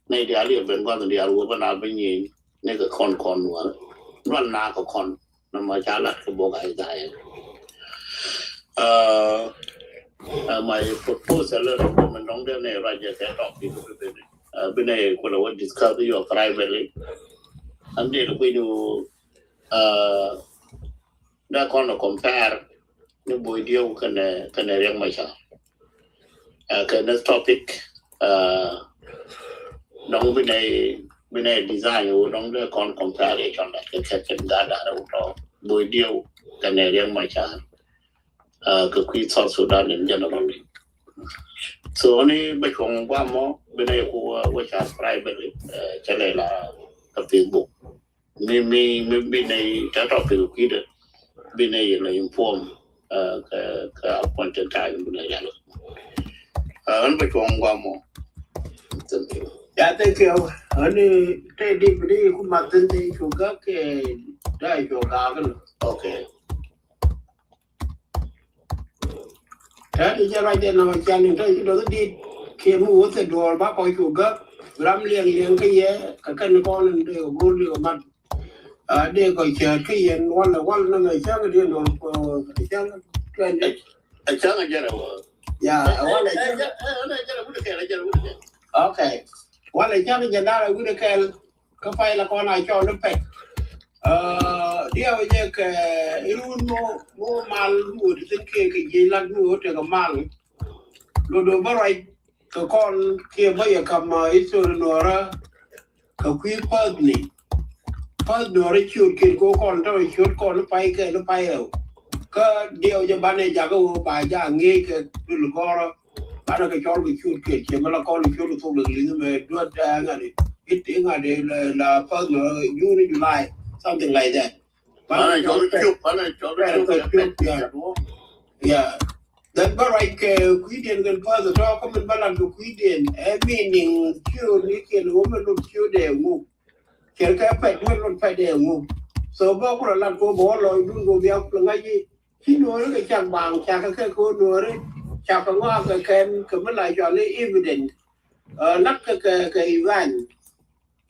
made the idea of Ben Gordon the Alwoban Albany, nigger con one, run narco con, no much I like the book Isaiah. My proposal of women don't get a Raja set off people to be a could discover you privately. And then we do that kind of compare the boy deal can young myself. Can this topic don't be a design or don't the con comparison that can catch and gather out boy deal can young myself. Queen South Sudan in general. So only become one more when I which are privately Chalela of Facebook. Maybe they that of the kid been informed appointed time when I yellow. And become one more. Thank you. Yeah, thank you. Only take deeply who Martin to go die your garden. Okay. That is right there now. Channing to the deed came with the door back or you go. Ramley and Yankee, I can call and they go to a month. They go Cherky and one of the young for a young trend. A young general. Yeah, okay. One a young general with a cal, Kapila Kona, I saw the pet. Dear Jack, you more mal wood, think you like me to take a mal. Lodo Barai, cái con kia bây giờ cầm ít rồi nó ra cái quý phật này phật nó ra chịu kiện của con thôi chịu con nó bay rồi cái điều cho bạn này giờ cái bài giờ nghe cái lu có bạn cái cho cái chịu kiện chỉ mà là con chịu được thuộc được lính về đuôi ngay này ít tiếng ngày đây là phật nó June July something like that bạn này cho nó chụp yeah that barai ke kuidien gan father to come balan to kuidien meaning chu ni ke no me lo chu de ngu ke ka pa me lo pa de ngu so ba ko lan ko bo lo dun go bia ko ngai chi no ke chang bang cha ka ko no re cha ka wa ka ken ke me la jo le evident lak ke ivan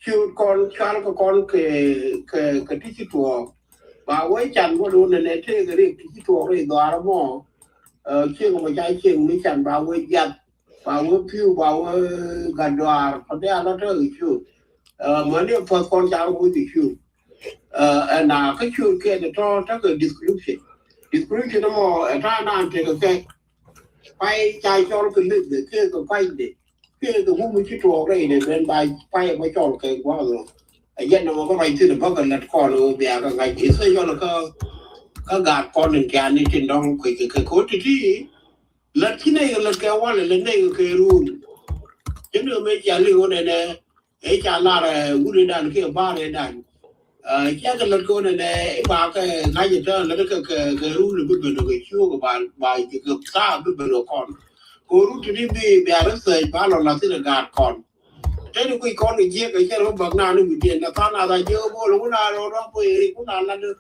chu con chal ko con ke ti to ba wai chan bo do ne te ke ri ti to re do ara mo chuyện mà trái chuyện mới chẳng bao nhiêu giật bao nhiêu phiêu bao gần đoà có thể là rất là chú mới nếu phải con cháu cũng bị chú là cái chú kia để cho các cái description nó mà ra làm thì cái phải chạy cho nó cái lực để kia cái quay để kia cái vùng mình chỉ trộn đây để bên bài quay mới cho cái quá rồi dân nó có bài thì nó có là con rồi bây giờ ngày chỉ xây cho nó cái gạt con đừng kia này trên đó cái cốt thì lần khi này lần kia qua lần này cái rùn chứ nữa mấy cha lưu này nè ấy cha la là uống đàn kia ba này đàn chắc cái lần cô này nè ba cái ngay giờ đó là cái rùn là biết bên cái chua của bà cái xa biết bên con cô rùn thì đi bây giờ sẽ ba là sẽ là gạt con thế thì cái con này giết cái nó bậc nào nó bị tiền là ta nào ta chưa vô lúc nào đó cũng nào là được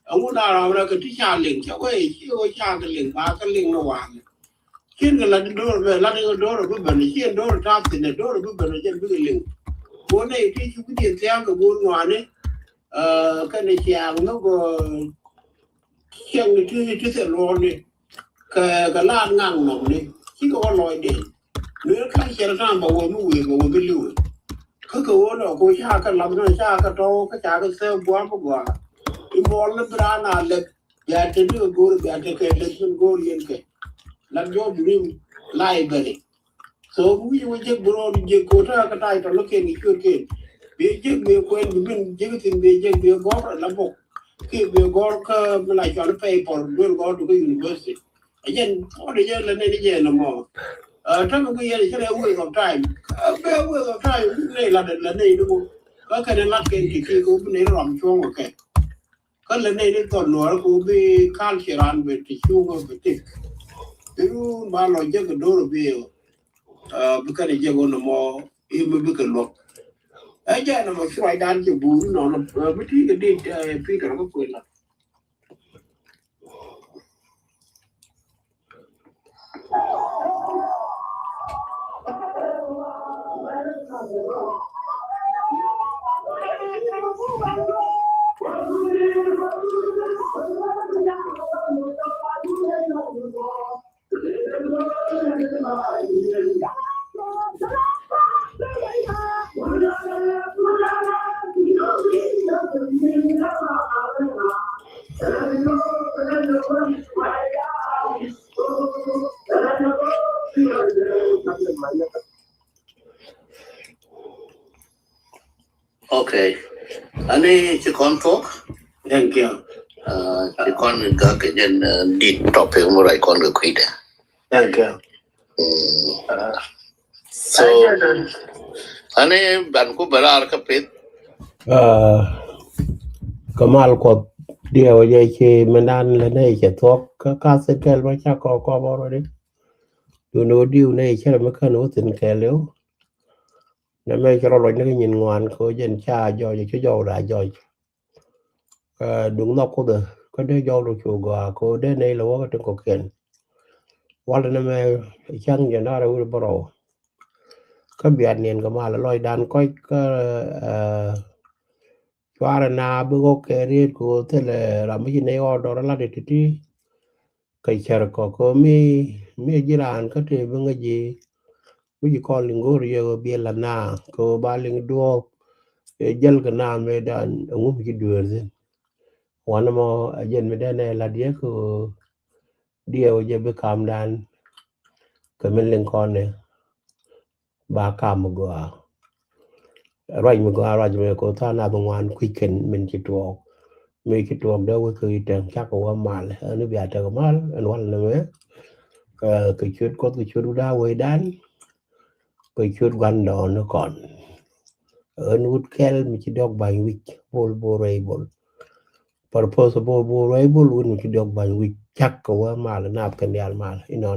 ông nào là cái cha liền cháu ấy chưa cha cái liền ba cái liền nó hoàng khiến cái lần đó về lần đó rồi bên này khiến đó ra thì này đó rồi bên này trên cái liền bố này thì chú cái tiền theo cái buôn ngoài đấy cái này chàng nó có chàng cái chứ sẽ lo này cái lan ngang nòng này chỉ có loại điện nếu cái xe ra bảo vệ mới cái lưu cứ nó cô cha cái làm nó cha cái trâu cái cha cái xe buôn quá Imol na na le ya te du go ya te ke le go yen ke la jo dream library so we je bro je ko ta ka tai to lo ke ni ke be je me ko en bin je tin be je be go la bo ke be go ka la jo le pay for do go to university again for the je le ne je no mo ta ko ye je le we of time be we of time ne la ne du ko ka ne la ke ki ko ne ram chong ke cái lần này đến tuần nữa cũng bị can thiệp ăn về thị trường của việt nam itu ba lo je cái đồ rồi bukan je cái nó mò im bị cái lộc ấy giờ nó mà xoay đan chỉ bù nó mới thấy cái đi phi cái nó quên là okay anh ấy chỉ còn thuốc thank you chỉ còn cái nhân đi topic một lại còn được quay đấy thank you so anh ấy bạn có berar cái pet Kamal ko điều gì khi mình ăn lên đây chỉ thuốc các sẽ kêu với cha có bao rồi đấy nó điều này chắc là mới khăn nó tình kể liếu nên mấy cái loại nó nhìn ngoan có dân cha do cái dầu đã rồi đúng nó có được có đứa dầu được chủ gà có đứa này là có trong cuộc kiện qua là nó chăng giờ nó đâu bao rồi có biệt niên của mà là loại đàn coi qua là na bữa có riết của thế là làm cái này ở đó là để tí cái chợ có mi gì là ăn có thể bằng cái gì ví con linh ngô rồi bia là na có ba linh đua dân cái nam về đàn ông cũng chỉ đưa rồi hoàn mà dân về đây này là đĩa của điều giờ bị cảm đàn cái mình lên con này ba kam go right me go right me ko ta na bangwan quicken min ki to me ki to da we ko iten cha ko mal no bia ta mal an wal na me cái chuyện có cái chuyện đa way đan cái chuyện gan đó nó còn ở nút kel mình chỉ đọc bài week borable purpose borable mình chỉ đọc bài week chắc có mà là nạp cái này mà nó